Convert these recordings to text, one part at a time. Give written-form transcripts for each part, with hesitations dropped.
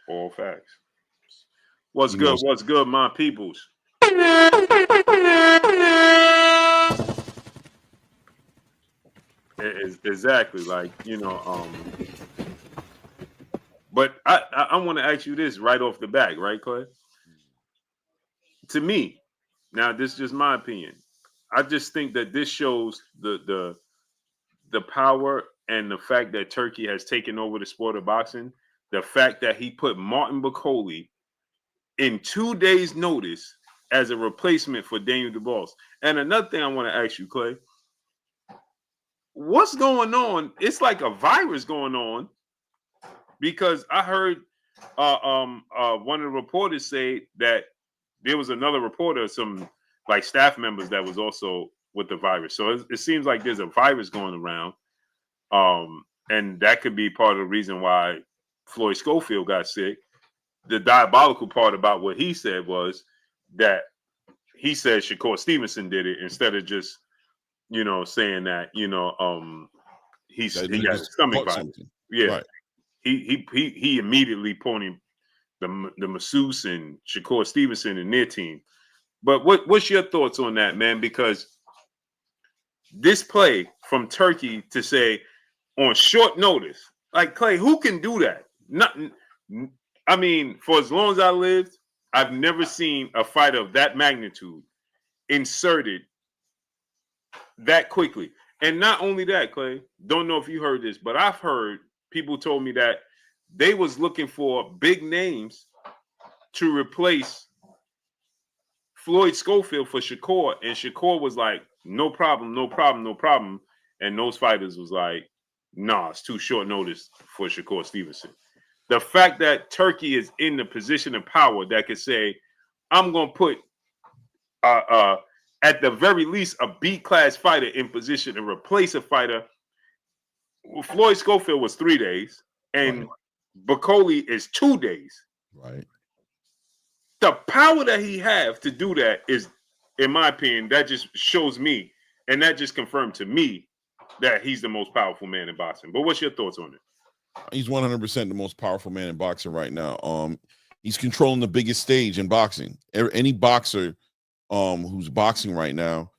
All facts. What's good? What's good, my peoples? Exactly, like but I want to ask you this right off the bat, right, Clay? To me, now this is just my opinion. I just think that this shows the power and the fact that Turki has taken over the sport of boxing. The fact that he put Martin Bakole in 2 days' notice as a replacement for Daniel Dubois. And another thing I want to ask you, Clay, what's going on? It's like a virus going on, because I heard one of the reporters say that there was another reporter, some like staff members that was also with the virus. So it seems like there's a virus going around, and that could be part of the reason why Floyd Schofield got sick. The diabolical part about what he said was that he said Shakur Stevenson did it instead of just saying that he got a stomach virus. Yeah, right. He immediately pointed the masseuse and Shakur Stevenson and their team. But what's your thoughts on that, man? Because this play from Turki to say on short notice, like, Clay, who can do that? I mean, for as long as I lived, I've never seen a fighter of that magnitude inserted that quickly. And not only that, Clay, don't know if you heard this, but I've heard people told me that they was looking for big names to replace Floyd Schofield for Shakur, and Shakur was like, no problem, no problem, no problem. And those fighters was like, nah, it's too short notice for Shakur Stevenson. The fact that Turki is in the position of power that could say, I'm going to put, at the very least, a B-class fighter in position to replace a fighter. Floyd Schofield was 3 days, and Bakole is 2 days. Right. The power that he have to do that is, in my opinion, that just shows me, and that just confirmed to me that he's the most powerful man in boxing. But what's your thoughts on it? He's 100% the most powerful man in boxing right now. He's controlling the biggest stage in boxing. Any boxer who's boxing right now,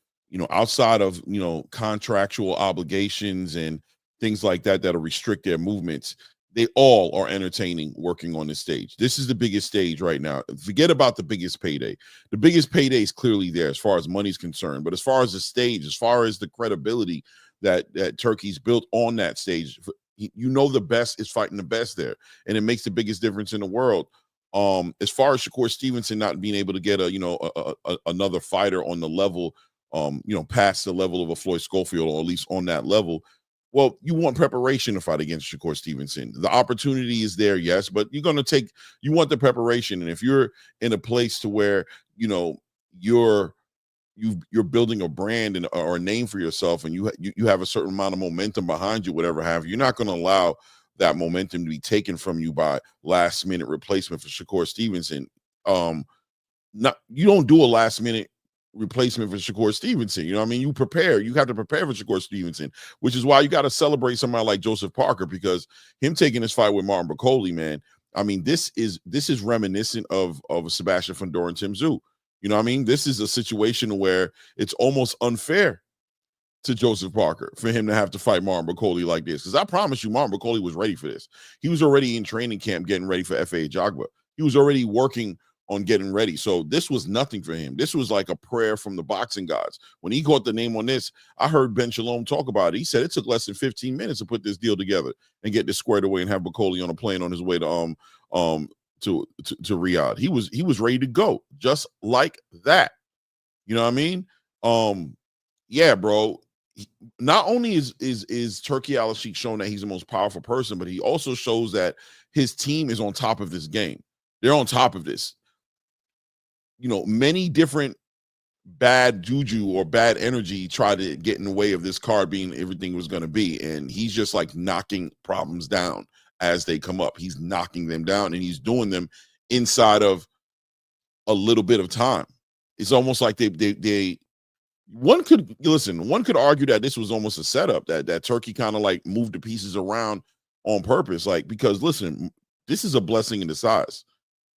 outside of, contractual obligations and things like that that'll restrict their movements, they all are entertaining working on this stage. This is the biggest stage right now. Forget about the biggest payday. The biggest payday is clearly there as far as money's concerned. But as far as the stage, as far as the credibility that Turki's built on that stage, the best is fighting the best there. And it makes the biggest difference in the world. As far as Shakur Stevenson not being able to get another fighter on the level, past the level of a Floyd Schofield, or at least on that level, well, you want preparation to fight against Shakur Stevenson. The opportunity is there, yes, but you want the preparation. And if you're in a place to where, you're building a brand or a name for yourself, and you have a certain amount of momentum behind you, whatever have you, you're not going to allow that momentum to be taken from you by last minute replacement for Shakur Stevenson. You don't do a last minute replacement for Shakur Stevenson. You have to prepare for Shakur Stevenson, which is why you got to celebrate somebody like Joseph Parker, because him taking this fight with Martin Bakole, man, I mean, this is reminiscent of Sebastian Fundora and Tim Tszyu. This is a situation where it's almost unfair to Joseph Parker for him to have to fight Martin Bakole like this. Because I promise you, Martin Bakole was ready for this. He was already in training camp getting ready for FA Jagba. He was already working on getting ready. So this was nothing for him. This was like a prayer from the boxing gods. When he got the name on this, I heard Ben Shalom talk about it. He said it took less than 15 minutes to put this deal together and get this squared away and have Bakole on a plane on his way to Riyadh. He was ready to go just like that. You know what I mean? Yeah, bro. Not only is Turki Alalshikh showing that he's the most powerful person, but he also shows that his team is on top of this game. They're on top of this. Many different bad juju or bad energy tried to get in the way of this card being everything was going to be. And he's just like knocking problems down as they come up. He's knocking them down, and he's doing them inside of a little bit of time. It's almost like one could argue that this was almost a setup, that Turki kind of like moved the pieces around on purpose. Like, because listen, this is a blessing in disguise.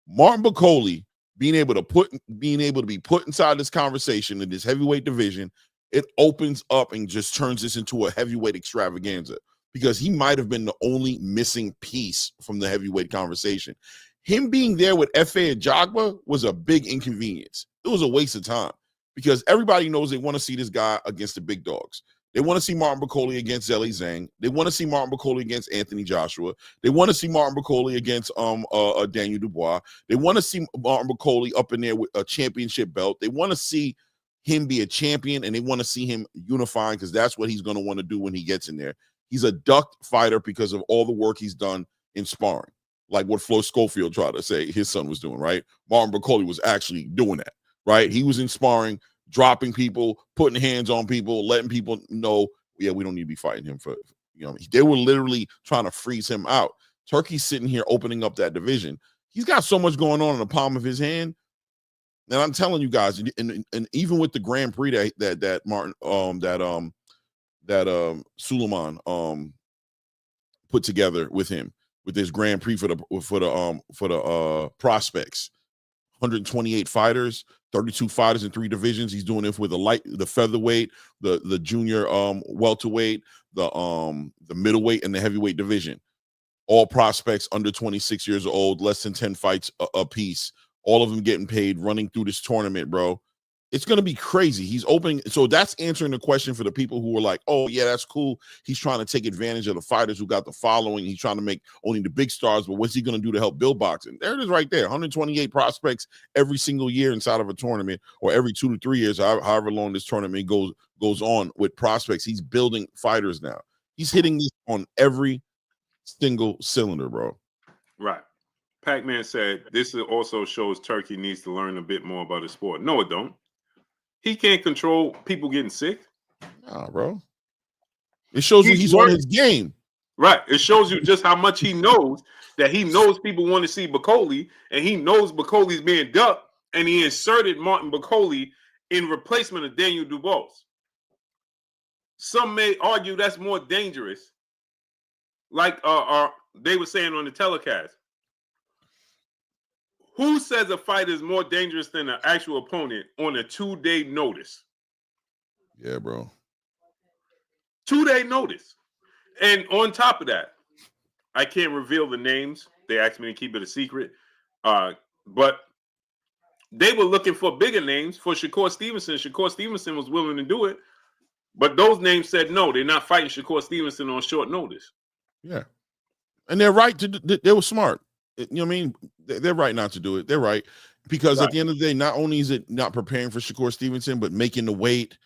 Martin Bakole being able to be put inside this conversation in this heavyweight division, it opens up and just turns this into a heavyweight extravaganza, because he might have been the only missing piece from the heavyweight conversation. Him being there with F.A. Ajagba was a big inconvenience. It was a waste of time, because everybody knows they want to see this guy against the big dogs. They want to see Martin Bakole against Zhilei Zhang. They want to see Martin Bakole against Anthony Joshua. They want to see Martin Bakole against Daniel Dubois. They want to see Martin Bakole up in there with a championship belt. They want to see him be a champion, and they want to see him unifying, because that's what he's going to want to do when he gets in there. He's a duck fighter because of all the work he's done in sparring, like what Floyd Schofield tried to say his son was doing, right? Martin Bakole was actually doing that, right? He was in sparring, dropping people, putting hands on people, letting people know, yeah, we don't need to be fighting him for, they were literally trying to freeze him out. Turkey's sitting here opening up that division. He's got so much going on in the palm of his hand. And I'm telling you guys, and even with the Grand Prix that Martin, Suleiman put together with him, with this Grand Prix for the prospects, 128 fighters, 32 fighters in 3 divisions. He's doing it with the featherweight, the junior welterweight, the middleweight, and the heavyweight division. All prospects under 26 years old, less than 10 fights a piece. All of them getting paid, running through this tournament, bro. It's going to be crazy. He's opening. So that's answering the question for the people who were like, oh, yeah, that's cool. He's trying to take advantage of the fighters who got the following. He's trying to make only the big stars. But what's he going to do to help build boxing? There it is right there. 128 prospects every single year inside of a tournament, or every 2 to 3 years, however long this tournament goes on with prospects. He's building fighters now. He's hitting this on every single cylinder, bro. Right. Pac-Man said, this also shows Turkey needs to learn a bit more about the sport. No, it don't. He can't control people getting sick. Nah, bro. It shows you he's on his game. Right. It shows you just how much he knows, that he knows people want to see Bakole, and he knows Bakole's being ducked, and he inserted Martin Bakole in replacement of Daniel Dubois. Some may argue that's more dangerous. Like they were saying on the telecast. Who says a fight is more dangerous than an actual opponent on a 2-day notice? Yeah, bro. 2-day notice. And on top of that, I can't reveal the names. They asked me to keep it a secret. But they were looking for bigger names for Shakur Stevenson. Shakur Stevenson was willing to do it. But those names said no, they're not fighting Shakur Stevenson on short notice. Yeah. And they're right. They were smart. You know what I mean? They're right not to do it. They're right. Because at the end of the day, not only is it not preparing for Shakur Stevenson, but making the weight,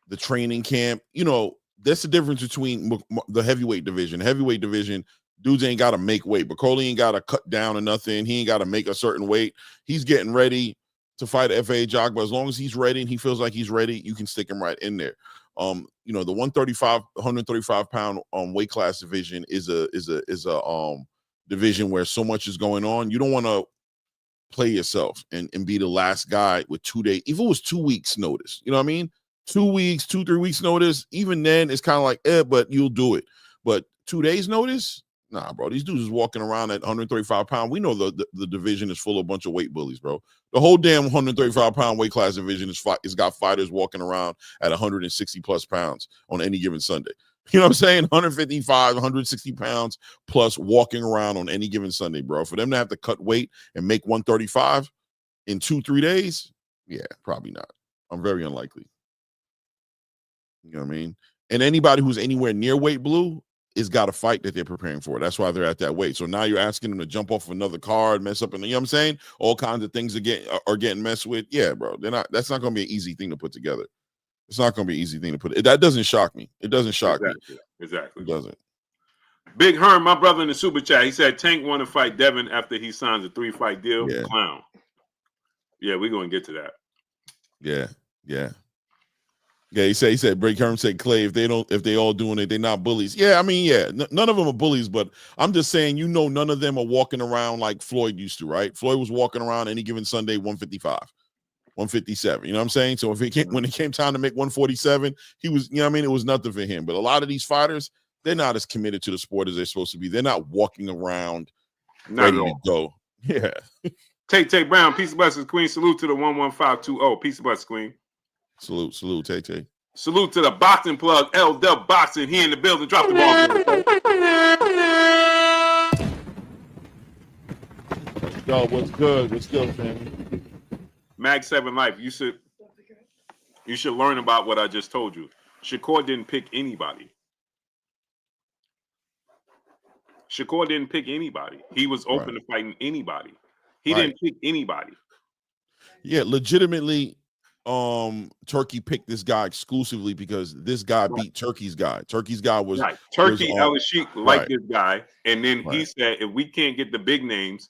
the training camp. That's the difference between the heavyweight division. Heavyweight division, dudes ain't got to make weight. Bakole ain't got to cut down or nothing. He ain't got to make a certain weight. He's getting ready to fight F.A. Ajagba. As long as he's ready and he feels like he's ready, you can stick him right in there. The 135 pound weight class division is a division where so much is going on. You don't want to play yourself and be the last guy with 2 days. If it was 2 weeks notice, you know what I mean? 2 weeks, 2-3 weeks notice, even then it's kind of like, but you'll do it. But 2 days notice? Nah, bro. These dudes is walking around at 135 pounds. We know the division is full of a bunch of weight bullies, bro. The whole damn 135 pound weight class division is got fighters walking around at 160 plus pounds on any given Sunday. You know what I'm saying? 155, 160 pounds plus walking around on any given Sunday, bro. For them to have to cut weight and make 135 in 2-3 days, yeah, probably not. I'm very unlikely. You know what I mean? And anybody who's anywhere near weight blue is got a fight that they're preparing for. That's why they're at that weight. So now you're asking them to jump off of another card, mess up, and you know what I'm saying? All kinds of things are getting messed with. Yeah, bro. That's not going to be an easy thing to put together. It's not going to be an easy thing to put. That doesn't shock me. It doesn't shock me. Exactly. It doesn't. Big Herm, my brother in the super chat, he said Tank want to fight Devin after he signs a 3-fight deal. Yeah. Clown. Yeah, we're going to get to that. Yeah. He said, Big Herm said, Clay, if they all doing it, they're not bullies. Yeah, I mean, yeah, none of them are bullies, but I'm just saying, none of them are walking around like Floyd used to, right? Floyd was walking around any given Sunday, 155. 157, you know what I'm saying? So when it came time to make 147, he was, it was nothing for him. But a lot of these fighters, they're not as committed to the sport as they're supposed to be. They're not walking around Not ready at to all. go. Yeah. Tay Brown, peace of blessings, Queen. Salute to the 11520. Peace of blessings, Queen. Salute, Tay. Salute to the boxing plug, L Dub Boxing. He in the building. Drop the ball. Yo, what's good? What's good, family? Mag 7 Life. You should learn about what I just told you. Shakur didn't pick anybody. Shakur didn't pick anybody. He was open to fighting anybody. He didn't pick anybody. Yeah, legitimately, Turkey picked this guy exclusively because this guy beat Turkey's guy. Turkey's guy was Turki Alalshikh liked this guy, and then he Right. said, if we can't get the big names,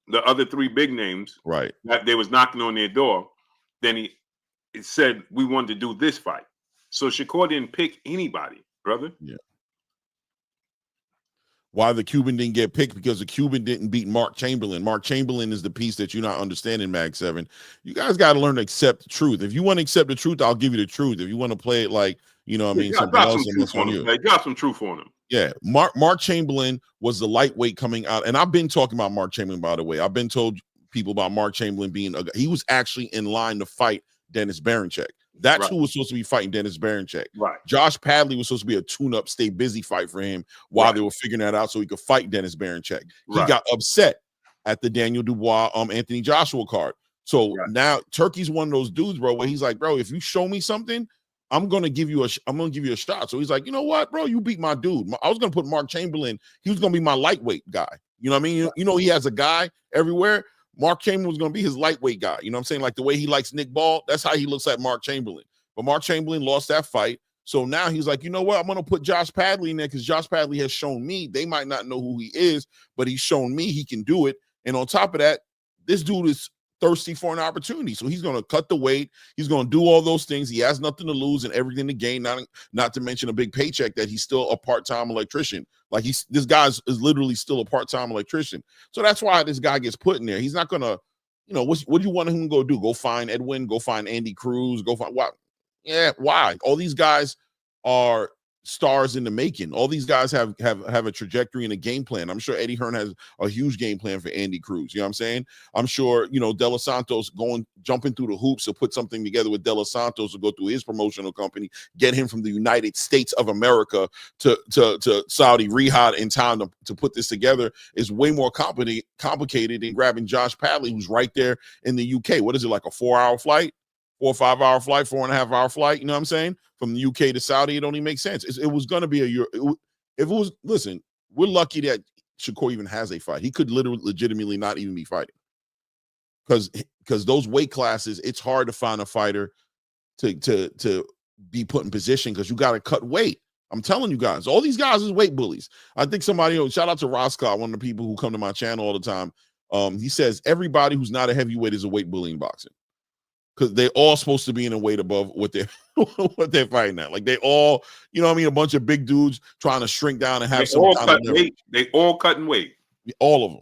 the other three big names, right. that they was knocking on their door, then he said we wanted to do this fight. So Shakur didn't pick anybody, brother. Yeah. Why the Cuban didn't get picked? Because the Cuban didn't beat Mark Chamberlain. Mark Chamberlain is the piece that you're not understanding, Mag 7. You guys got to learn to accept the truth. If you want to accept the truth, I'll give you the truth. If you want to play it like, you know what I mean, something else, and that's on you. Drop some truth on him. Yeah, Mark Chamberlain was the lightweight coming out, and I've been talking about Mark Chamberlain, by the way. I've been told people about Mark Chamberlain being he was actually in line to fight Dennis Berinchyk. That's who was supposed to be fighting Dennis Berinchyk. Right. Josh Padley was supposed to be a tune-up, stay busy fight for him while they were figuring that out so he could fight Dennis Berinchyk. He got upset at the Daniel Dubois, Anthony Joshua card. So now Turkey's one of those dudes, bro, where he's like, bro, if you show me something, I'm gonna give you a shot. So he's like, you know what, bro, you beat my dude. I was gonna put Mark Chamberlain. He was gonna be my lightweight guy. You know what I mean? You know, he has a guy everywhere. Mark Chamberlain was gonna be his lightweight guy. You know what I'm saying? Like the way he likes Nick Ball, that's how he looks at Mark Chamberlain. But Mark Chamberlain lost that fight. So now he's like, you know what? I'm gonna put Josh Padley in there because Josh Padley has shown me, they might not know who he is, but he's shown me he can do it. And on top of that, this dude is thirsty for an opportunity. So he's going to cut the weight. He's going to do all those things. He has nothing to lose and everything to gain, not to mention a big paycheck that he's still a part-time electrician. Like this guy is literally still a part-time electrician. So that's why this guy gets put in there. He's not going to, you know, what do you want him to go do? Go find Edwin, go find Andy Cruz, go find what? Yeah, why? All these guys are stars in the making. All these guys have a trajectory and a game plan. I'm sure Eddie Hearn has a huge game plan for Andy Cruz. You know what I'm saying? I'm sure, you know, De Los Santos jumping through the hoops to put something together with De Los Santos to go through his promotional company, get him from the United States of America to Saudi Riyadh in time to put this together is way more complicated than grabbing Josh Padley, who's right there in the UK. What is it, like a 4-hour flight? 4 or 5 hour flight, 4.5-hour flight. You know what I'm saying? From the UK to Saudi, it only makes sense. It was going to be if it was, listen, we're lucky that Shakur even has a fight. He could legitimately not even be fighting because those weight classes, it's hard to find a fighter to be put in position because you got to cut weight. I'm telling you guys, all these guys is weight bullies. I think somebody, shout out to Roscoe, one of the people who come to my channel all the time. He says everybody who's not a heavyweight is a weight bully in boxing. Because they're all supposed to be in a weight above what they're fighting at. Like they all, you know what I mean, a bunch of big dudes trying to shrink down and have some kind of weight. They all cutting weight. All of them.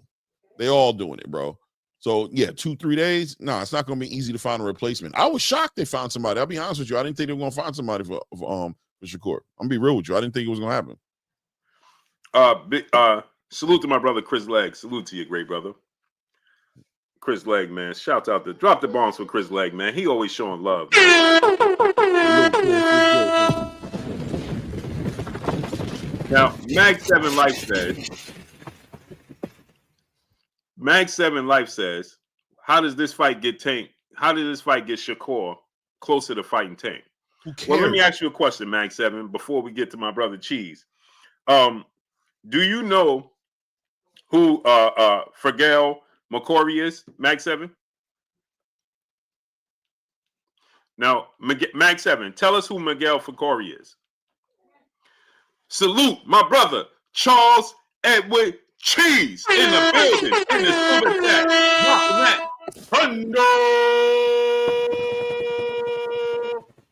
They all doing it, bro. So yeah, 2-3 days. No, it's not gonna be easy to find a replacement. I was shocked they found somebody. I'll be honest with you. I didn't think they were gonna find somebody for Shakur. I'm gonna be real with you. I didn't think it was gonna happen. Salute to my brother Chris Legg. Salute to you, great brother. Chris Legg, man. Shouts out to drop the bombs for Chris Legg, man. He always showing love. Now, Mag 7 Life says, how does this fight get Tank? How did this fight get Shakur closer to fighting Tank? Well, let me ask you a question, Mag 7, before we get to my brother Cheese. Do you know who Fergal McCory is, Mag 7? Now, Mag 7, tell us who Miguel Facori is. Salute my brother Charles Edward Cheese in the building, in the super chat.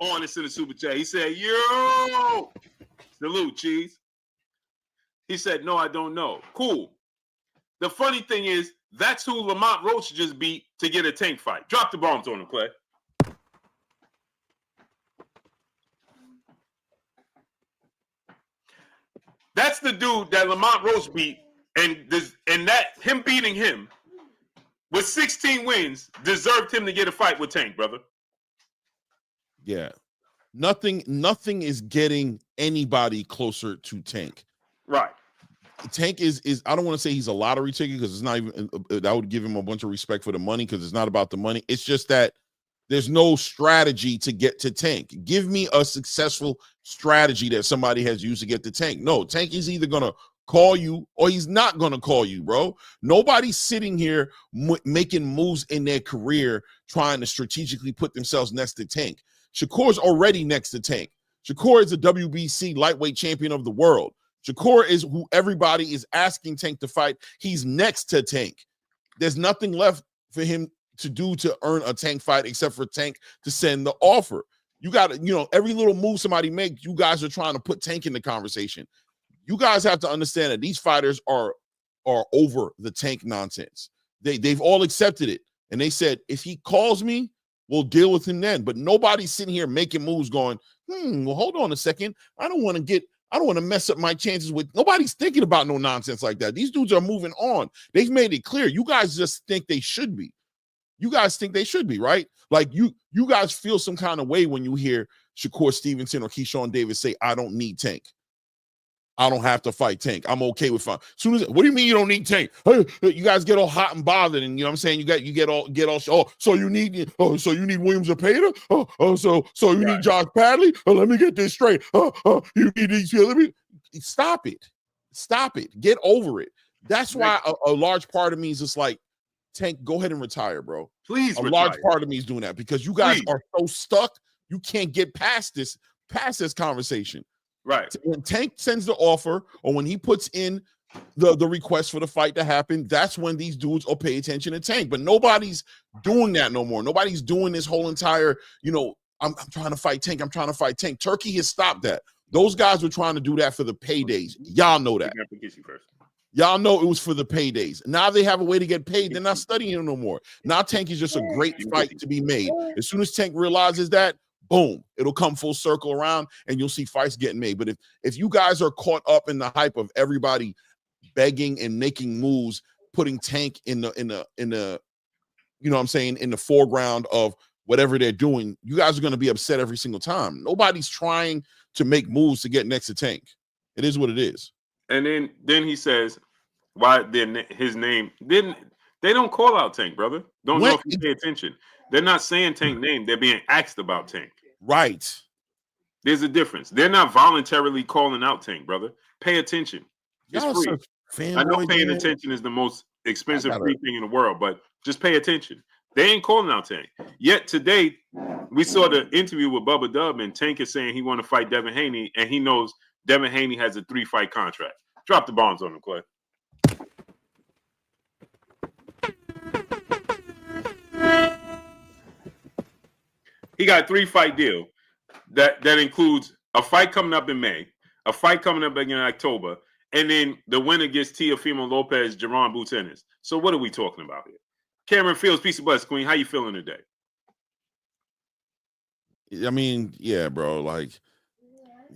On it's in the super chat. He said, yo, salute, Cheese. He said, no, I don't know. Cool. The funny thing is, that's who Lamont Roach just beat to get a Tank fight. Drop the bombs on him, Clay. That's the dude that Lamont Roach beat and that him beating him with 16 wins deserved him to get a fight with Tank, brother. Yeah. Nothing is getting anybody closer to Tank. Right. Tank is I don't want to say he's a lottery ticket because it's not even that would give him a bunch of respect for the money because it's not about the money. It's just that there's no strategy to get to Tank. Give me a successful strategy that somebody has used to get to Tank. No, Tank is either going to call you or he's not going to call you, bro. Nobody's sitting here making moves in their career trying to strategically put themselves next to Tank. Shakur's already next to Tank. Shakur is a WBC lightweight champion of the world. Shakur is who everybody is asking Tank to fight. He's next to Tank. There's nothing left for him to do to earn a Tank fight except for Tank to send the offer. You got to, every little move somebody makes, you guys are trying to put Tank in the conversation. You guys have to understand that these fighters are over the Tank nonsense. They've all accepted it. And they said, if he calls me, we'll deal with him then. But nobody's sitting here making moves going, well, hold on a second. I don't want to mess up my chances with nobody's thinking about no nonsense like that. These dudes are moving on. They've made it clear. You guys just think they should be. You guys think they should be, right? Like you guys feel some kind of way when you hear Shakur Stevenson or Keyshawn Davis say, I don't need Tank. I don't have to fight Tank. I'm okay with fight. Soon as what do you mean you don't need Tank? Hey, you guys get all hot and bothered, and you know what I'm saying? You get all so you need Williams or Pater? So you need Josh Padley? Let me get this straight. You need these let me stop it. Get over it. That's why a large part of me is just like, Tank, go ahead and retire, bro. Please a retire. Large part of me is doing that because you guys are so stuck, you can't get past this conversation. Right. When Tank sends the offer or when he puts in the request for the fight to happen, that's when these dudes will pay attention to Tank. But nobody's doing that no more. Nobody's doing this whole entire, I'm trying to fight Tank. I'm trying to fight Tank. Turkey has stopped that. Those guys were trying to do that for the paydays. Y'all know that. Y'all know it was for the paydays. Now they have a way to get paid. They're not studying him no more. Now Tank is just a great fight to be made. As soon as Tank realizes that, boom, it'll come full circle around and you'll see fights getting made. But if you guys are caught up in the hype of everybody begging and making moves, putting Tank in the you know what I'm saying, in the foreground of whatever they're doing, you guys are going to be upset every single time. Nobody's trying to make moves to get next to Tank. It is what it is. And then he says, why then his name didn't they don't call out Tank, brother. Don't know if you pay attention. They're not saying Tank name. They're being asked about Tank. Right. There's a difference. They're not voluntarily calling out Tank, brother. Pay attention. It's free. I know paying attention is the most expensive free thing in the world, but just pay attention. They ain't calling out Tank. Yet today, we saw the interview with Bubba Dub, and Tank is saying he want to fight Devin Haney, and he knows Devin Haney has a 3-fight contract. Drop the bombs on him, Clay. He got a 3-fight deal that includes a fight coming up in May, a fight coming up in October, and then the winner gets Teofimo Lopez, Jerron Boots Ennis. So what are we talking about here? Cameron Fields, peace of bless, Queen. How you feeling today? I mean, yeah, bro. Like,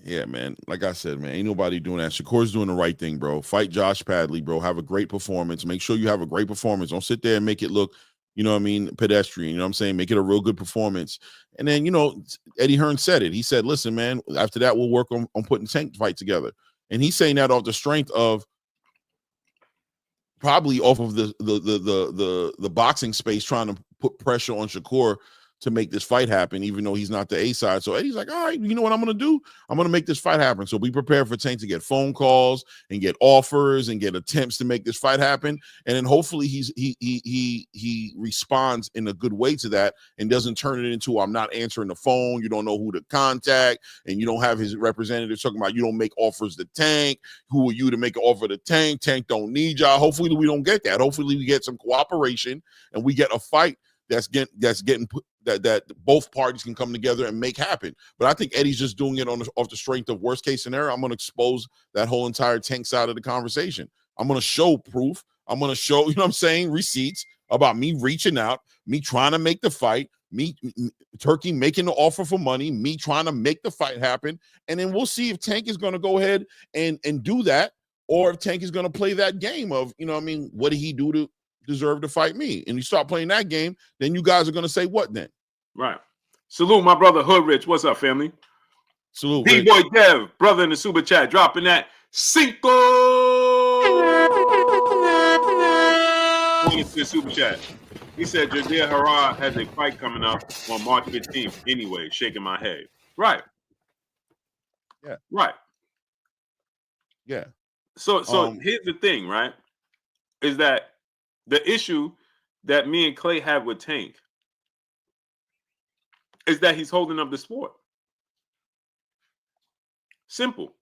yeah, man. Like I said, man, ain't nobody doing that. Shakur's doing the right thing, bro. Fight Josh Padley, bro. Have a great performance. Make sure you have a great performance. Don't sit there and make it look, you know what I mean, pedestrian. You know what I'm saying? Make it a real good performance. And then, Eddie Hearn said it. He said, listen, man, after that, we'll work on putting Tank fight together. And he's saying that off the strength of probably off of the boxing space trying to put pressure on Shakur to make this fight happen, even though he's not the A side. So Eddie's like, all right, you know what I'm going to do? I'm going to make this fight happen. So be prepared for Tank to get phone calls and get offers and get attempts to make this fight happen. And then hopefully he responds in a good way to that and doesn't turn it into, I'm not answering the phone. You don't know who to contact and you don't have his representatives talking about you don't make offers to Tank. Who are you to make an offer to Tank? Tank don't need y'all. Hopefully we don't get that. Hopefully we get some cooperation and we get a fight that both parties can come together and make happen. But I think Eddie's just doing it off the strength of worst case scenario. I'm going to expose that whole entire Tank side of the conversation. I'm going to show proof. I'm going to show, you know what I'm saying, receipts about me reaching out, me trying to make the fight, me Turkey making the offer for money, me trying to make the fight happen. And then we'll see if Tank is going to go ahead and do that, or if Tank is going to play that game of, you know what I mean, what did he do to deserve to fight me? And you start playing that game, then you guys are going to say what then? Right. Salute my brother Hood Rich. What's up, family? Salute, D-Boy Dev, brother in the super chat, dropping that Cinco. The super chat. He said Jadir Hara has a fight coming up on March 15th. Anyway, shaking my head. Right. Yeah. Right. Yeah. So here's the thing, right? Is that the issue that me and Clay have with Tank is that he's holding up the sport. Simple.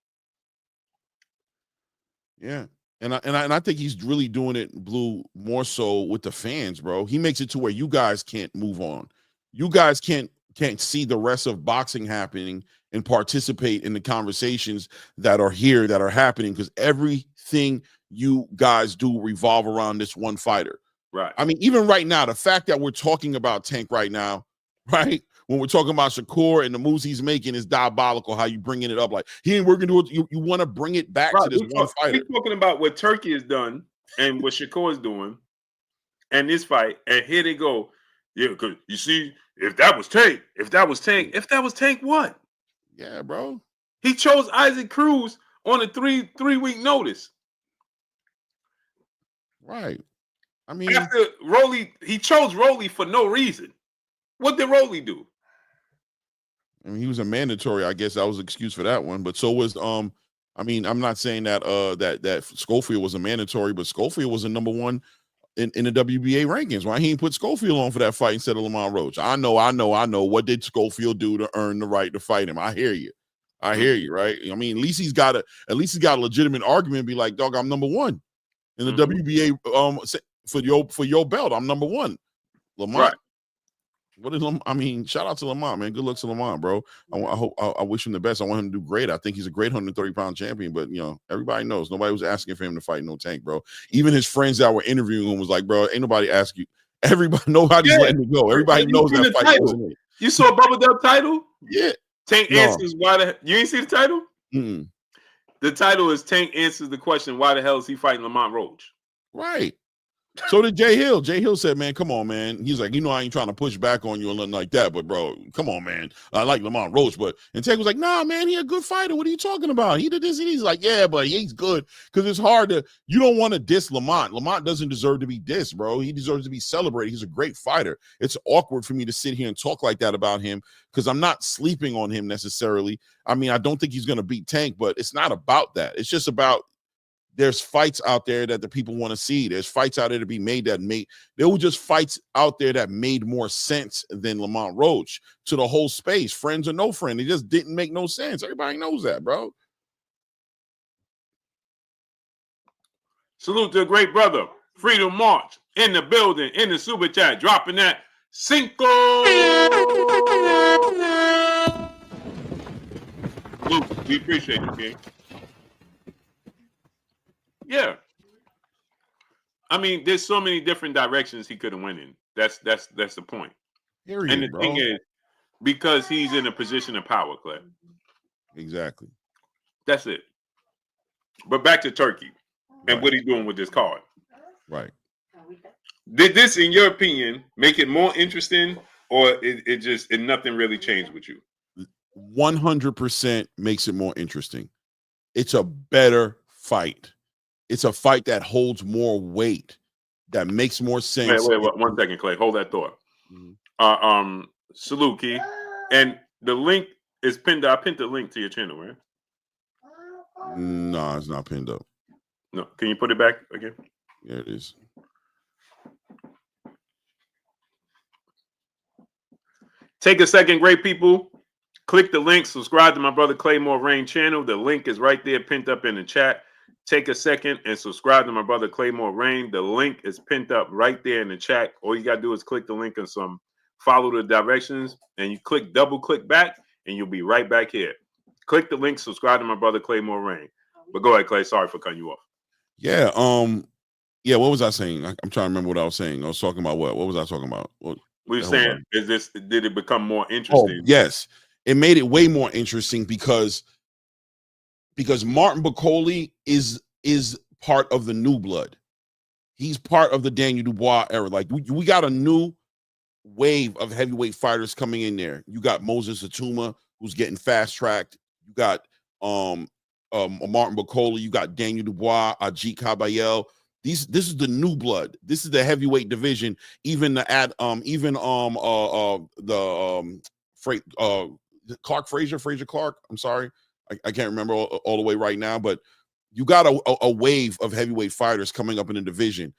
Yeah. And I think he's really doing it, Blue, more so with the fans, bro. He makes it to where you guys can't move on. You guys can't see the rest of boxing happening and participate in the conversations that are here, that are happening, because everything you guys do revolve around this one fighter. Right. I mean, even right now, the fact that we're talking about Tank right now, right? When we're talking about Shakur and the moves he's making is diabolical. How you bringing it up like he ain't working to it. You want to bring it back to this one fighter. We're talking about what Turki has done and what Shakur is doing, and this fight. And here they go. Yeah, because you see, if that was Tank, what? Yeah, bro. He chose Isaac Cruz on a three-week notice. Right. I mean, after Rolly, he chose Rolly for no reason. What did Rolly do? I mean, he was a mandatory. I guess that was an excuse for that one. But so was I mean, I'm not saying that that Schofield was a mandatory, but Schofield was a number one in the WBA rankings. Why he ain't put Schofield on for that fight instead of Lamont Roach? I know. What did Schofield do to earn the right to fight him? I hear you. Right? I mean, at least he's got a legitimate argument. Be like, dog, I'm number one in the WBA for your belt. I'm number one. Lamont. Right. What is I mean, shout out to Lamont, man. Good luck to Lamont, bro. I wish him the best. I want him to do great. I think he's a great 130-pound champion, but you know, everybody knows nobody was asking for him to fight no Tank, bro. Even his friends that were interviewing him was like, bro, ain't nobody ask you. Nobody's letting it go. Everybody knows that fight wasn't it. You saw Bubba Dub title? Yeah. Tank answers why you ain't see the title? Mm-mm. The title is Tank answers the question, why the hell is he fighting Lamont Roach? Right. So did Jay Hill. Jay Hill said, man, come on, man. He's like, I ain't trying to push back on you or nothing like that, but bro, come on, man. I like Lamont Roach, and Tank was like, nah, man, he a good fighter. What are you talking about? He did this, and he's like, yeah, but he's good. Because it's hard you don't want to diss Lamont. Lamont doesn't deserve to be dissed, bro. He deserves to be celebrated. He's a great fighter. It's awkward for me to sit here and talk like that about him because I'm not sleeping on him necessarily. I mean, I don't think he's going to beat Tank, but it's not about that. It's just about there's fights out there that the people want to see. There's fights out there to be made there were just fights out there that made more sense than Lamont Roach to the whole space, friends or no friend. It just didn't make no sense. Everybody knows that, bro. Salute to a great brother, Freedom March, in the building, in the super chat, dropping that Cinco. Luke, we appreciate you, King. Yeah. I mean, there's so many different directions he could have went in. That's the point. Period, and the bro. thing is, because he's in a position of power, Clay. Exactly. That's it. But back to Turki and what he's doing with this card. Right. Did this, in your opinion, make it more interesting, or it nothing really changed with you? 100% makes it more interesting. It's a better fight. It's a fight that holds more weight, that makes more sense. Wait, 1 second, Clay. Hold that thought. Mm-hmm. Salute, Key. And the link is pinned. I pinned the link to your channel, right? No, it's not pinned up. No. Can you put it back again? Yeah, it is. Take a second, great people. Click the link. Subscribe to my brother Claymore Rain channel. The link is right there, pinned up in the chat. Take a second and subscribe to my brother Claymore Rain. The link is pinned up right there in the chat. All you got to do is click the link and follow the directions, and you double click back, and you'll be right back here. Click the link, subscribe to my brother Claymore Rain. But go ahead, Clay. Sorry for cutting you off. Yeah. Yeah. What was I saying? I'm trying to remember what I was saying. I was talking about what? What was I talking about? We were saying, did it become more interesting? Oh, yes. It made it way more interesting because Martin Bakole is is part of the new blood. He's part of the Daniel Dubois era. Like we got a new wave of heavyweight fighters coming in there. You got Moses Atuma, who's getting fast tracked. You got Martin Bakole. You got Daniel Dubois, Ajit Kabayel. This is the new blood. This is the heavyweight division. Even the Fraser Clark. I'm sorry, I can't remember all the way right now, but you got a wave of heavyweight fighters coming up in the division.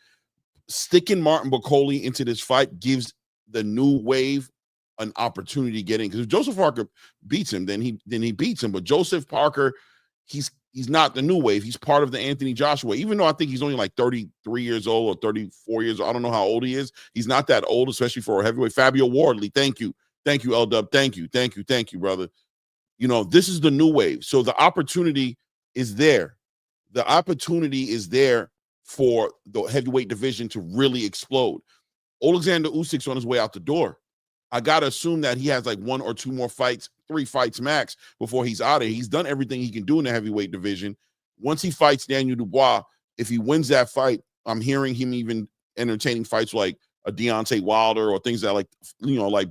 Sticking Martin Bakole into this fight gives the new wave an opportunity to get in, because if Joseph Parker beats him, then he beats him. But Joseph Parker, he's not the new wave. He's part of the Anthony Joshua. Even though I think he's only like 33 years old or 34 years old. I don't know how old he is. He's not that old, especially for a heavyweight. Fabio Wardley, thank you, L-Dub, thank you, brother. You know, this is the new wave. So the opportunity is there. The opportunity is there for the heavyweight division to really explode. Alexander Usyk's on his way out the door. I got to assume that he has like 1 or 2 more fights, 3 fights max before he's out of here. He's done everything he can do in the heavyweight division. Once he fights Daniel Dubois, if he wins that fight, I'm hearing him even entertaining fights like a Deontay Wilder or things that like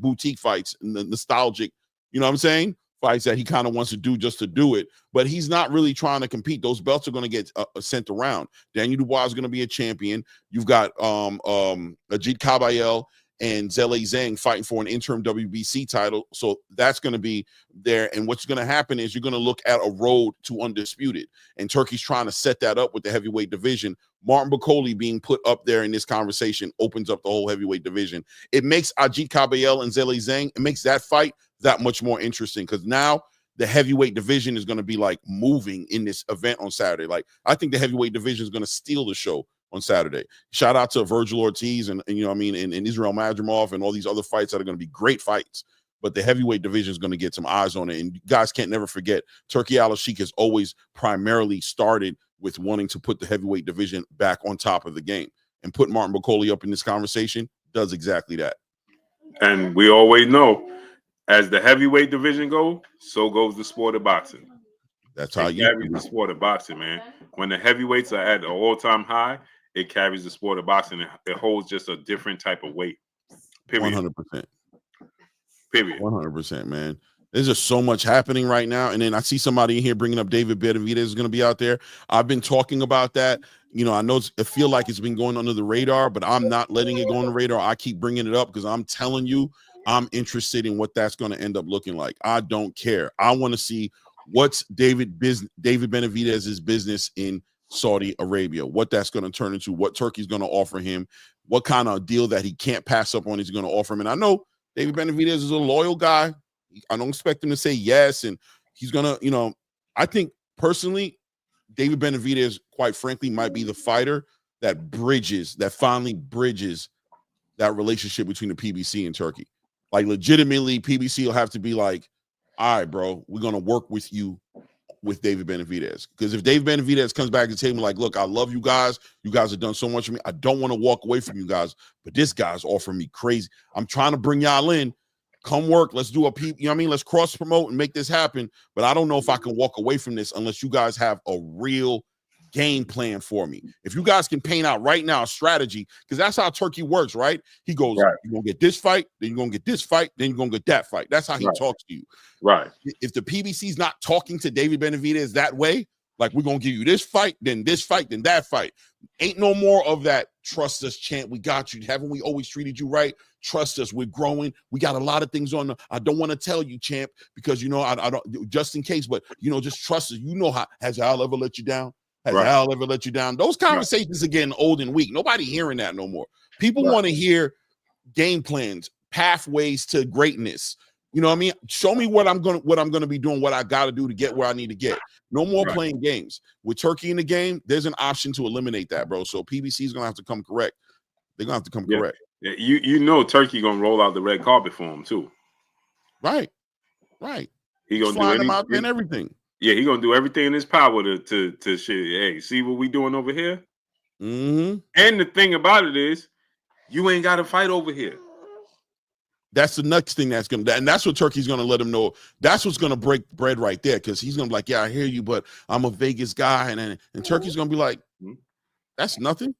boutique fights and the nostalgic, you know what I'm saying? Fights that he kind of wants to do just to do it, but he's not really trying to compete. Those belts are going to get sent around. Daniel Dubois is going to be a champion. You've got Ajit Kabayel and Zhilei Zhang fighting for an interim WBC title, so that's going to be there. And what's going to happen is you're going to look at a road to undisputed, and Turkey's trying to set that up with the heavyweight division. Martin Bakole being put up there in this conversation opens up the whole heavyweight division. It makes Ajit Kabayel and Zhilei Zhang, it makes that fight that much more interesting, because now the heavyweight division is going to be like moving in this event on Saturday. Like, I think the heavyweight division is going to steal the show on Saturday. Shout out to Virgil Ortiz and you know what I mean, and Israel Madrimov and all these other fights that are going to be great fights. But the heavyweight division is going to get some eyes on it. And you guys can't never forget, Turki Alalshikh has always primarily started with wanting to put the heavyweight division back on top of the game. And put Martin Bakole up in this conversation does exactly that. And we always know, as the heavyweight division goes, so goes the sport of boxing. That's how you carry the sport of boxing, man. When the heavyweights are at an all-time high, it carries the sport of boxing. It holds just a different type of weight. Period. 100%. Period. 100%, man. There's just so much happening right now. And then I see somebody in here bringing up David Benavidez is going to be out there. I've been talking about that. You know, I know I feel like it's been going under the radar, but I'm not letting it go on the radar. I keep bringing it up because I'm telling you, I'm interested in what that's going to end up looking like. I don't care. I want to see what's David Benavidez's business in Saudi Arabia, what that's going to turn into, what Turkey's going to offer him, what kind of deal that he can't pass up on he's going to offer him. And I know David Benavidez is a loyal guy. I don't expect him to say yes, and he's going to, you know, I think personally, David Benavidez, quite frankly, might be the fighter that finally bridges that relationship between the PBC and Turkey. Like, legitimately, PBC will have to be like, all right, bro, we're going to work with you with David Benavidez. Because if David Benavidez comes back and tell me, like, look, I love you guys. You guys have done so much for me. I don't want to walk away from you guys, but this guy's offering me crazy. I'm trying to bring y'all in. Come work. Let's do you know what I mean? Let's cross promote and make this happen. But I don't know if I can walk away from this unless you guys have a real game plan for me. If you guys can paint out right now a strategy, because that's how Turkey works, right? He goes, right, you're going to get this fight, then you're going to get this fight, then you're going to get that fight. That's how he talks to you. Right. If the PBC's not talking to David Benavidez that way, like, we're going to give you this fight, then that fight. Ain't no more of that trust us chant. We got you. Haven't we always treated you right? Trust us. We're growing. We got a lot of things on. I don't want to tell you, champ, because, you know, I don't, just in case, but, you know, just trust us. You know, has Al ever let you down? Has Al ever let you down? Those conversations are getting old and weak. Nobody hearing that no more. People want to hear game plans, pathways to greatness. You know what I mean? Show me what I'm gonna be doing, what I gotta do to get where I need to get. No more playing games. With Turkey in the game, there's an option to eliminate that, bro. So PBC is gonna have to come correct. They're gonna have to come correct. Yeah, you know Turkey gonna roll out the red carpet for him too. Right. He gonna flying them out there and everything. Yeah, he gonna do everything in his power to shit. Hey, see what we doing over here? Mm-hmm. And the thing about it is, you ain't got to fight over here. That's the next thing that's gonna, and that's what Turkey's gonna let him know. That's what's gonna break bread right there, because he's gonna be like, yeah, I hear you, but I'm a Vegas guy, and Turkey's gonna be like, that's nothing.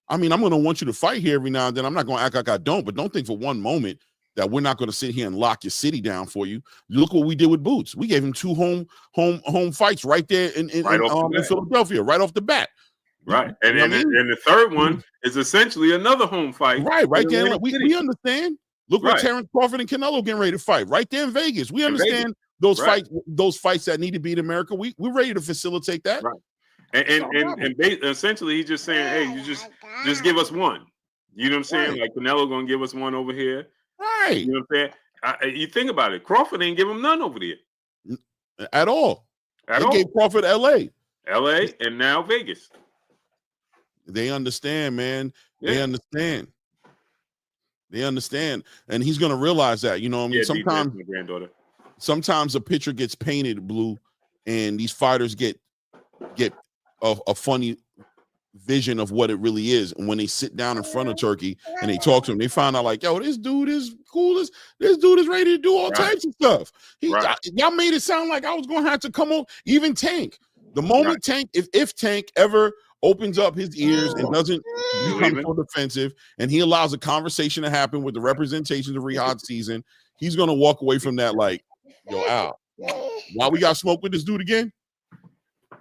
I mean, I'm gonna want you to fight here every now and then. I'm not gonna act like I don't, but don't think for one moment that we're not gonna sit here and lock your city down for you. Look what we did with Boots. We gave him 2 home fights right there in Philadelphia, right off the bat. Right, and the third one is essentially another home fight. Right there. We understand. Look what Terrence Crawford and Canelo getting ready to fight right there in Vegas. We understand those fights that need to be in America. We're ready to facilitate that. Right. And essentially he's just saying, hey, you just give us one. You know what I'm saying? Like Canelo gonna give us one over here. Right. You know what I'm saying? You think about it. Crawford ain't give him none over there. At all. They gave Crawford LA. And now Vegas. They understand, man. Yeah. They understand. And he's gonna realize that, you know what I mean? My granddaughter. Sometimes a picture gets painted blue, and these fighters get a funny vision of what it really is. And when they sit down in front of Turkey and they talk to him, they find out like, yo, this dude is cool. This dude is ready to do all types of stuff. Y'all made it sound like I was going to have to come on. Even Tank, the moment Tank, if Tank ever opens up his ears and doesn't become so defensive, and he allows a conversation to happen with the representation of Riyadh season, he's going to walk away from that like, yo, Al, why we got smoke with this dude again?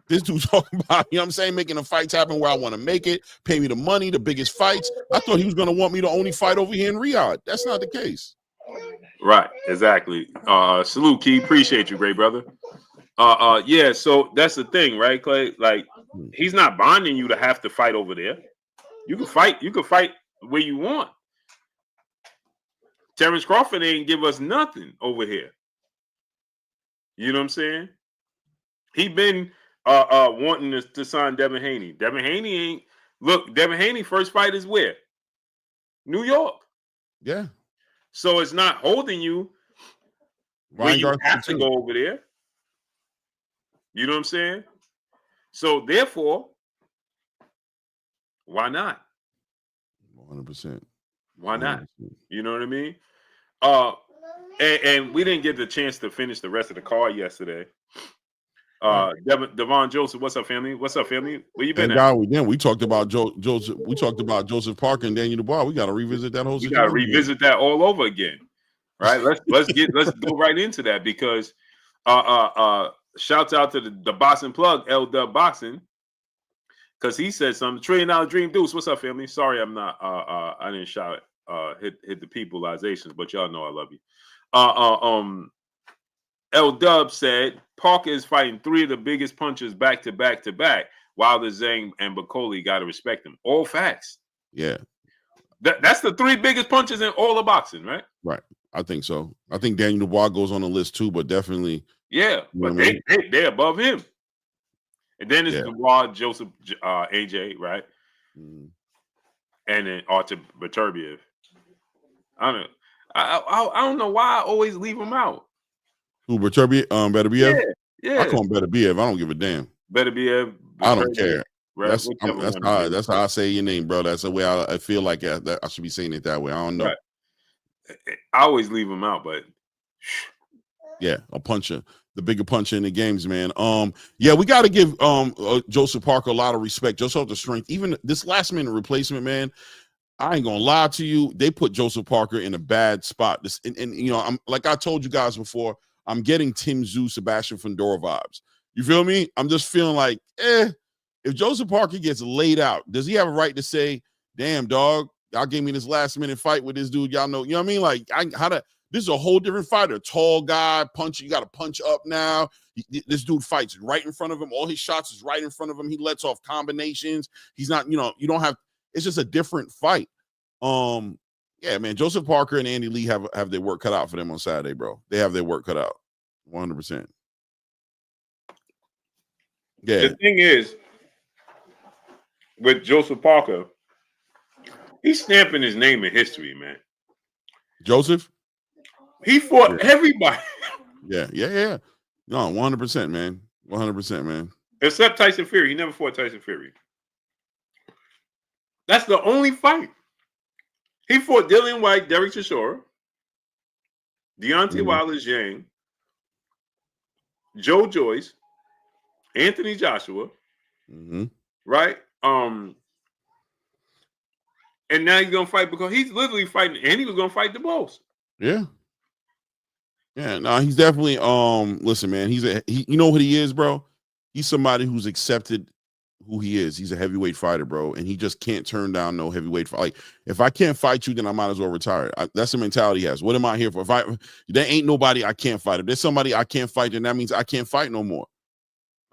This dude talking about, you know what I'm saying, making the fights happen where I want to make it, pay me the money, the biggest fights. I thought he was going to want me to only fight over here in Riyadh. That's not the case. Right, exactly. Salute, Key. Appreciate you, great brother. Yeah, so that's the thing, right, Clay? Like, he's not bonding you to have to fight over there. You can fight where you want. Terrence Crawford ain't give us nothing over here. You know what I'm saying? He been wanting to sign Devin Haney. Devin Haney Devin Haney first fight is where? New York. Yeah. So it's not holding you when you have to go over there. You know what I'm saying? So therefore, why not? 100%. Why not? 100%. You know what I mean? And we didn't get the chance to finish the rest of the card yesterday. Devon Joseph, what's up, family? What's up, family? Where you been at? We talked about Joseph. We talked about Joseph Parker and Daniel Dubois. We got to revisit that whole situation. We got to revisit that all over again, right? Let's go right into that, because shouts out to the Boxing plug, L Dub Boxing, because he said something. $1 Trillion Dream Deuce. What's up, family? Sorry, I'm not. I didn't shout hit the peopleizations, but y'all know I love you. L Dub said Parker is fighting 3 of the biggest punches back to back to back. Wilder, Zhang, and Bakole got to respect him. All facts. Yeah. That's the 3 biggest punches in all of boxing, right? Right. I think so. I think Daniel Dubois goes on the list too, but definitely. Yeah, but they're above him. And then it's Dubois, Joseph, AJ, right? And then Artur Beterbiev. I don't know why I always leave him out. Who, Beterbiev? Yeah. I call him Beterbiev. I don't give a damn. Beterbiev. I don't care. Right? That's how I say your name, bro. That's the way I feel like I should be saying it that way. I don't know. Right. I always leave him out, but yeah, a puncher, the bigger puncher in the games, man. Yeah, we got to give Joseph Parker a lot of respect, just off the strength. Even this last minute replacement, man. I ain't gonna lie to you. They put Joseph Parker in a bad spot. And you know, I'm like I told you guys before. I'm getting Tim Tszyu, Sebastian Fundora vibes. You feel me? I'm just feeling like, if Joseph Parker gets laid out, does he have a right to say, damn, dog, y'all gave me this last minute fight with this dude? Y'all know, you know what I mean? Like, this is a whole different fighter. Tall guy, punch, you got to punch up now. This dude fights right in front of him. All his shots is right in front of him. He lets off combinations. He's not, you know, you don't have, it's just a different fight. Yeah, man, Joseph Parker and Andy Lee have their work cut out for them on Saturday, bro. They have their work cut out. 100%. Yeah. The thing is, with Joseph Parker, he's stamping his name in history, man. Joseph? He fought everybody. Yeah. No, 100%, man. 100%, man. Except Tyson Fury. He never fought Tyson Fury. That's the only fight. He fought Dillian White, Derek Chisora. Deontay Wilder's Yang, Joe Joyce, Anthony Joshua, right? And now he's gonna fight because he's literally fighting, and he was gonna fight the most. Yeah. Yeah, no, he's definitely listen, man, you know what he is, bro? He's somebody who's accepted who he is. He's a heavyweight fighter, bro, and he just can't turn down no heavyweight fight. Like, if I can't fight you, then I might as well retire. That's the mentality he has. What am I here for? There ain't nobody I can't fight. If there's somebody I can't fight, then that means I can't fight no more.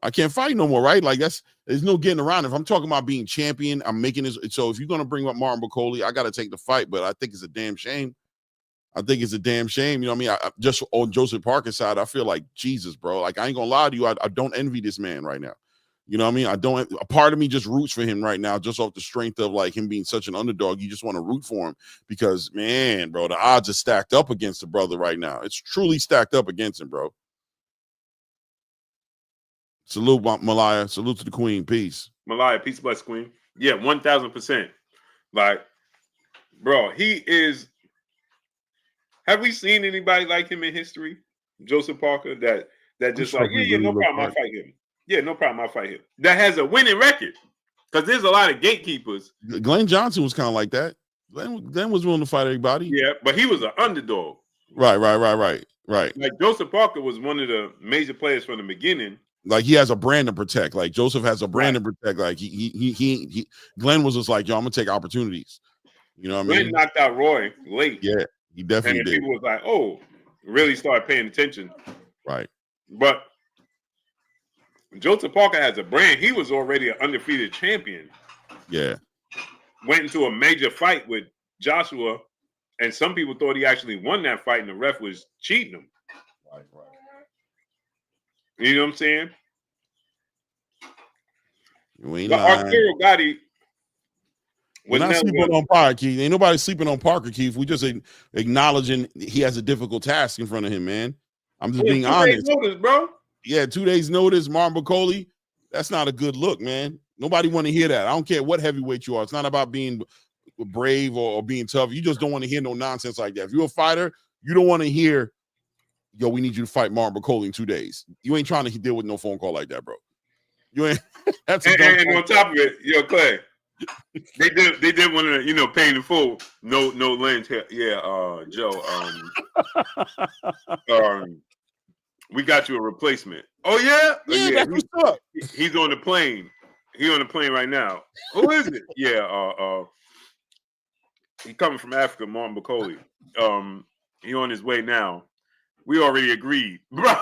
I can't fight no more, right? Like, there's no getting around. If I'm talking about being champion, I'm making this. So if you're gonna bring up Martin Bakole, I gotta take the fight, but I think it's a damn shame. You know what I mean? I just on Joseph Parker's side, I feel like, Jesus, bro. Like, I ain't gonna lie to you. I don't envy this man right now. You know what I mean? A part of me just roots for him right now, just off the strength of like him being such an underdog. You just want to root for him because, man, bro, the odds are stacked up against the brother right now. It's truly stacked up against him, bro. Salute, Malaya. Salute to the queen. Peace. Malaya, peace, bless queen. Yeah, 1,000%. Like, bro, he is. Have we seen anybody like him in history? Joseph Parker, that just like, no problem, I'll fight him. Yeah, no problem, I'll fight him. That has a winning record. Because there's a lot of gatekeepers. Glenn Johnson was kind of like that. Glenn was willing to fight everybody. Yeah, but he was an underdog. Right. Like, Joseph Parker was one of the major players from the beginning. Like, he has a brand to protect. Like, Joseph has a brand to protect. Like, he Glenn was just like, yo, I'm gonna take opportunities. You know what I mean? Glenn knocked out Roy late. Yeah, he definitely did. People was like, oh, really started paying attention. Right. But Joseph Parker has a brand. He was already an undefeated champion. Yeah. Went into a major fight with Joshua, and some people thought he actually won that fight, and the ref was cheating him. Right. You know what I'm saying? Arturo Gotti. We're not sleeping on Parker, Keith. Ain't nobody sleeping on Parker, Keith. We just acknowledging he has a difficult task in front of him, man. I'm just being honest. 2 days notice, bro. Yeah, 2 days notice. Martin Bakole, that's not a good look, man. Nobody want to hear that. I don't care what heavyweight you are. It's not about being brave or being tough. You just don't want to hear no nonsense like that. If you're a fighter, you don't want to hear, yo, we need you to fight Martin Bakole in 2 days. You ain't trying to deal with no phone call like that, bro. You ain't. That's and on top of it, yo, Clay, they did one of the, paying in full, no lens here. Yeah, Joe. We got you a replacement. Oh yeah, that's what's up. He's on the plane. He's on the plane right now. Who is it? Yeah, he's coming from Africa, Martin Bakole. He on his way now. We already agreed, bro.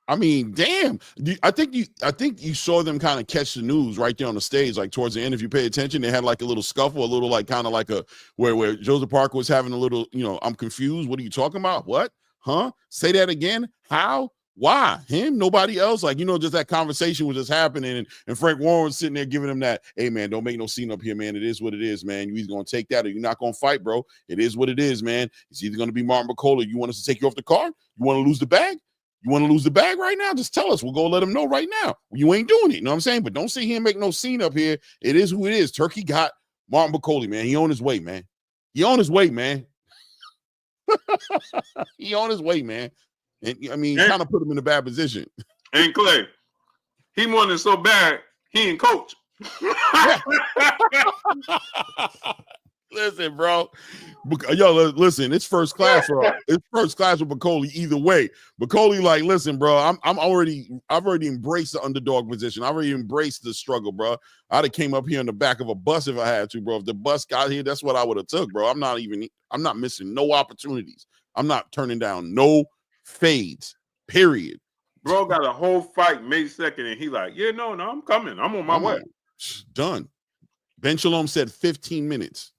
I mean, damn. I think you saw them kind of catch the news right there on the stage, like towards the end. If you pay attention, they had like a little scuffle, a little like kind of like a where Joseph Parker was having a little, I'm confused. What are you talking about? What? Huh? Say that again? How? Why? Him? Nobody else? Like, just that conversation was just happening, and Frank Warren was sitting there giving him that, hey man, don't make no scene up here, man. It is what it is, man. You either gonna take that or you're not gonna fight, bro. It is what it is, man. It's either gonna be Martin Bakole. You want us to take you off the card? You want to lose the bag? You want to lose the bag right now? Just tell us. We'll go let him know right now. You ain't doing it. You know what I'm saying? But don't sit here and make no scene up here. It is who it is. Turkey got Martin Bakole, man. He on his way, man. He on his way, man. He on his way, man. And I mean, kind of put him in a bad position. And Clay, he wanted so bad, he ain't coach. Listen, bro. Yo, listen, it's first class for it's first class with Bakole either way. Bakole, like, listen, bro, I've already embraced the underdog position. I've already embraced the struggle, bro. I'd have came up here in the back of a bus if I had to, bro. If the bus got here, that's what I would have took, bro. I'm not missing no opportunities. I'm not turning down no fades, period. Bro got a whole fight May 2nd, and he like, yeah, no, I'm coming. I'm on my way. Done. Ben Shalom said 15 minutes.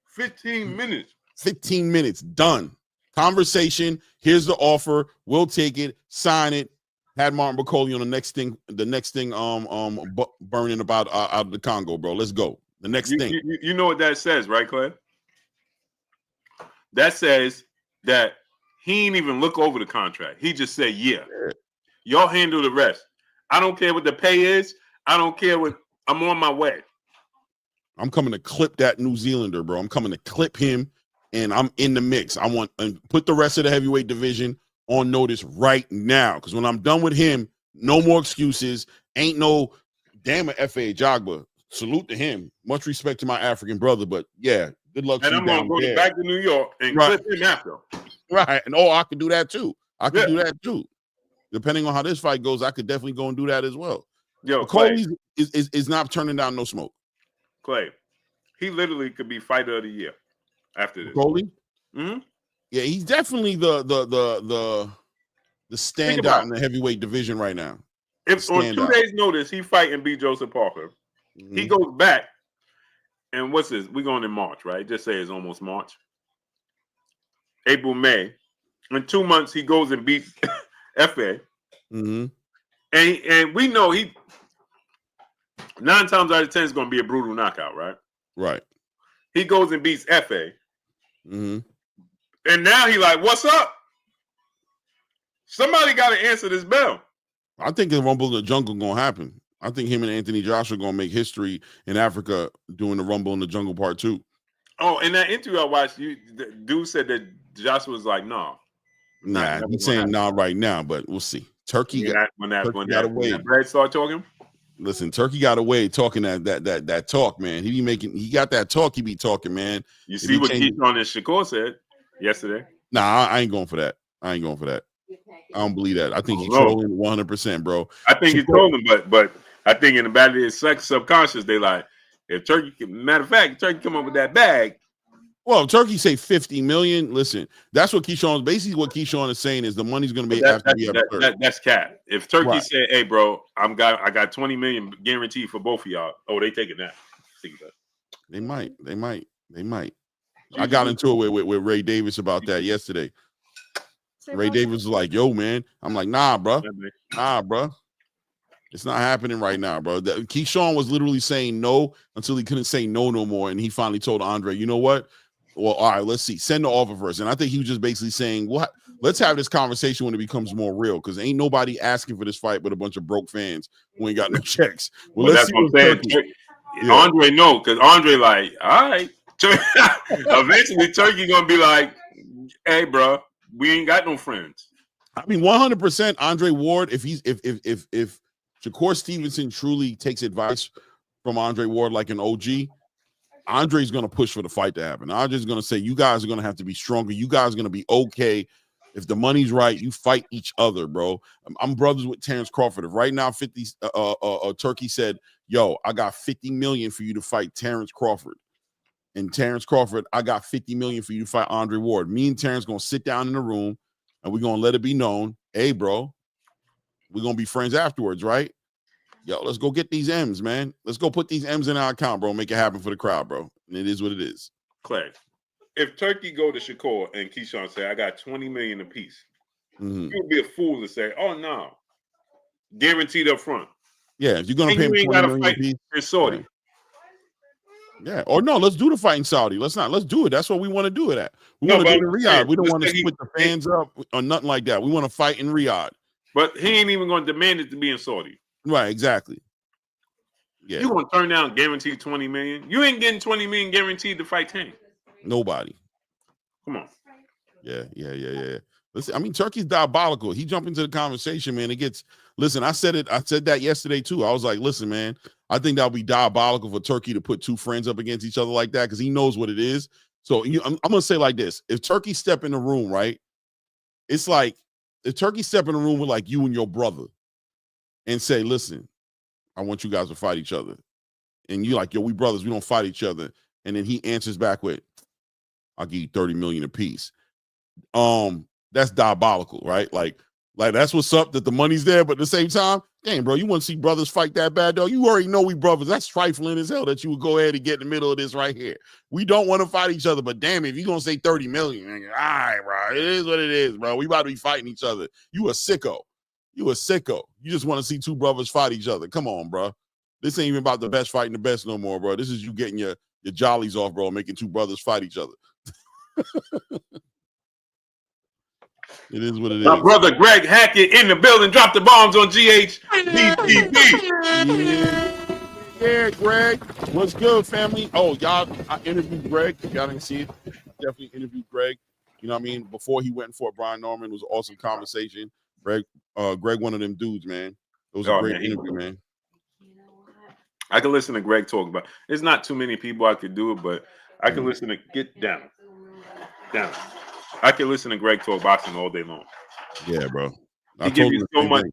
15 minutes. 15 minutes. Done. Conversation. Here's the offer. We'll take it. Sign it. Had Martin Bakole on the next thing burning about out of the Congo, bro. Let's go. The next thing. You know what that says, right, Clay? That says that he ain't even look over the contract. He just said, yeah. Y'all handle the rest. I don't care what the pay is. I don't care what. I'm on my way. I'm coming to clip that New Zealander, bro. I'm coming to clip him and I'm in the mix. I want to put the rest of the heavyweight division on notice right now, because when I'm done with him, no more excuses. Ain't no damn a F.A. Jogba. Salute to him. Much respect to my African brother, but yeah, good luck to you. And I'm gonna go back to New York and clip him after. Right, and I could do that too. I could do that too. Depending on how this fight goes, I could definitely go and do that as well. Yo, Bakole is not turning down no smoke. Clay, he literally could be fighter of the year after this. Bakole? Mm-hmm. Yeah, he's definitely the standout in the heavyweight division right now. If on 2 days' notice he fight and beat Joseph Parker, he goes back, and what's this? We're going in March, right? Just say it's almost March. April, May. In 2 months, he goes and beats F.A. Mm-hmm. And we know 9 times out of 10 is going to be a brutal knockout, right? Right. He goes and beats F.A. Mm-hmm. And now he like, what's up? Somebody got to answer this bell. I think the Rumble in the Jungle going to happen. I think him and Anthony Joshua going to make history in Africa doing the Rumble in the Jungle Part 2. Oh, in that interview I watched, the dude said that Joshua was like, no. Nah, he's saying nah right now, but we'll see. Turkey got away. Brad started talking. Listen, Turkey got away talking that talk, man. He got that talk. He be talking, man. You see what Keyshawn and Shakur said yesterday? Nah, I ain't going for that. I don't believe that. I think he's trolling 100%, bro. I think he's trolling, but I think in the back of his subconscious, they like, if Turkey, matter of fact, Turkey come up with that bag. Well, Turkey say 50 million. Listen, that's what Keyshawn is saying is the money's going to be after that's cap. If Turkey said, "Hey, bro, I got 20 million guaranteed for both of y'all," oh, they taking that. They might. I got into it with Ray Davis about that yesterday. Ray Davis was like, "Yo, man," I'm like, "Nah, bro. It's not happening right now, bro." Keyshawn was literally saying no until he couldn't say no more, and he finally told Andre, "You know what? Well, all right, let's see. Send the offer first." And I think he was just basically saying, "What? Let's have this conversation when it becomes more real, because ain't nobody asking for this fight but a bunch of broke fans who ain't got no checks." Well, let's see what I'm saying. Andre, no, because Andre like, all right. Eventually, Turkey gonna be like, "Hey, bro, we ain't got no friends." I mean, 100%. Andre Ward, if Shakur Stevenson truly takes advice from Andre Ward like an OG, Andre's going to push for the fight to happen. Andre's going to say, you guys are going to have to be stronger. You guys are going to be okay. If the money's right, you fight each other, bro. I'm brothers with Terrence Crawford. If right now Turkey said, yo, I got 50 million for you to fight Terrence Crawford. And Terrence Crawford, I got 50 million for you to fight Andre Ward. Me and Terrence going to sit down in the room and we're going to let it be known, hey, bro, we're going to be friends afterwards, right? Yo, let's go get these M's, man. Let's go put these M's in our account, bro. Make it happen for the crowd, bro. And it is what it is. Clay, if Turkey go to Shakur and Keyshawn say, I got 20 million apiece, you would be a fool to say, oh, no. Guaranteed up front. Yeah, if you're going to pay him 20 million apiece. In Saudi. Yeah, or no, let's do the fight in Saudi. Let's do it. That's what we want to do it at. We want to do it in Riyadh. We don't want to split the fans up or nothing like that. We want to fight in Riyadh. But he ain't even going to demand it to be in Saudi. Right, exactly. Yeah. You going to turn down guaranteed 20 million? You ain't getting 20 million guaranteed to fight Tank. Nobody. Come on. Yeah. Listen, I mean, Turkey's diabolical. He jumped into the conversation, man. Listen, I said that yesterday too. I was like, listen, man, I think that'll be diabolical for Turkey to put two friends up against each other like that, because he knows what it is. So I'm going to say like this. If Turkey step in the room, right, it's like if Turkey step in the room with like you and your brother and say, listen, I want you guys to fight each other. And you like, yo, we brothers, we don't fight each other. And then he answers back with, I'll give you 30 million apiece. That's diabolical, right? Like that's what's up, that the money's there, but at the same time, damn, bro, you want to see brothers fight that bad, though? You already know we brothers. That's trifling as hell that you would go ahead and get in the middle of this right here. We don't want to fight each other, but damn, if you're going to say 30 million, all right, bro, it is what it is, bro. We about to be fighting each other. You a sicko. You just want to see two brothers fight each other. Come on, bro. This ain't even about the best fighting the best no more, bro. This is you getting your jollies off, bro, making two brothers fight each other. It is what it is. My brother Greg Hackett in the building. Drop the bombs on GHBTV. Yeah, Greg. What's good, family? Oh, y'all, I interviewed Greg. Y'all didn't see it. definitely interviewed Greg. You know what I mean? Before he went for Brian Norman, it was an awesome conversation. Greg, one of them dudes, man. It was a great interview, man. I could listen to Greg talk about. There's not too many people I could do it, but I can listen to get down. I can listen to Greg talk boxing all day long. Yeah, bro. He gives you so much.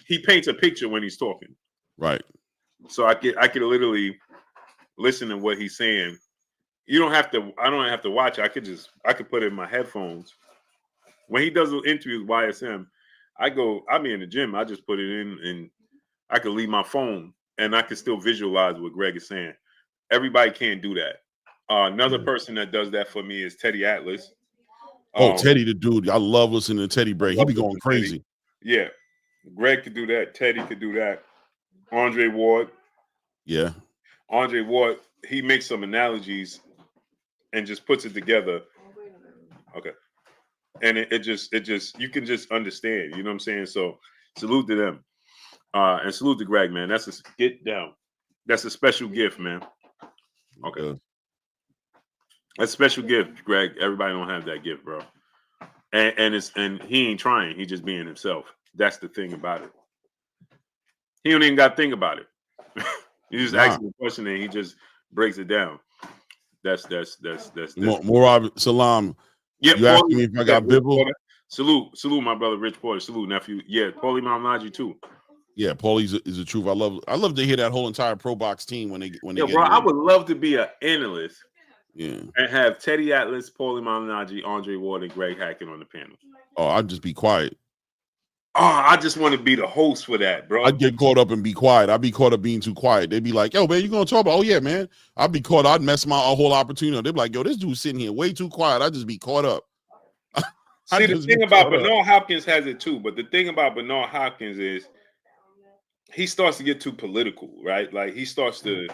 He paints a picture when he's talking. Right. So I could literally listen to what he's saying. You don't have to. I don't have to watch it. I could put it in my headphones. When he does those interviews with YSM, I'll be in the gym. I just put it in, and I could leave my phone, and I can still visualize what Greg is saying. Everybody can't do that. Another person that does that for me is Teddy Atlas. Teddy, the dude. I love listening to Teddy Bray. He be going crazy. Teddy. Yeah. Greg could do that. Teddy could do that. Andre Ward. Yeah. Andre Ward, he makes some analogies and just puts it together. Okay. And it just you can just understand, you know what I'm saying? So salute to them. And salute to Greg, man. That's get down. That's a special gift, man. Okay. That's a special gift, Greg. Everybody don't have that gift, bro. And he ain't trying. He just being himself. That's the thing about it. He don't even got to think about it. You just ask him a question and he just breaks it down. That's Morab Salam. Yeah, you asked me if I got Bibble. Salute, my brother Rich Porter. Salute, nephew. Yeah, Paulie Malignaggi too. Yeah, Paulie is the truth. I love to hear that whole entire Pro Box team when they Yo, get bro, I would love to be an analyst. Yeah. And have Teddy Atlas, Paulie Malignaggi, Andre Ward, and Greg Hackett on the panel. Oh, I'd just be quiet. Oh, I just want to be the host for that, bro. I'd get caught up and be quiet. I'd be caught up being too quiet. They'd be like, yo, man, you gonna talk about? Oh, yeah, man. I'd be caught. I'd mess my whole opportunity. They'd be like, yo, this dude's sitting here way too quiet. I'd just be caught up. See, the thing about Bernard Hopkins has it too, but the thing about Bernard Hopkins is he starts to get too political, right? Like he starts to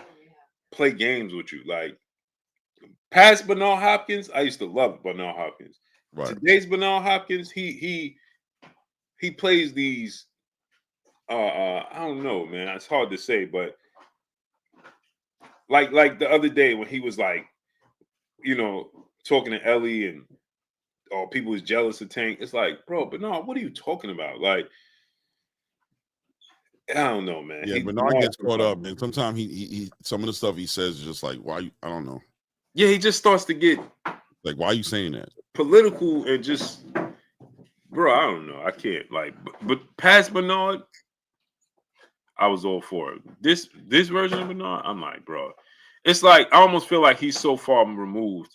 play games with you. Like past Bernard Hopkins, I used to love Bernard Hopkins. Right. Today's Bernard Hopkins, he plays these I don't know, man. It's hard to say, but like the other day when he was like, you know, talking to Ellie and people was jealous of Tank. It's like, bro, Bernard, what are you talking about? Like, I don't know, man. Yeah, Bernard gets caught up, and sometimes he some of the stuff he says is just like, why? I don't know. Yeah, he just starts to get like, why are you saying that? Political and just, bro, I don't know. I can't like, but past Bernard, I was all for it. This version of Bernard, I'm like, bro, it's like I almost feel like he's so far removed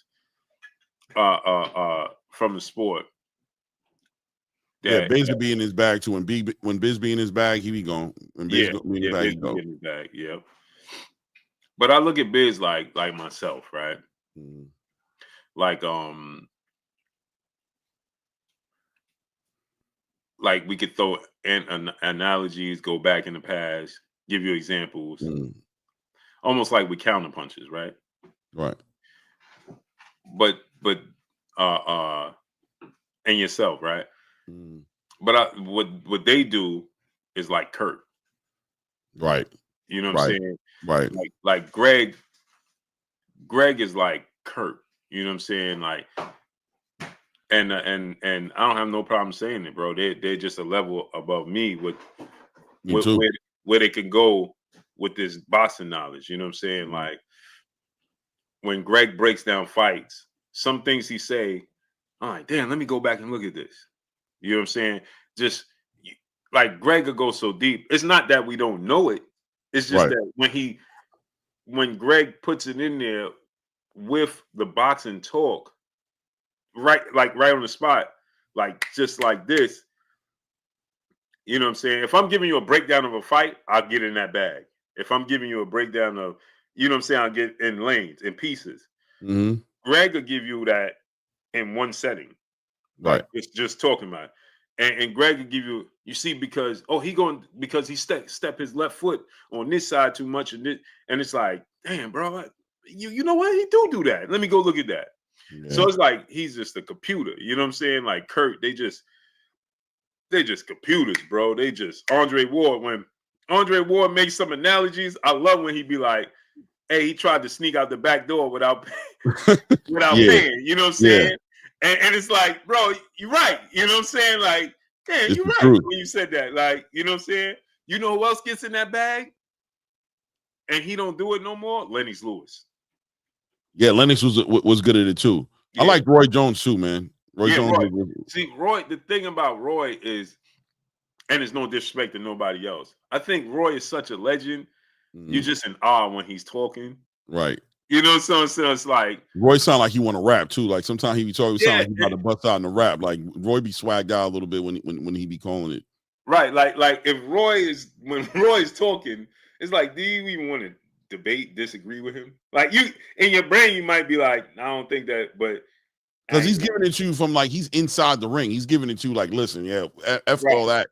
from the sport. Yeah, Biz would be in his bag too. When Biz be in his bag, he be going. When Biz be in his bag, he go. In his bag, yeah. But I look at Biz like myself, right? Mm. Like we could throw analogies, go back in the past, give you examples, almost like we counter punches, right? Right. But and yourself, right? Mm. But what they do is like Kurt, right? You know what I'm saying? Right. Like Greg is like Kurt. You know what I'm saying? Like, and I don't have no problem saying it, bro. They're just a level above me with where they can go with this boxing knowledge. You know what I'm saying? Like when Greg breaks down fights, some things he say, all right, damn, let me go back and look at this. You know what I'm saying? Just like Greg will go so deep. It's not that we don't know it. It's just that when Greg puts it in there with the boxing talk, right on the spot, like just like this. You know what I'm saying? If I'm giving you a breakdown of a fight, I'll get in that bag. If I'm giving you a breakdown of, you know what I'm saying, I'll get in lanes, in pieces. Mm-hmm. Greg will give you that in one setting. Like it's just talking about it. And Greg will give you see, because he step his left foot on this side too much, and it's like, damn, bro, you know what? He do that. Let me go look at that. Yeah. So it's like he's just a computer. You know what I'm saying? Like Kurt, they just computers, bro. They just Andre Ward. When Andre Ward makes some analogies, I love when he be like, hey, he tried to sneak out the back door without without Yeah. paying. You know what I'm Yeah. saying? And it's like, bro, you're right. You know what I'm saying? Like, damn, It's you're the right truth. when you said that. Like, you know what I'm saying? You know who else gets in that bag? And he don't do it no more? Lennox Lewis. Yeah, Lenox was good at it too. I Yeah. like Roy Jones too, man. Roy Yeah, Jones. Roy. See, Roy, the thing about Roy is, and it's no disrespect to nobody else, I think Roy is such a legend. You're just in awe when he's talking. Right. You know, so it's like Roy sound like he want to rap too. Like sometimes he be talking, sound Yeah, like he about to bust out in the rap. Like Roy be swagged out a little bit when he be calling it. right, like if Roy is when Roy is talking, it's like, do you even want to debate, disagree with him? Like you in your brain, you might be like, I don't think that, but Because he's giving it to you from like he's inside the ring. He's giving it to you like, listen, yeah, F all that.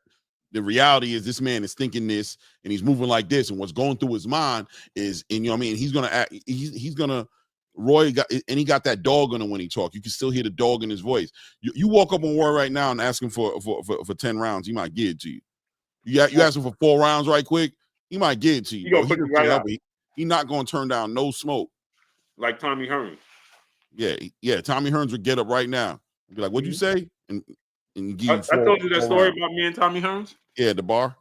The reality is this man is thinking this and he's moving like this, and what's going through his mind is, and you know what I mean, he's gonna act, he's gonna Roy got, and he got that dog on him when he talk. You can still hear the dog in his voice. You walk up on Roy right now and ask him for 10 rounds, he might give it to you. You ask him for 4 rounds right quick, he might give it to you. He gonna put you right out. He not gonna turn down no smoke. Like Tommy Hearns. Yeah. Tommy Hearns would get up right now and be like, "What'd you say?" And give you I told you that story about me and Tommy Hearns. Yeah, the bar.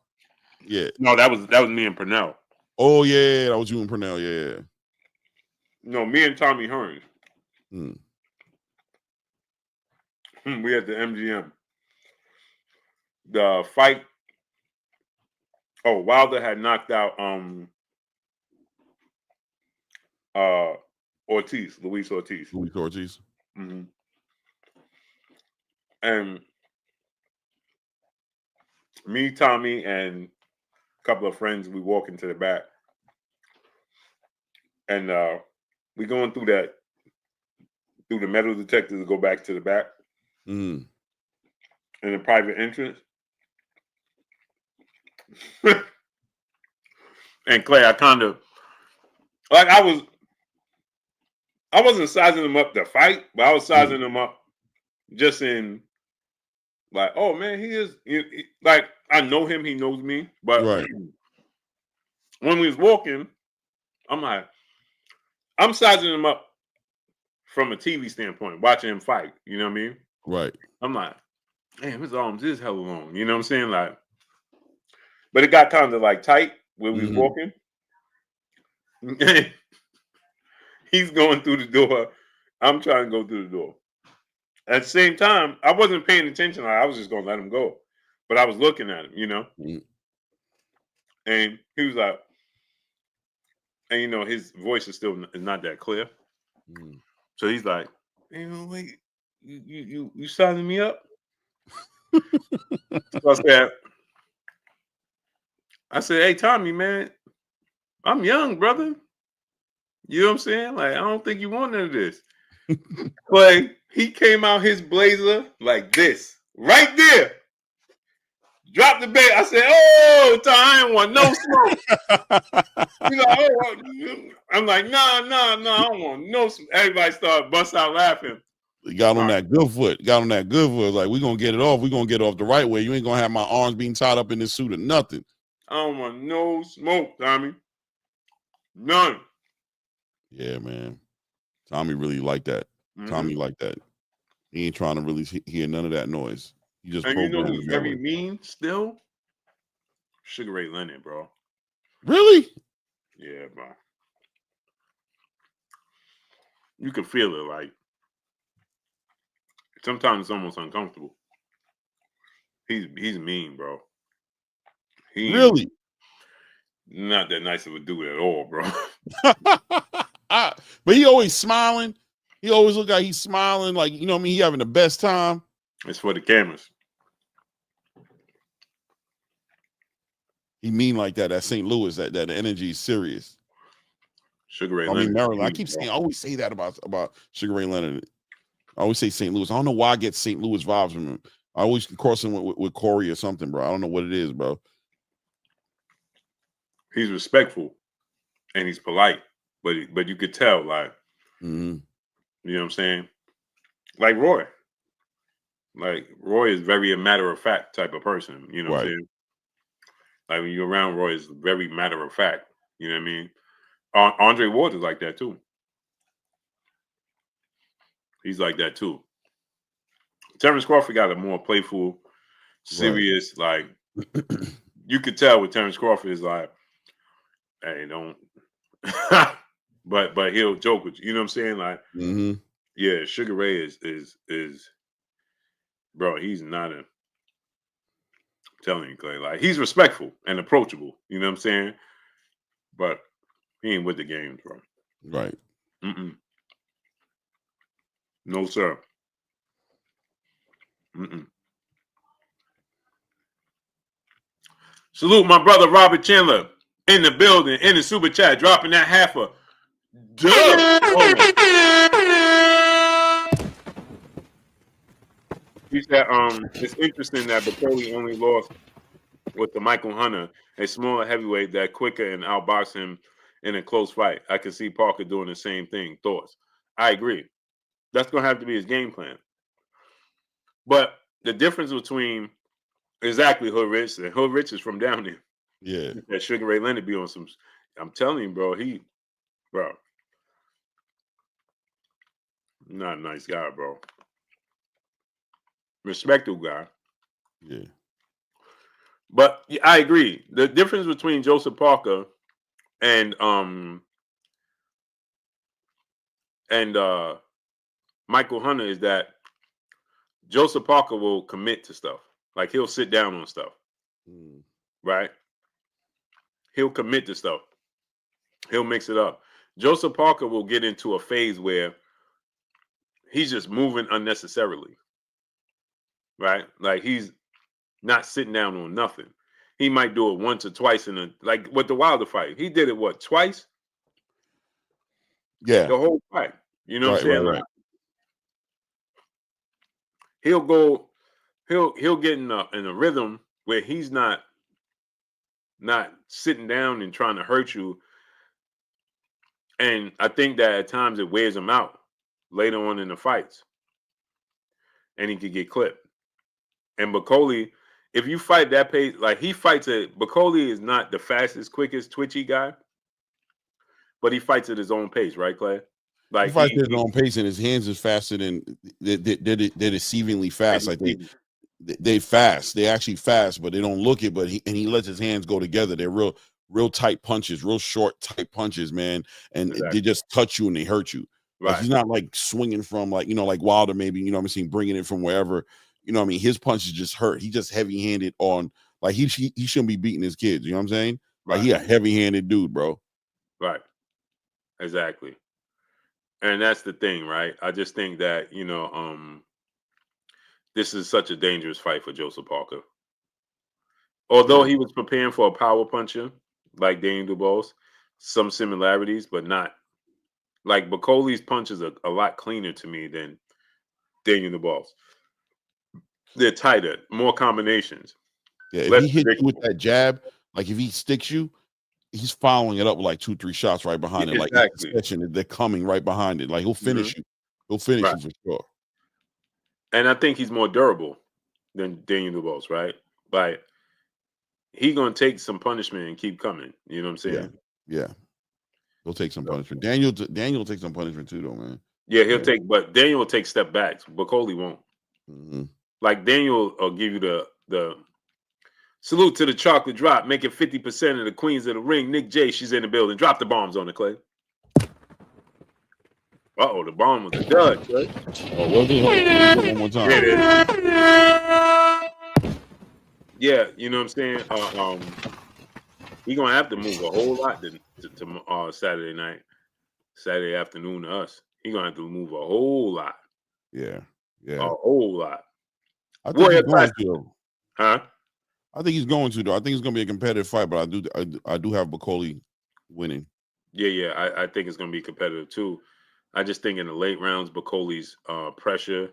Yeah. No, that was me and Purnell. Oh yeah, that was you and Purnell. Yeah. No, me and Tommy Hearns. Hmm. We had the MGM. The fight. Oh, Wilder had knocked out Luis Ortiz. Mm-hmm. And me, Tommy, and a couple of friends, we walk into the back. And we going through the metal detector to go back to the back. Mm. In the private entrance. And Clay, I kind of like I wasn't sizing him up to fight, but I was sizing him up just in like, oh man, he is like, I know him, he knows me, but when we was walking, I'm like, I'm sizing him up from a TV standpoint, watching him fight. You know what I mean? Right. I'm like, damn, his arms is hella long. You know what I'm saying? Like, but it got kind of like tight when we was walking. He's going through the door. I'm trying to go through the door. At the same time, I wasn't paying attention. I was just going to let him go. But I was looking at him, you know. And he was like, and you know, his voice is still not that clear. So he's like, you know, wait, you sizing me up? So I said, hey, Tommy, man, I'm young, brother. You know what I'm saying? Like, I don't think you want none of this. But he came out his blazer like this, right there. Dropped the bait. I said, oh, Tom, I ain't want no smoke. I'm like, no, I don't want no smoke. Everybody started bust out laughing. He got on that good foot. Like, we're going to get it off. We're going to get it off the right way. You ain't going to have my arms being tied up in this suit or nothing. I don't want no smoke, Tommy. None. Yeah, man. Tommy really liked that. Tommy liked that. He ain't trying to really hear none of that noise. He just, and you know who's very mean still? Sugar Ray Leonard, bro. Really? Yeah, bro. You can feel it. Like, sometimes it's almost uncomfortable. He's mean, bro. Really? Not that nice of a dude at all, bro. But he always smiling. He always look like he's smiling, like, you know what I mean? He having the best time. It's for the cameras. He mean like that. That St. Louis, that energy is serious. Sugar Ray Leonard. Maryland. I keep saying, I always say that about Sugar Ray Leonard. I always say St. Louis. I don't know why I get St. Louis vibes from him. I always cross him with Corey or something, bro. I don't know what it is, bro. He's respectful and he's polite, but you could tell, like, you know what I'm saying? Like Roy. Like, Roy is very a matter of fact type of person. You know what I'm saying? Like, when you're around Roy, is very matter of fact. You know what I mean? Andre Ward is like that too. He's like that too. Terrence Crawford got a more playful, serious, like you could tell with Terrence Crawford is like, hey, don't but he'll joke with you. You know what I'm saying? Like, yeah, Sugar Ray is bro, he's not I'm telling you, Clay. Like, he's respectful and approachable, you know what I'm saying? But he ain't with the games, bro. Right. No, sir. Salute my brother Robert Chandler in the building, in the super chat, dropping that half a dub. He said, it's interesting that Bakole only lost with the Michael Hunter, a smaller heavyweight that quicker and outbox him in a close fight. I can see Parker doing the same thing. Thoughts? I agree. That's going to have to be his game plan. But the difference between exactly Hood Rich, and Hood Rich is from down there. Yeah. That Sugar Ray Leonard be on some, I'm telling you, bro, not a nice guy, bro. Respectable guy. Yeah. But I agree. The difference between Joseph Parker and Michael Hunter is that Joseph Parker will commit to stuff. Like, he'll sit down on stuff. Right? He'll commit to stuff. He'll mix it up. Joseph Parker will get into a phase where he's just moving unnecessarily. Right? Like, he's not sitting down on nothing. He might do it once or twice like with the Wilder fight. He did it what, twice? Yeah. The whole fight. You know what I'm saying? Right. Like, he'll get in a rhythm where he's not sitting down and trying to hurt you. And I think that at times it wears him out later on in the fights. And he could get clipped. And Bakole, if you fight that pace, like he fights Bakole is not the fastest, quickest, twitchy guy, but he fights at his own pace, right, Clay? Like, he fights at his own pace, and his hands is faster than they're deceivingly fast. Like they fast. They actually fast, but they don't look it. But he lets his hands go together. They're real tight punches, real short, tight punches, man. And they just touch you and they hurt you. Right. Like, he's not like swinging from like Wilder, maybe, I'm saying, bringing it from wherever. I mean, his punches just hurt. He just heavy handed on. Like, he shouldn't be beating his kids. You know what I'm saying? Right. Like, he a heavy handed dude, bro. Right. Exactly. And that's the thing, right? I just think that, this is such a dangerous fight for Joseph Parker. Although he was preparing for a power puncher like Daniel Dubois, some similarities, but not. Like, Bakole's punches are a lot cleaner to me than Daniel Dubois. They're tighter, more combinations. Yeah, if he hits you with that jab, like if he sticks you, he's following it up with like 2-3 shots right behind it. Like, they're coming right behind it. Like, he'll finish you. He'll finish you for sure. And I think he's more durable than Daniel Dubois, right? Like, he's gonna take some punishment and keep coming. You know what I'm saying? Yeah. He'll take some punishment. Daniel will take some punishment too, though, man. Yeah, but Daniel will take step backs. Bakole won't. Like, Daniel will give you the salute to the chocolate drop, making 50% of the queens of the ring. Nick J, she's in the building. Drop the bombs on the Clay. The bomb was a dud, right? Oh, was it? One more time. Yeah, you know what I'm saying? We're gonna have to move a whole lot to Saturday afternoon to us. He's gonna have to move a whole lot. Yeah. A whole lot. I think he's going to. Huh? I think he's going to, though. I think it's gonna be a competitive fight, but I do have Bakole winning. Yeah. I think it's gonna be competitive too. I just think in the late rounds, Bakole's pressure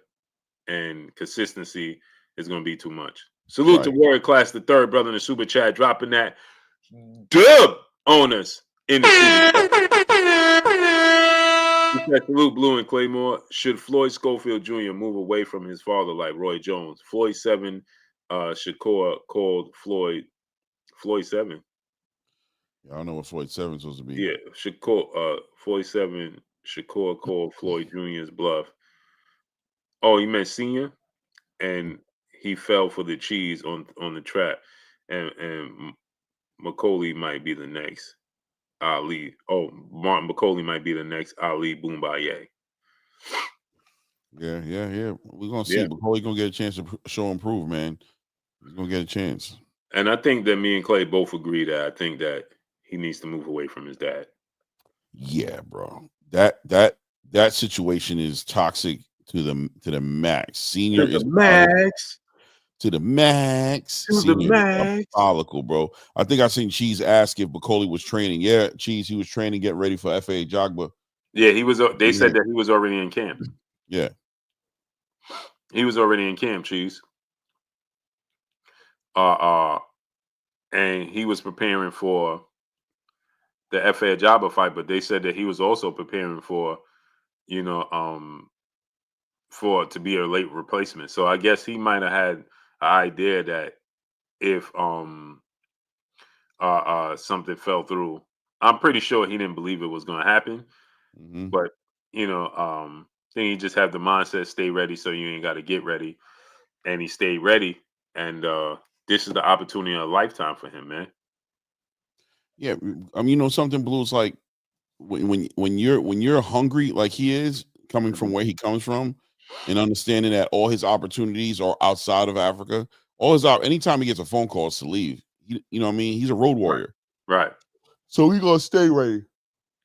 and consistency is gonna be too much. Salute to Warrior Class the Third, brother in the super chat, dropping that dub on us in the super chat. Salute Blue and Claymore. Should Floyd Schofield Jr. move away from his father like Roy Jones? Floyd 7, Shakur called Floyd 7. Yeah, I don't know what Floyd 7 supposed to be. Yeah, Shakur 47. Shakur called Floyd Jr.'s bluff. Oh, he meant senior, and he fell for the cheese on the trap, and Bakole might be the next Ali. Oh, Martin Bakole might be the next Ali Boombaye. Yeah. We're gonna see. Yeah, Bakole gonna get a chance to show and prove, man. He's gonna get a chance. and I think that me and Clay both agree that I think that he needs to move away from his dad. Yeah, bro. That situation is toxic to the max. Senior To the is max. to the max. To the Senior is max. diabolical, bro. I think I seen Cheese ask if Bakole was training. Yeah, Cheese, he was training, get ready for FA Jogba. Yeah, he was. They said that he was already in camp. Yeah. He was already in camp, Cheese. And he was preparing for the FA Jabba fight, but they said that he was also preparing for, you know, for to be a late replacement. So I guess he might have had an idea that if something fell through, I'm pretty sure he didn't believe it was going to happen. Mm-hmm. But then he just have the mindset, stay ready, so you ain't got to get ready, and he stayed ready, and this is the opportunity of a lifetime for him, man. Yeah, I mean, something, Blue, is like when you're hungry like he is, coming from where he comes from, and understanding that all his opportunities are outside of Africa, anytime he gets a phone call, it's to leave. You know what I mean? He's a road warrior, Right. so he's gonna stay ready.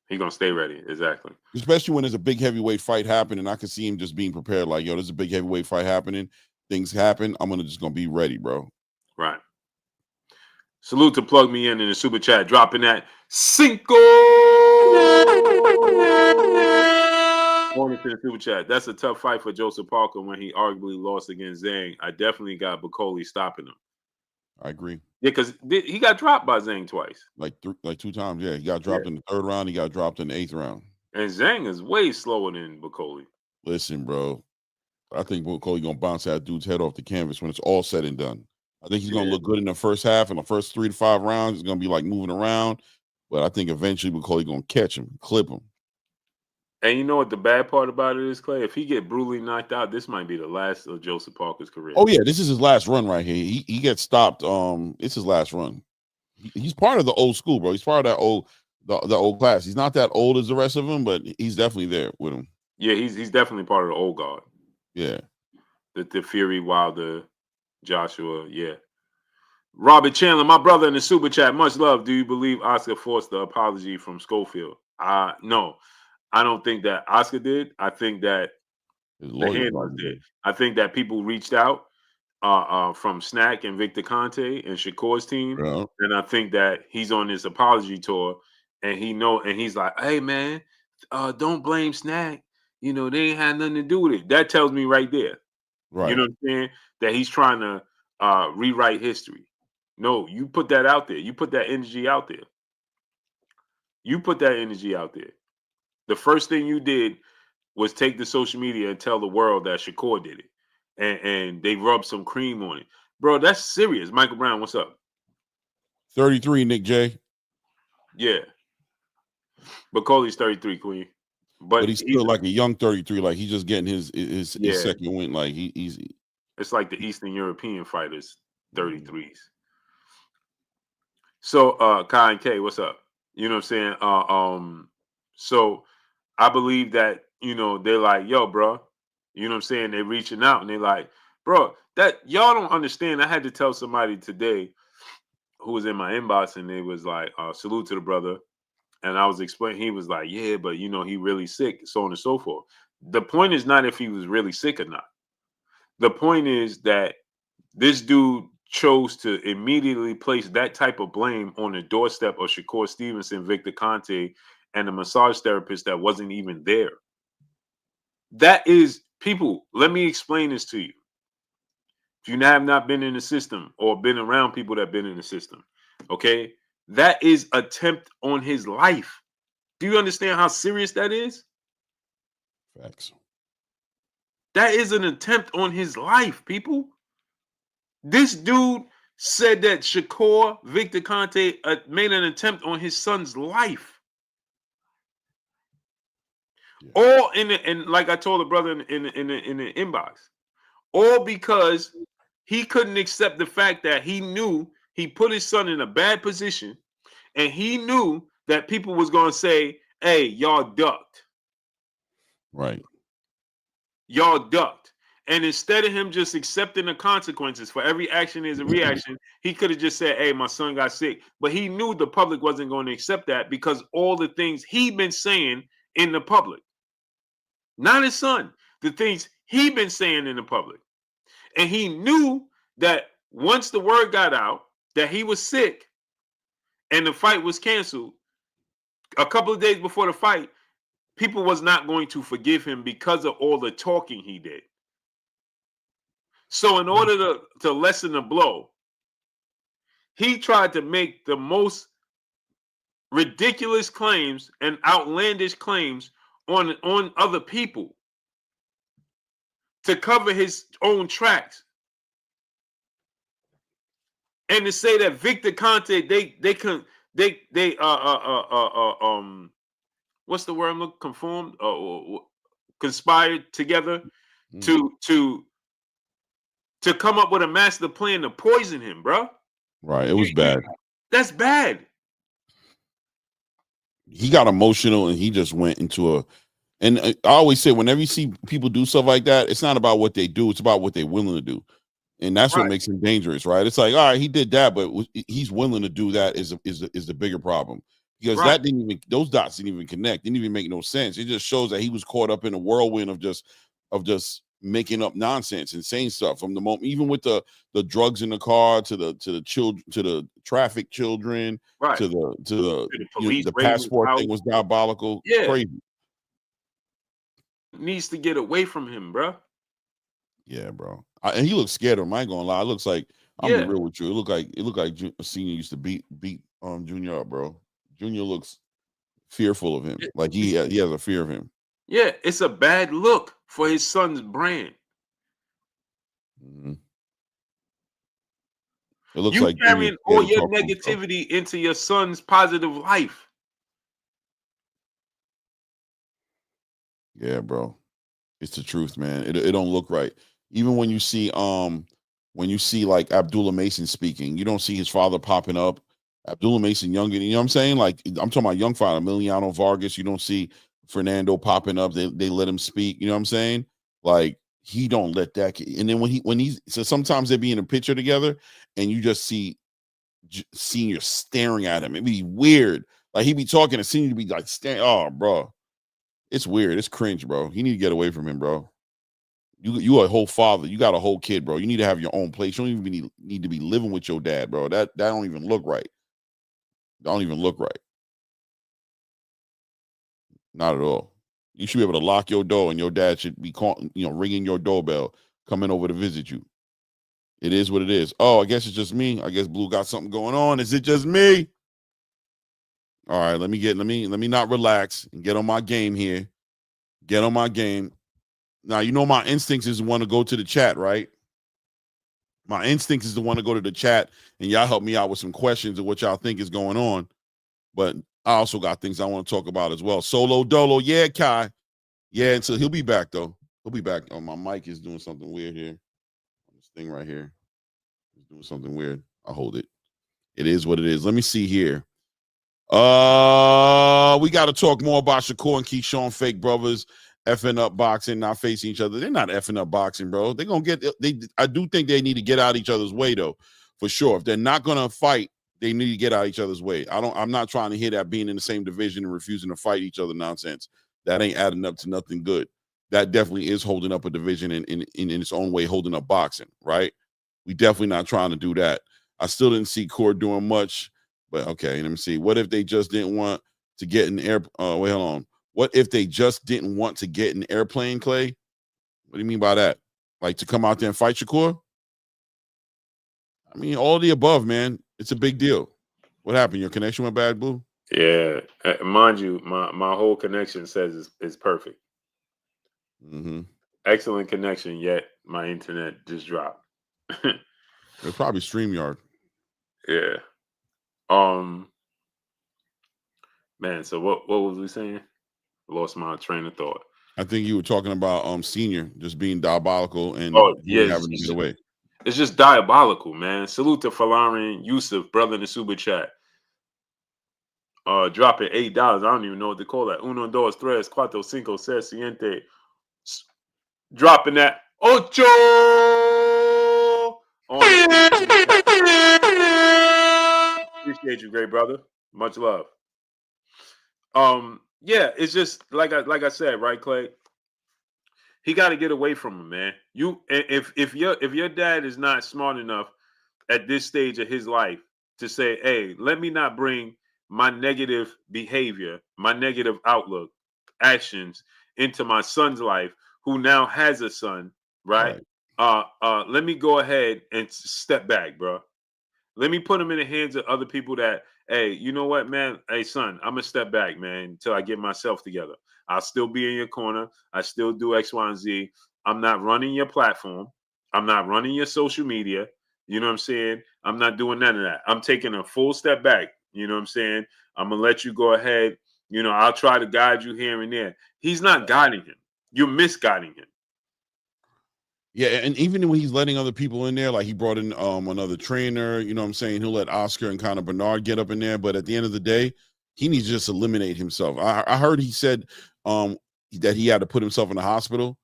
He's gonna stay ready, exactly. Especially when there's a big heavyweight fight happening, I can see him just being prepared. Like, yo, there's a big heavyweight fight happening. Things happen. I'm gonna be ready, bro. Right. Salute to plug me in the super chat, dropping that Cinco. Going into the super chat. That's a tough fight for Joseph Parker when he arguably lost against Zhang. I definitely got Bakole stopping him. I agree. Yeah, because he got dropped by Zhang twice. Like 2 times. Yeah, he got dropped in the 3rd round. He got dropped in the 8th round. And Zhang is way slower than Bakole. Listen, bro. I think Bakole gonna bounce that dude's head off the canvas when it's all said and done. I think he's gonna look good in the first half. In the first 3 to 5 rounds, he's gonna be like moving around. But I think eventually Bakole gonna catch him, clip him. And you know what the bad part about it is, Clay? If he get brutally knocked out, this might be the last of Joseph Parker's career. Oh yeah, this is his last run right here. He gets stopped. It's his last run. He's part of the old school, bro. He's part of that the old class. He's not that old as the rest of them, but he's definitely there with him. Yeah, he's definitely part of the old guard. Yeah. The Fury, Wilder, Joshua, yeah. Robert Chandler, my brother in the super chat, much love. Do you believe Oscar forced the apology from Schofield? No, I don't think that Oscar did. I think that the handlers did. I think that people reached out from Snack and Victor Conte and Shakur's team, and I think that he's on this apology tour, and he's like, hey man, don't blame Snack. They ain't had nothing to do with it. That tells me right there. Right. You know what I'm saying? That he's trying to rewrite history. No, you put that out there. You put that energy out there. The first thing you did was take the social media and tell the world that Shakur did it. And they rubbed some cream on it. Bro, that's serious. Michael Brown, what's up? 33, Nick J. Yeah. Bakole's 33, Queen. But he's still like a young 33. Like he's just getting his second win. Like he's it's like the Eastern European fighters, 33s. So Kai and K, what's up? You know what I'm saying? So I believe that, they're like, yo, bro. You know what I'm saying? They're reaching out and they're like, bro, that y'all don't understand. I had to tell somebody today who was in my inbox, and they was like, salute to the brother. And I was explaining, he was like, yeah, but he really sick, so on and so forth. The point is not if he was really sick or not. The point is that this dude chose to immediately place that type of blame on the doorstep of Shakur Stevenson, Victor Conte, and the massage therapist that wasn't even there. That is, people, let me explain this to you. If you have not been in the system or been around people that have been in the system, okay, that is attempt on his life. Do you understand how serious that is? Facts. That is an attempt on his life, people. This dude said that Shakur Victor Conte made an attempt on his son's life. Yeah. All and like I told the brother in the inbox, all because he couldn't accept the fact that he knew he put his son in a bad position, and he knew that people was gonna say, "Hey, y'all ducked." Right. Y'all ducked. And instead of him just accepting the consequences for every action is a reaction, he could have just said, "Hey, my son got sick." But he knew the public wasn't going to accept that because all the things he'd been saying in the public, not his son, the things he'd been saying in the public. And he knew that once the word got out that he was sick and the fight was canceled, a couple of days before the fight, people was not going to forgive him because of all the talking he did. So in order to lessen the blow, he tried to make the most ridiculous claims and outlandish claims on other people to cover his own tracks. And to say that Victor Conte, what's the word I'm looking, conformed or conspired together to come up with a master plan to poison him, bro. Right. It was bad. That's bad. He got emotional and he just went into a, and I always say, whenever you see people do stuff like that, it's not about what they do, it's about what they're willing to do. And that's what makes him dangerous, right? It's like, all right, he did that, but he's willing to do that is the bigger problem. Because that didn't even, those dots didn't even connect, didn't even make no sense. It just shows that he was caught up in a whirlwind of just making up nonsense and saying stuff from the moment, even with the drugs in the car, to the children, to the traffic children, to the police, the passport thing was diabolical. Yeah. Crazy. Needs to get away from him, bro. Yeah, bro. And he looks scared of him. I ain't gonna lie. It looks like, I'm be real with you. It looked like a senior used to beat Junior up, bro. Junior looks fearful of him. Like he has a fear of him. Yeah, it's a bad look for his son's brand. Mm-hmm. It looks you like carrying all your negativity into your son's positive life. Yeah, bro. It's the truth, man. It don't look right. Even when you see like Abdullah Mason speaking, you don't see his father popping up. Abdullah Mason younger, you know what I'm saying? Like, I'm talking about young father, Emiliano Vargas. You don't see Fernando popping up. They let him speak. You know what I'm saying? Like, he don't let that kid. And then when he's so sometimes they be in a picture together and you just see Senior staring at him. It'd be weird. Like, he be talking and Senior be like staring. Oh, bro. It's weird. It's cringe, bro. You need to get away from him, bro. You a whole father. You got a whole kid, bro. You need to have your own place. You don't even need to be living with your dad, bro. That don't even look right. Don't even look right. Not at all. You should be able to lock your door, and your dad should be ringing your doorbell, coming over to visit you. It is what it is. Oh, I guess it's just me. I guess Blue got something going on. Is it just me? All right, let me not relax and get on my game here. Get on my game. Now, you know my instincts is to want to go to the chat, right? My instinct is to want to go to the chat and y'all help me out with some questions of what y'all think is going on. But I also got things I want to talk about as well. Solo Dolo, yeah, Kai. Yeah, and so he'll be back, though. He'll be back. Oh, my mic is doing something weird here. This thing right here is doing something weird. I'll hold it. It is what it is. Let me see here. We got to talk more about Shakur and Keyshawn, fake brothers, effing up boxing, not facing each other. They're not effing up boxing, bro. They're gonna I do think they need to get out of each other's way, though, for sure. If they're not gonna fight, they need to get out of each other's way. I'm not trying to hear that being in the same division and refusing to fight each other nonsense. That ain't adding up to nothing good. That definitely is holding up a division in its own way, holding up boxing, right? We definitely not trying to do that. I still didn't see Cord doing much. But okay, let me see. What if they just didn't want to get an wait, hold on. What if they just didn't want to get an airplane, Clay? What do you mean by that? Like to come out there and fight Shakur? I mean, all the above, man. It's a big deal. What happened? Your connection went bad, Boo? Yeah. Mind you, my whole connection says it's perfect. Mm-hmm. Excellent connection, yet my internet just dropped. It's probably StreamYard. Yeah. Man, so what was we saying? Lost my train of thought. I think you were talking about Senior just being diabolical and Oh, yeah, having to get away. it's just diabolical, man. Salute to Falarin Yusuf, brother in the super chat. Dropping $8. I don't even know what to call that. Uno, dos, tres, cuatro, cinco, seis, siete. Dropping that ocho on the appreciate you, great brother. Much love. Yeah, it's just like I said, right, Clay? He got to get away from him, man. If your dad is not smart enough at this stage of his life to say, hey, let me not bring my negative behavior, my negative outlook, actions into my son's life, who now has a son, right? Let me go ahead and step back, bro. Let me put him in the hands of other people that, hey, you know what, man? Hey, son, I'm gonna step back, man, until I get myself together. I'll still be in your corner. I still do X, Y, and Z. I'm not running your platform. I'm not running your social media. You know what I'm saying? I'm not doing none of that. I'm taking a full step back. You know what I'm saying? I'm gonna let you go ahead. You know, I'll try to guide you here and there. He's not guiding him. You're misguiding him. Yeah, and even when he's letting other people in there, like he brought in another trainer, you know what I'm saying? He'll let Oscar and kind of Bernard get up in there, but at the end of the day, he needs to just eliminate himself. I heard he said that he had to put himself in the hospital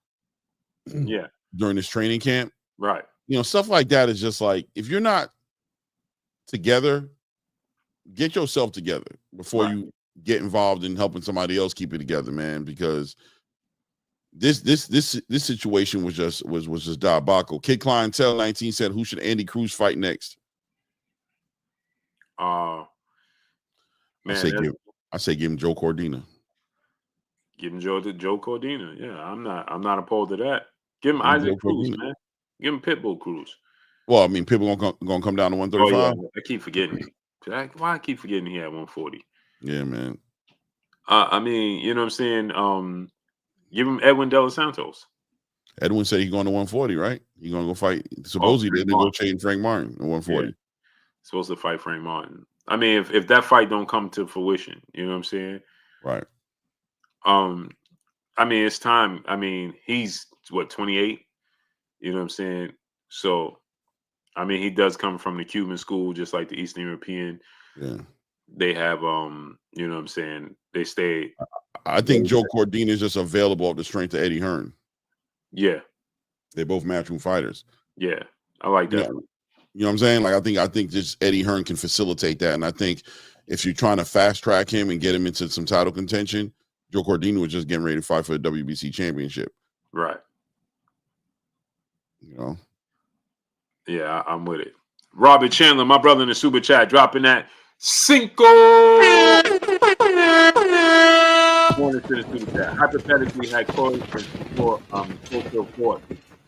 Yeah. during this training camp. Right. You know, stuff like that is just like, if you're not together, get yourself together before you get involved in helping somebody else keep it together, man, because this situation was just diabolical. Kid Clientele 19 said, who should Andy Cruz fight next? Man, I say give him Joe Cordina. Give him Joe Cordina. Yeah, I'm not opposed to that. Give him Isaac Cruz, man. Give him Pitbull Cruz. Well, I mean, Pitbull gonna come down to 135. Oh, yeah. I keep forgetting. Why I keep forgetting he had 140? Yeah, man. I mean, you know what I'm saying? Give him Edwin De Los Santos. Edwin said he's going to 140, right? He's gonna go fight. Supposedly they're negotiating Frank Martin at 140. Yeah. Supposed to fight Frank Martin. I mean, if that fight don't come to fruition, you know what I'm saying? Right. I mean, it's time. I mean, he's what, 28? You know what I'm saying? So, I mean, he does come from the Cuban school, just like the Eastern European. Yeah. They have, you know what I'm saying? They stay. I think Joe Cordina is just available at the strength of Eddie Hearn. Yeah. They're both matchroom fighters. Yeah. I like that. You know what I'm saying? Like, I think just Eddie Hearn can facilitate that. And I think if you're trying to fast track him and get him into some title contention, Joe Cordina was just getting ready to fight for the WBC championship. Right. You know? Yeah, I'm with it. Robert Chandler, my brother in the super chat, dropping that cinco. Hypothetically, had Corey for fought.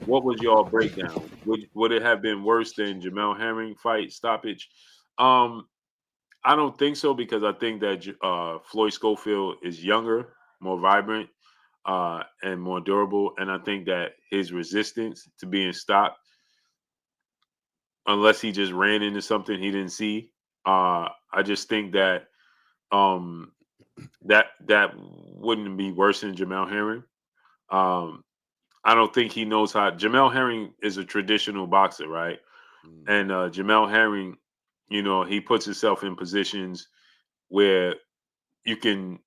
What was your breakdown? Would it have been worse than Jamel Herring fight stoppage? I don't think so, because I think that Floyd Schofield is younger, more vibrant, and more durable, and I think that his resistance to being stopped, unless he just ran into something he didn't see, I just think that that wouldn't be worse than Jamel Herring. I don't think he knows how. Jamel Herring is a traditional boxer, right? And Jamel Herring, you know, he puts himself in positions where you can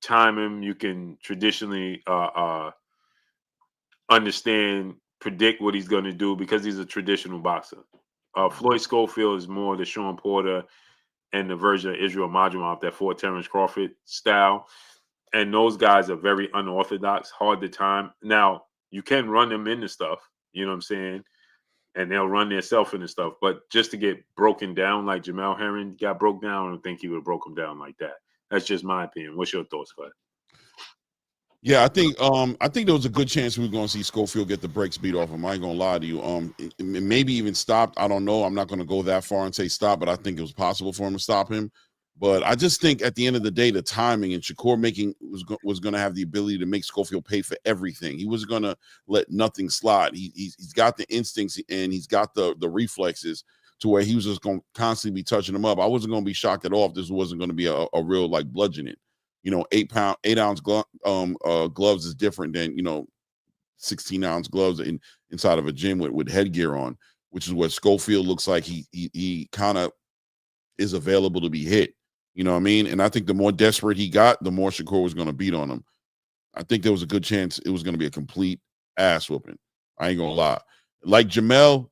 time him, you can traditionally understand, predict what he's going to do, because he's a traditional boxer. Floyd Schofield is more the Sean Porter and the version of Israel Madrimov that fought Terrence Crawford style. And those guys are very unorthodox, hard to time. Now, you can run them into stuff, you know what I'm saying? And they'll run themselves into stuff. But just to get broken down like Jamel Herring got broke down, I don't think he would have broke him down like that. That's just my opinion. What's your thoughts, Clay? Yeah, I think there was a good chance we were going to see Schofield get the brakes beat off him. I ain't gonna lie to you. Maybe even stopped. I don't know. I'm not going to go that far and say stop, but I think it was possible for him to stop him. But I just think at the end of the day, the timing and Shakur was going to have the ability to make Schofield pay for everything. He was going to let nothing slide. He's got the instincts and he's got the reflexes to where he was just going to constantly be touching him up. I wasn't going to be shocked at all if this wasn't going to be a real like bludgeoning. 8-ounce gloves is different than 16-ounce gloves inside of a gym with headgear on, which is what Schofield looks like. He kind of is available to be hit. You know what I mean? And I think the more desperate he got, the more Shakur was going to beat on him. I think there was a good chance it was going to be a complete ass whooping. I ain't going to lie. Like Jamel,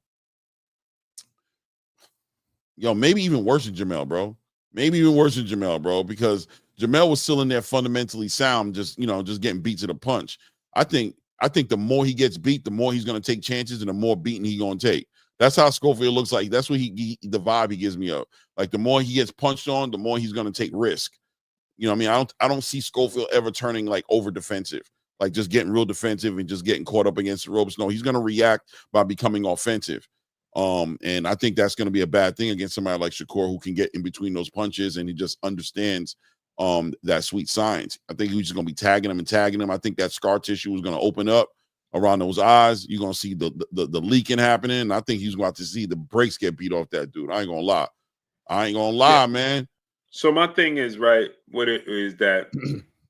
maybe even worse than Jamel, bro. Maybe even worse than Jamel, bro, because Jamel was still in there fundamentally sound, just getting beat to the punch. I think the more he gets beat, the more he's going to take chances and the more beating he's going to take. That's how Schofield looks like. That's what the vibe he gives me of. Like the more he gets punched on, the more he's going to take risk. You know what I mean? I don't see Schofield ever turning like over defensive, like just getting real defensive and just getting caught up against the ropes. No, he's going to react by becoming offensive. And I think that's going to be a bad thing against somebody like Shakur, who can get in between those punches and he just understands that sweet science. I think he's just going to be tagging him. I think that scar tissue is going to open up around those eyes. You're going to see the leaking happening. And I think he's going to see the brakes get beat off that dude. I ain't going to lie, man. So my thing is, right, what it is that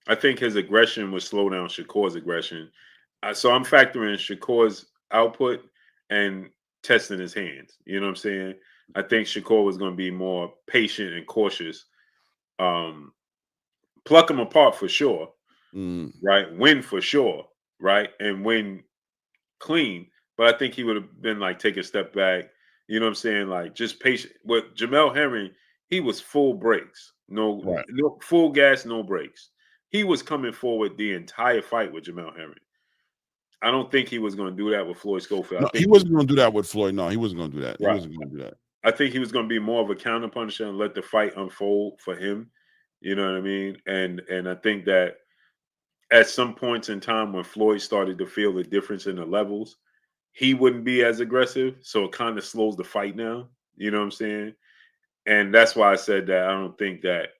I think his aggression would slow down Shakur's aggression. So I'm factoring Shakur's output and testing his hands. You know what I'm saying? I think Shakur was going to be more patient and cautious. Pluck him apart for sure, right? Win for sure, right? And win clean. But I think he would have been like, take a step back. You know what I'm saying? Like just patient. With Jamel Henry, he was full brakes. No full gas, no brakes. He was coming forward the entire fight with Jamel Henry. I don't think he was going to do that with Floyd Schofield. No, he wasn't going to do that with Floyd. No, he wasn't going to do that. Right. He wasn't going to do that. I think he was going to be more of a counter puncher and let the fight unfold for him. You know what I mean? And I think that at some points in time when Floyd started to feel the difference in the levels, he wouldn't be as aggressive. So it kind of slows the fight down. You know what I'm saying? And that's why I said that I don't think that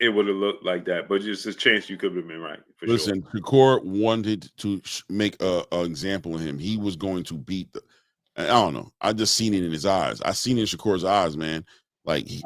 it would have looked like that. But just a chance you could have been right. Listen, Shakur wanted to make an example of him. He was going to beat I don't know. I just seen it in his eyes. I seen it in Shakur's eyes, man. Like he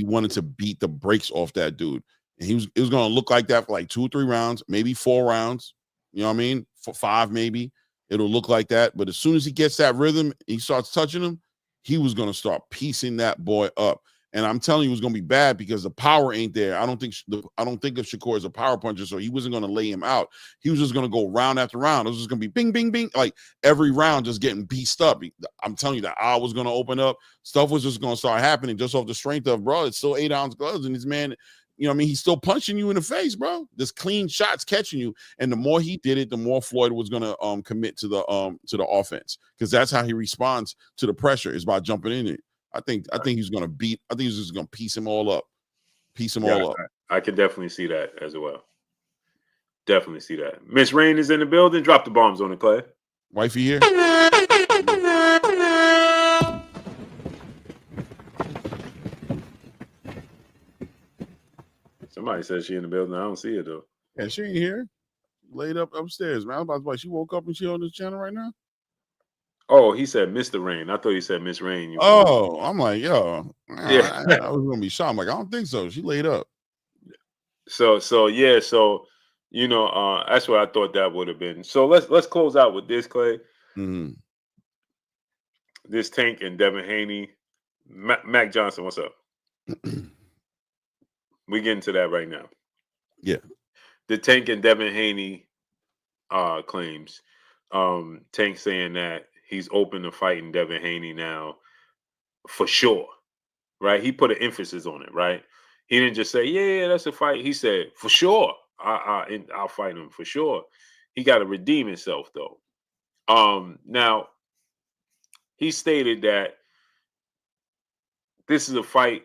wanted to beat the brakes off that dude. And it was going to look like that for like 2 or 3 rounds, maybe 4 rounds. You know what I mean? For 5, maybe. It'll look like that. But as soon as he gets that rhythm, he starts touching him, he was going to start piecing that boy up. And I'm telling you, it was going to be bad because the power ain't there. I don't think of Shakur as a power puncher, so he wasn't going to lay him out. He was just going to go round after round. It was just going to be bing, bing, bing, like every round just getting beast up. I'm telling you, the eye was going to open up. Stuff was just going to start happening just off the strength of, bro, it's still 8-ounce gloves, and this man, you know what I mean, he's still punching you in the face, bro. This clean shots catching you, and the more he did it, the more Floyd was going to commit to the offense, because that's how he responds to the pressure, is by jumping in it. I think he's going to beat. I think he's just going to piece him all up. I could definitely see that as well. Definitely see that. Miss Rain is in the building. Drop the bombs on it, Clay. Wifey here. Somebody says she in the building. I don't see it though. Yeah, she ain't here. Laid up upstairs, man. I was about to say, she woke up and she on this channel right now. Oh, he said Mr. Rain. I thought he said Miss Rain. I'm like, yo, yeah. I was gonna be shocked. I'm like, I don't think so. She laid up. So you know, that's what I thought that would have been. So let's close out with this, Clay. Mm-hmm. This Tank and Devin Haney. Mac Johnson, what's up? We get into that right now. Yeah. The Tank and Devin Haney claims. Tank saying that he's open to fighting Devin Haney now for sure, right? He put an emphasis on it, right? He didn't just say, yeah, that's a fight. He said, for sure, I'll fight him for sure. He got to redeem himself, though. Now, he stated that this is a fight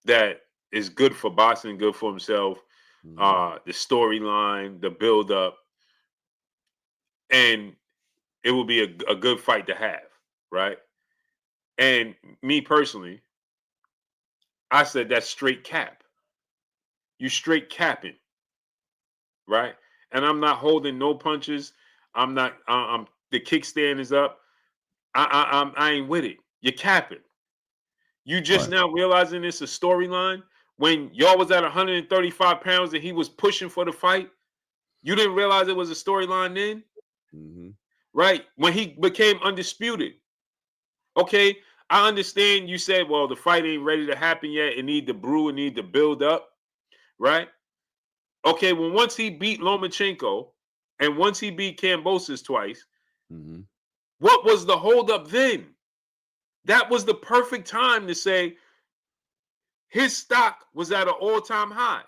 that is good for boxing, good for himself, the storyline, the build-up, and it will be a good fight to have, right? And me personally, I said that's straight cap. You straight capping, right? And I'm not holding no punches. I'm not. The kickstand is up. I ain't with it. You're capping. You just now realizing it's a storyline when y'all was at 135 pounds and he was pushing for the fight. You didn't realize it was a storyline then, right? When he became undisputed. Okay, I understand you said, well, the fight ain't ready to happen yet. It need to brew, it need to build up, right? Okay, well, once he beat Lomachenko and once he beat Kambosos twice, what was the holdup then? That was the perfect time to say his stock was at an all-time high.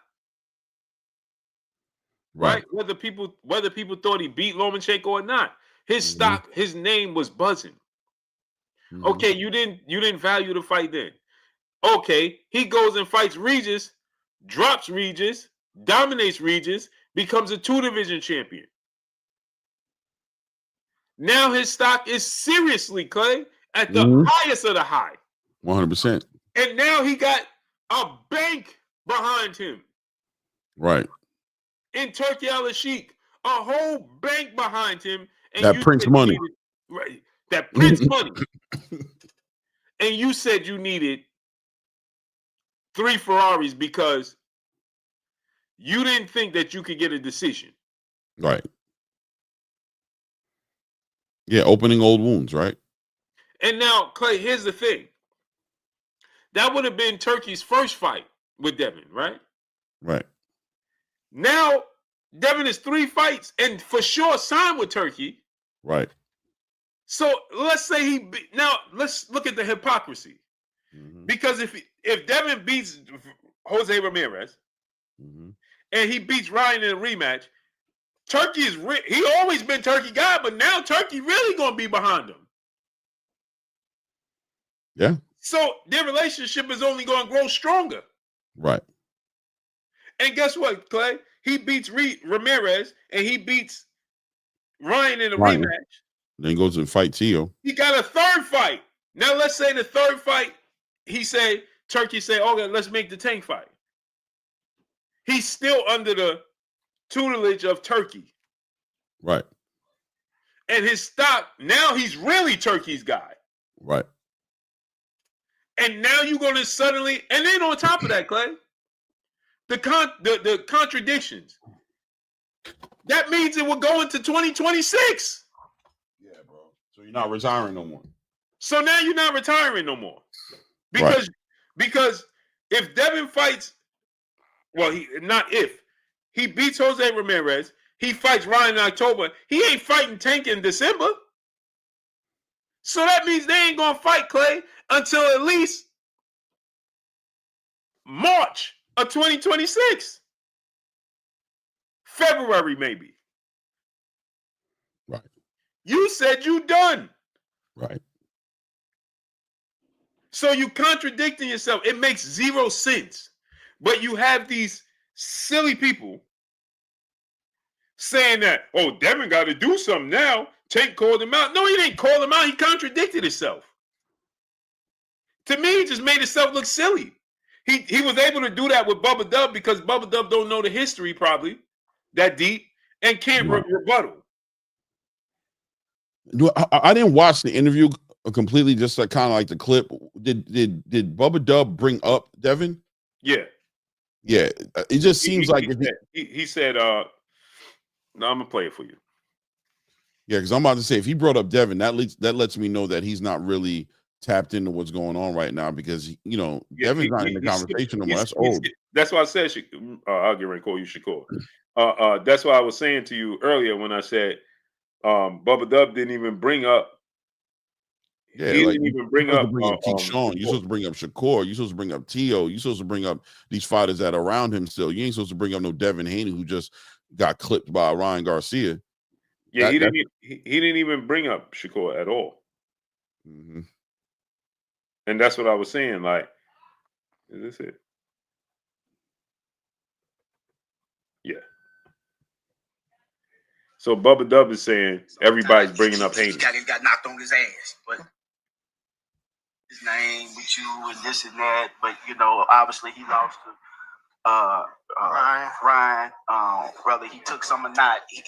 Right? Whether people thought he beat Lomachenko or not, his stock, his name was buzzing. Okay, you didn't value the fight then. Okay, he goes and fights Regis, drops Regis, dominates Regis, becomes a 2-division champion. Now his stock is seriously, Clay, at the highest of the high. 100%. And now he got a bank behind him. Right. In Turki Alalshikh, a whole bank behind him. And that Prince money. Right. That Prince money. And you said you needed 3 Ferraris because you didn't think that you could get a decision. Right. Yeah, opening old wounds, right? And now, Clay, here's the thing. That would have been Turki's first fight with Devin, right? Right. Now, Devin is 3 fights and for sure signed with Turki. Right. So let's say now let's look at the hypocrisy. Because if Devin beats Jose Ramirez and he beats Ryan in a rematch, Turki is he always been Turki guy, but now Turki really gonna be behind him. Yeah. So their relationship is only gonna grow stronger. Right. And guess what, Clay? He beats Ramirez and he beats Ryan in a rematch. Then he goes and fight Tio. He got a 3rd fight. Now let's say the 3rd fight, Turki say, okay, let's make the Tank fight. He's still under the tutelage of Turki. Right. And his stock, now he's really Turki's guy. Right. And now you're going to suddenly, and then on top of that, Clay, the contradictions. That means it will go into 2026. Yeah, bro. So you're not retiring no more. So now you're not retiring no more. Because if Devin fights, well, he beats Jose Ramirez, he fights Ryan in October, he ain't fighting Tank in December. So that means they ain't gonna fight, Clay, until at least March of 2026. February, maybe. Right. You said you done. Right. So you contradicting yourself. It makes 0 sense. But you have these silly people saying that, oh, Devin got to do something now. Tank called him out. No, he didn't call him out. He contradicted himself. To me, he just made himself look silly. He was able to do that with Bubba Dub because Bubba Dub don't know the history probably that deep and can't rebuttal. I didn't watch the interview completely, just kind of like the clip. Did Bubba Dub bring up Devin? Yeah. Yeah. It just seems like he said, no, I'm gonna play it for you. Yeah, because I'm about to say if he brought up Devin, that lets me know that he's not really tapped into what's going on right now because Devin's not in the conversation no more. That's old. That's why I said I'll get ready to call you Shakur. That's why I was saying to you earlier when I said Bubba Dub didn't even bring up. Yeah, he didn't even bring up Keyshawn. You're supposed to bring up Shakur. You're supposed to bring up Tio. You're supposed to bring up these fighters that are around him still. You ain't supposed to bring up no Devin Haney who just got clipped by Ryan Garcia. Yeah, he didn't even bring up Shakur at all. And that's what I was saying. Like, is this it? Yeah. So Bubba Dub is saying everybody's bringing up Haney. He got knocked on his ass, but his name with you and this and that. But obviously he lost to Ryan. Whether he took some or not, he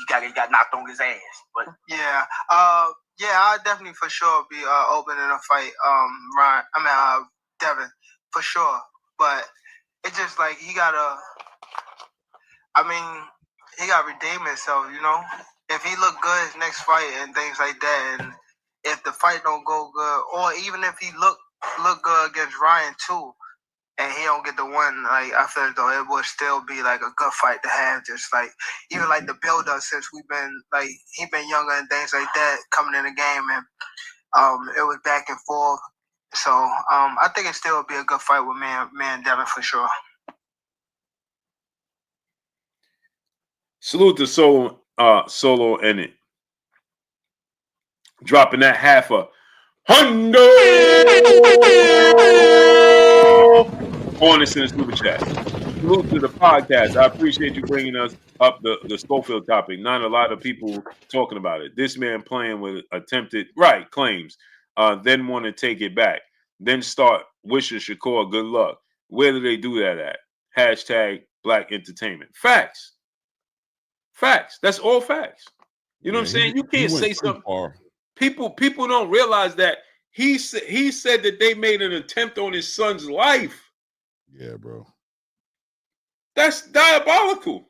got knocked on his ass. But Yeah, I'd definitely for sure be open in a fight. Devin, for sure. But it's just like he gotta redeem himself, you know? If he look good his next fight and things like that, and if the fight don't go good, or even if he look good against Ryan too, and he don't get the win, like I feel as though it would still be like a good fight to have. Just like even like the build up since we've been like he been younger and things like that coming in the game, and it was back and forth. So I think it still would be a good fight with me and Devin for sure. Salute to Solo and it. Dropping that half a hundo on us in the super chat. Salute to the podcast. I appreciate you bringing us up the Schofield topic. Not a lot of people talking about it. This man playing with attempted claims, then want to take it back, then start wishing Shakur good luck. Where do they do that at? Hashtag Black Entertainment. Facts. That's all facts. You know what I'm saying? You can't say something. People don't realize that he said that they made an attempt on his son's life. Yeah, bro. That's diabolical.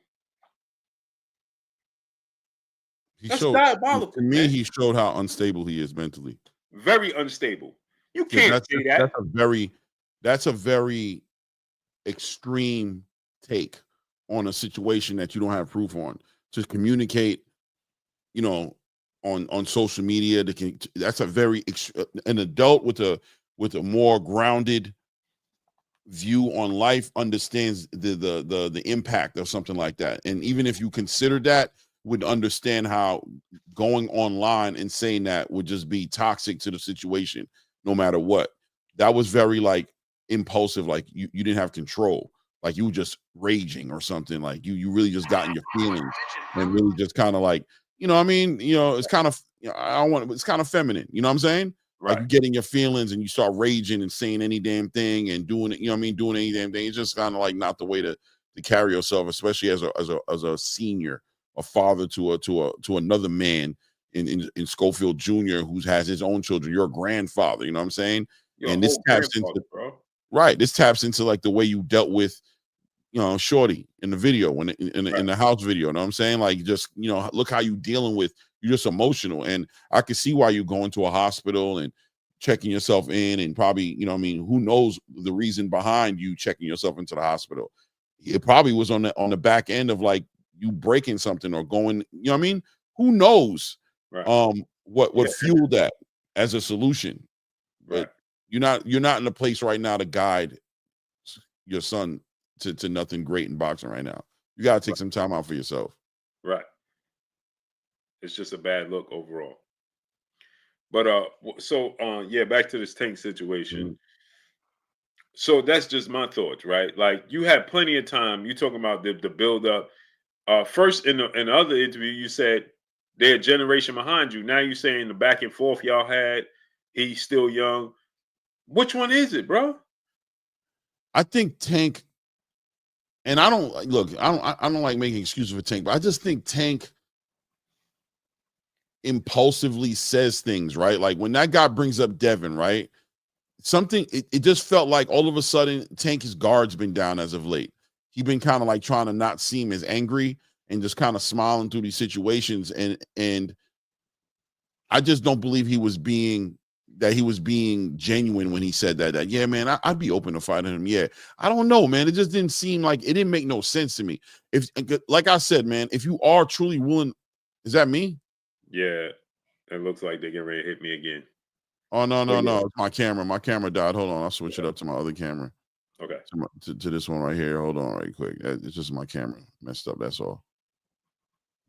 That's diabolical. To me, he showed how unstable he is mentally. Very unstable. You can't say that. That's a very extreme take on a situation that you don't have proof on. To communicate, you know, on social media, that's a very an adult with a more grounded view on life understands the impact of something like that. And even if you consider that, would understand how going online and saying that would just be toxic to the situation no matter what. That was very like impulsive, like you didn't have control, like you were just raging or something, like you really just got in your feelings and really just kind of like, you know what I mean? You know, it's kind of, you know, it's kind of feminine, you know what I'm saying? Right. Like you get in your feelings and you start raging and saying any damn thing and doing it, you know what I mean? Doing any damn thing. It's just kind of like not the way to carry yourself, especially as a senior, a father to another man in Schofield Jr. who has his own children. You're a grandfather, you know what I'm saying? And this taps into, bro. Right. This taps into like the way you dealt with, you know, Shorty in the video, in the house video, you know what I'm saying? Like, just, you know, look how you dealing with, you're just emotional. And I can see why you're going to a hospital and checking yourself in, and probably, you know what I mean, who knows the reason behind you checking yourself into the hospital. It probably was on the back end of like you breaking something or going, you know what I mean? Who knows what fueled that as a solution. But you're not in a place right now to guide your son to nothing great in boxing right now. You got to take some time out for yourself. Right. It's just a bad look overall. But back to this Tank situation. Mm-hmm. So that's just my thoughts, right? Like, you had plenty of time. You talking about the build up. First in the other interview, you said they're a generation behind you. Now you're saying the back and forth y'all had, he's still young. Which one is it, bro? I think Tank, and I don't like making excuses for Tank, but I just think Tank impulsively says things, right? Like when that guy brings up Devin, right? Something, it just felt like all of a sudden Tank's guard's been down as of late. He's been kind of like trying to not seem as angry and just kind of smiling through these situations. And I just don't believe he was being genuine when he said that yeah, man, I'd be open to fighting him. Yeah. I don't know, man. It just didn't seem like, it didn't make no sense to me. If, like I said, man, if you are truly willing, is that me? Yeah. It looks like they're getting ready to hit me again. Oh, no. It's my camera. My camera died. Hold on. I'll switch it up to my other camera. Okay. To this one right here. Hold on right quick. It's just my camera messed up. That's all.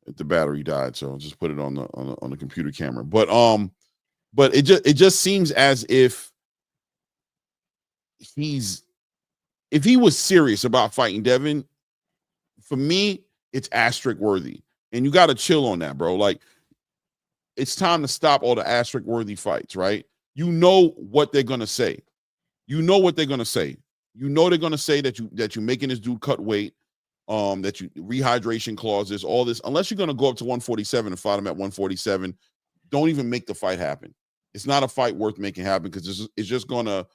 The battery died, so I'll just put it on the computer camera. But it just seems as if he was serious about fighting Devin, for me, it's asterisk worthy. And you got to chill on that, bro. Like, it's time to stop all the asterisk worthy fights, right? You know what they're gonna say. You know what they're gonna say. You know they're gonna say that you're making this dude cut weight, that you rehydration clauses, all this. Unless you're gonna go up to 147 and fight him at 147, don't even make the fight happen. It's not a fight worth making happen because it's just gonna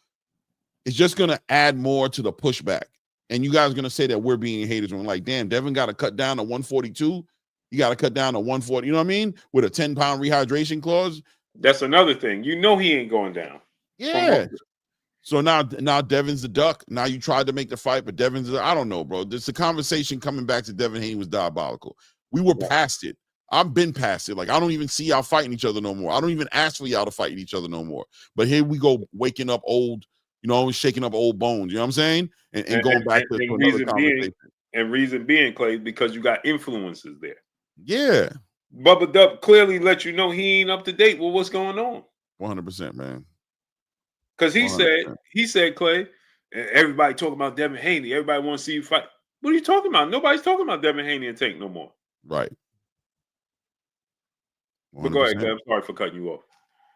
add more to the pushback. And you guys are gonna say that we're being haters when like, damn, Devin got to cut down to 142. You got to cut down to 140. You know what I mean? With a 10-pound rehydration clause. That's another thing. You know he ain't going down. Yeah. So now Devin's the duck. Now you tried to make the fight, but I don't know, bro. This the conversation coming back to Devin Haney was diabolical. We were past it. I've been past it. Like, I don't even see y'all fighting each other no more. I don't even ask for y'all to fight each other no more. But here we go, waking up old, shaking up old bones. You know what I'm saying? And going back to another conversation. And reason being, Clay, because you got influences there. Yeah. Bubba Dub clearly let you know he ain't up to date with what's going on. 100%, man. Because he said, Clay, everybody talking about Devin Haney. Everybody want to see you fight. What are you talking about? Nobody's talking about Devin Haney and Tank no more. Right. 100%. But go ahead, Clay. I'm sorry for cutting you off.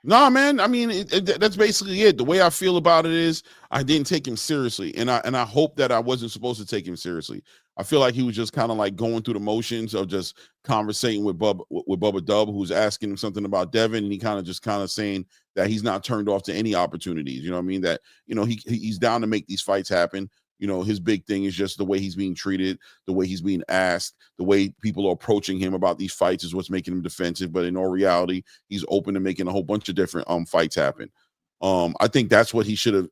No, man. I mean, that's basically it. The way I feel about it is I didn't take him seriously, and I hope that I wasn't supposed to take him seriously. I feel like he was just kind of like going through the motions of just conversating with Bubba Dub, who's asking him something about Devin, and he kind of saying that he's not turned off to any opportunities. You know what I mean? That he's down to make these fights happen. His big thing is just the way he's being treated, the way he's being asked, the way people are approaching him about these fights is what's making him defensive. But in all reality, he's open to making a whole bunch of different fights happen. I think that's what he should have.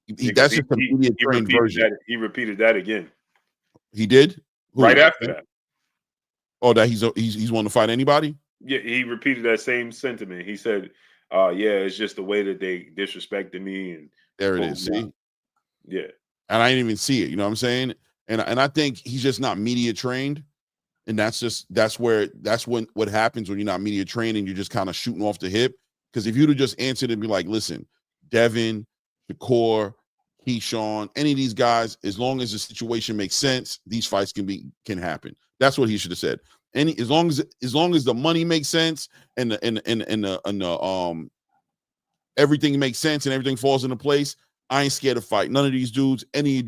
That's just a media trained version. He repeated that again. He did? Right after that. Oh, that he's wanting to fight anybody? Yeah, he repeated that same sentiment. He said, yeah, it's just the way that they disrespected me. And there it is. See? Yeah. And I didn't even see it. You know what I'm saying? And I think he's just not media trained. And that's what happens when you're not media trained and you're just kind of shooting off the hip. Because if you'd have just answered and be like, listen, Devin, Shakur, Keyshawn, any of these guys, as long as the situation makes sense, these fights can happen. That's what he should have said. As long as the money makes sense and the everything makes sense and everything falls into place, I ain't scared to fight. None of these dudes, any of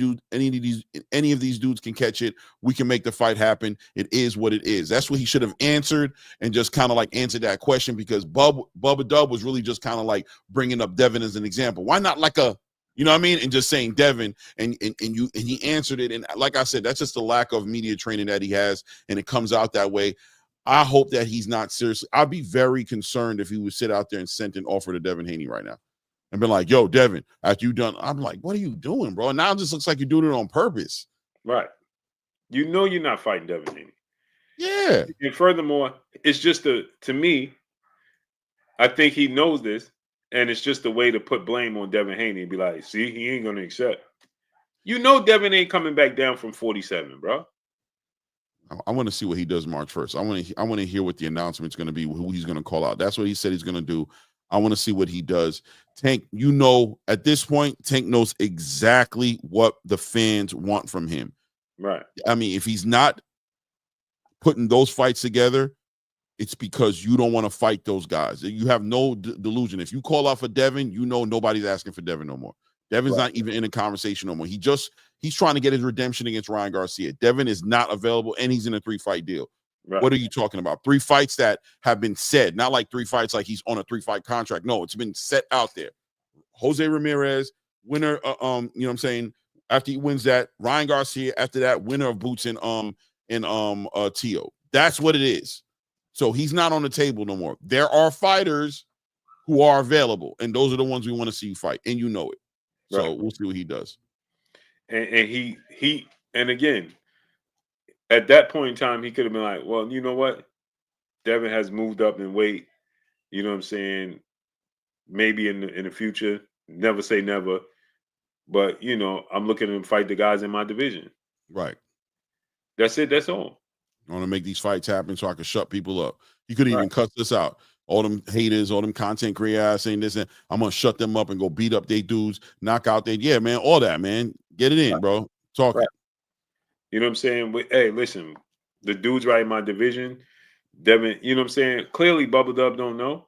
these dudes can catch it. We can make the fight happen. It is what it is. That's what he should have answered and just kind of like answered that question because Bubba Dub was really just kind of like bringing up Devin as an example. Why not like a, you know what I mean? And just saying Devin and he answered it. And like I said, that's just the lack of media training that he has. And it comes out that way. I hope that he's not seriously. I'd be very concerned if he would sit out there and sent an offer to Devin Haney right now. And been like, yo, Devin, after you done, I'm like, what are you doing, bro? And now it just looks like you're doing it on purpose. Right. You're not fighting Devin Haney. Yeah. And furthermore, it's just to me, I think he knows this, and it's just a way to put blame on Devin Haney and be like, see, he ain't going to accept. Devin ain't coming back down from 47, bro. I want to see what he does March 1st. I want to hear what the announcement's going to be, who he's going to call out. That's what he said he's going to do. I want to see what he does. Tank, at this point, Tank knows exactly what the fans want from him. Right. I mean, if he's not putting those fights together, it's because you don't want to fight those guys. You have no delusion. If you call out for Devin, nobody's asking for Devin no more. Devin's not even in a conversation no more. He's trying to get his redemption against Ryan Garcia. Devin is not available, and he's in a 3-fight deal. Right. What are you talking about? 3 fights that have been said, not like 3 fights like he's on a 3-fight contract. No, it's been set out there. Jose Ramirez, winner, you know what I'm saying? After he wins that, Ryan Garcia, after that, winner of Boots and Tio. That's what it is. So he's not on the table no more. There are fighters who are available, and those are the ones we want to see you fight, and you know it. So we'll see what he does. And he and again, at that point in time, he could have been like, well, you know what? Devin has moved up in weight. You know what I'm saying? Maybe in the future, never say never. But, I'm looking to fight the guys in my division. Right. That's it. That's all. I want to make these fights happen so I can shut people up. You could even cut this out. All them haters, all them content creators saying this, and I'm going to shut them up and go beat up they dudes, knock out they, yeah, man, all that, man. Get it in, bro. Talk it. You know what I'm saying? Hey, listen, the dudes right in my division, Devin, you know what I'm saying? Clearly, Bubba Dub don't know.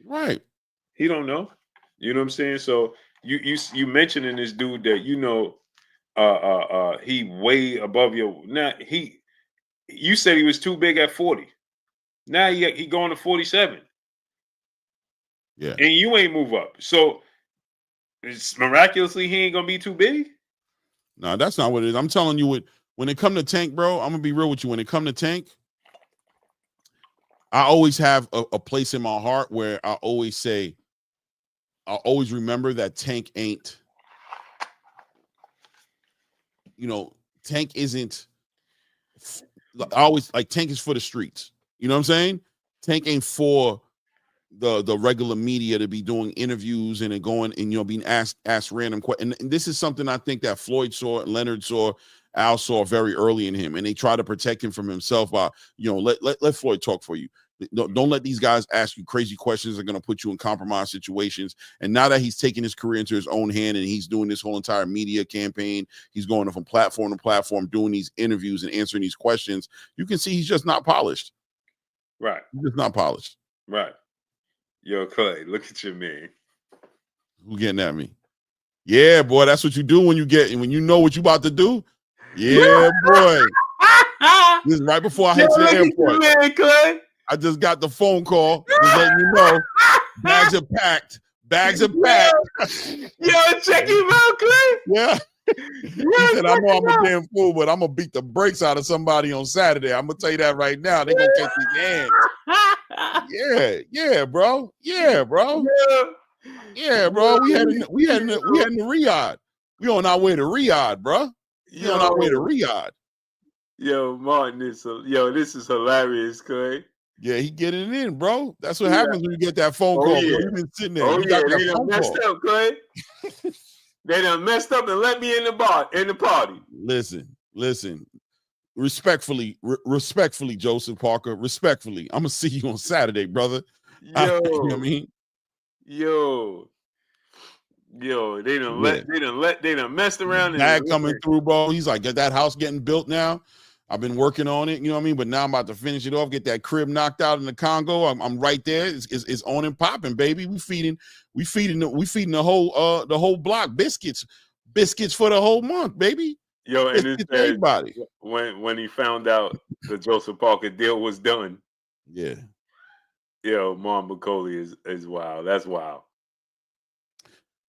Right. He don't know. You know what I'm saying? So you mentioning this dude that he way above your. Now you said he was too big at 40. Now he going to 47. Yeah. And you ain't move up. So it's miraculously he ain't gonna be too big. No, that's not what it is. I'm telling you, when it come to Tank, bro, I'm gonna be real with you. When it come to Tank, I always have a place in my heart where I always remember that Tank ain't, Tank isn't. I always like Tank is for the streets. You know what I'm saying? Tank ain't for the regular media to be doing interviews and going and being asked random questions. And this is something I think that Floyd saw, Leonard saw, Al saw very early in him, and they try to protect him from himself by let Floyd talk for you. Don't let these guys ask you crazy questions that are going to put you in compromised situations. And now that he's taking his career into his own hand and he's doing this whole entire media campaign, he's going from platform to platform, doing these interviews and answering these questions. You can see he's just not polished. Right. He's just not polished. Right. Yo, Clay, look at your man. Who getting at me? Yeah, boy, that's what you do when you know what you about to do. Yeah, boy. This is right before I head to the airport. Man, Clay. I just got the phone call. Just letting you know. Bags are packed. Bags are packed. Yo, check him out, Clay. Yeah. He said, I know I'm a damn fool, but I'm going to beat the brakes out of somebody on Saturday. I'm going to tell you that right now. They're going to catch his hands. Yeah, bro. Yeah, bro. Yeah, bro. We had in Riyadh. We on our way to Riyadh, bro. We on our way to Riyadh. Yo, Martin, this is hilarious, Clay. Yeah, he getting it in, bro. That's what happens when you get that phone call. Yeah. You've been sitting there. Oh, you got yeah, that they done messed up, Clay. They done messed up and let me in the party. Listen. Respectfully, Joseph Parker. Respectfully, I'm gonna see you on Saturday, brother. Yo, you know what I mean? Yo, they done messed around. Bag coming through, bro. He's like, get that house getting built now. I've been working on it, you know what I mean? But now I'm about to finish it off, get that crib knocked out in the Congo. I'm right there. It's on and popping, baby. We feeding the whole block biscuits for the whole month, baby. Yo, and it's everybody. When he found out the Joseph Parker deal was done. Yeah. Yo, Mom Bakole is wild. That's wild.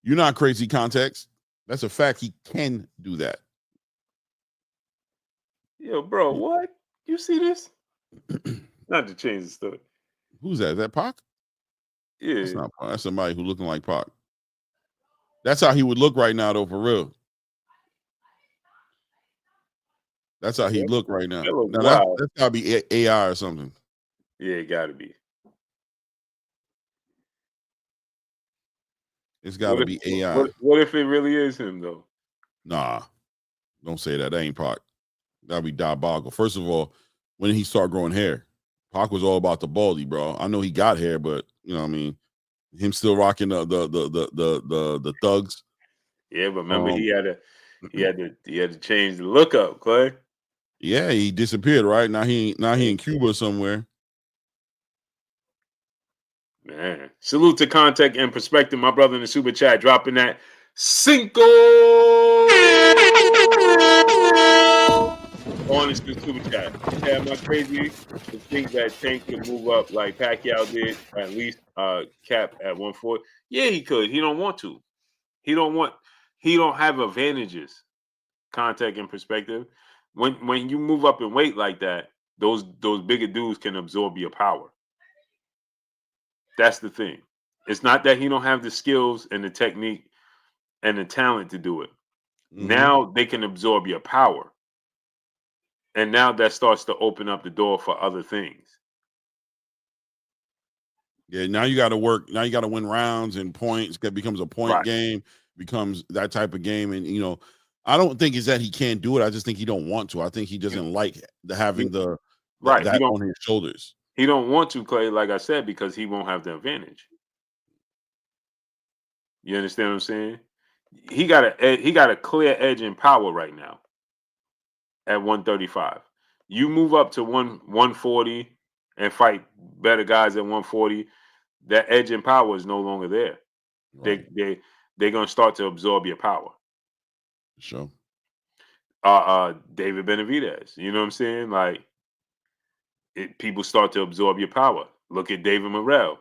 You're not crazy, Context. That's a fact. He can do that. Yo, bro, what? You see this? Not to change the story. Who's that? Is that Pac? Yeah. That's not Pac. That's somebody who looking like Pac. That's how he would look right now, though, for real. That's how he look right now. That's gotta be AI or something. Yeah, it gotta be. It's gotta be AI. What if it really is him, though? Nah, don't say that. That ain't Pac. That'd be diabolical. First of all, when did he start growing hair? Pac was all about the baldy, bro. I know he got hair, but you know what I mean. Him still rocking the thugs. Yeah, but remember he had to change the look up, Clay. Yeah, he disappeared, right? Now he in Cuba somewhere. Man, salute to Contact and Perspective, my brother in the super chat, dropping that Cinco on his super chat. Yeah, am I crazy to think that Tank could move up like Pacquiao did, at least cap at 140? Yeah, he could. He don't want to. He don't have advantages. Contact and Perspective. When you move up in weight like that, those bigger dudes can absorb your power. That's the thing. It's not that he don't have the skills and the technique and the talent to do it. Mm-hmm. Now they can absorb your power. And now that starts to open up the door for other things. Yeah, now you got to work. Now you got to win rounds and points. It becomes a point game, becomes that type of game. And, you know, I don't think it's that he can't do it. I just think he don't want to. I think he doesn't like having that on his shoulders. He don't want to, Clay, like I said, because he won't have the advantage. You understand what I'm saying? He got a clear edge in power right now at 135. You move up to 140 and fight better guys at 140, that edge in power is no longer there. Right. They're gonna start to absorb your power. Sure. David Benavidez, you know what I'm saying? Like, people start to absorb your power. Look at David Morrell.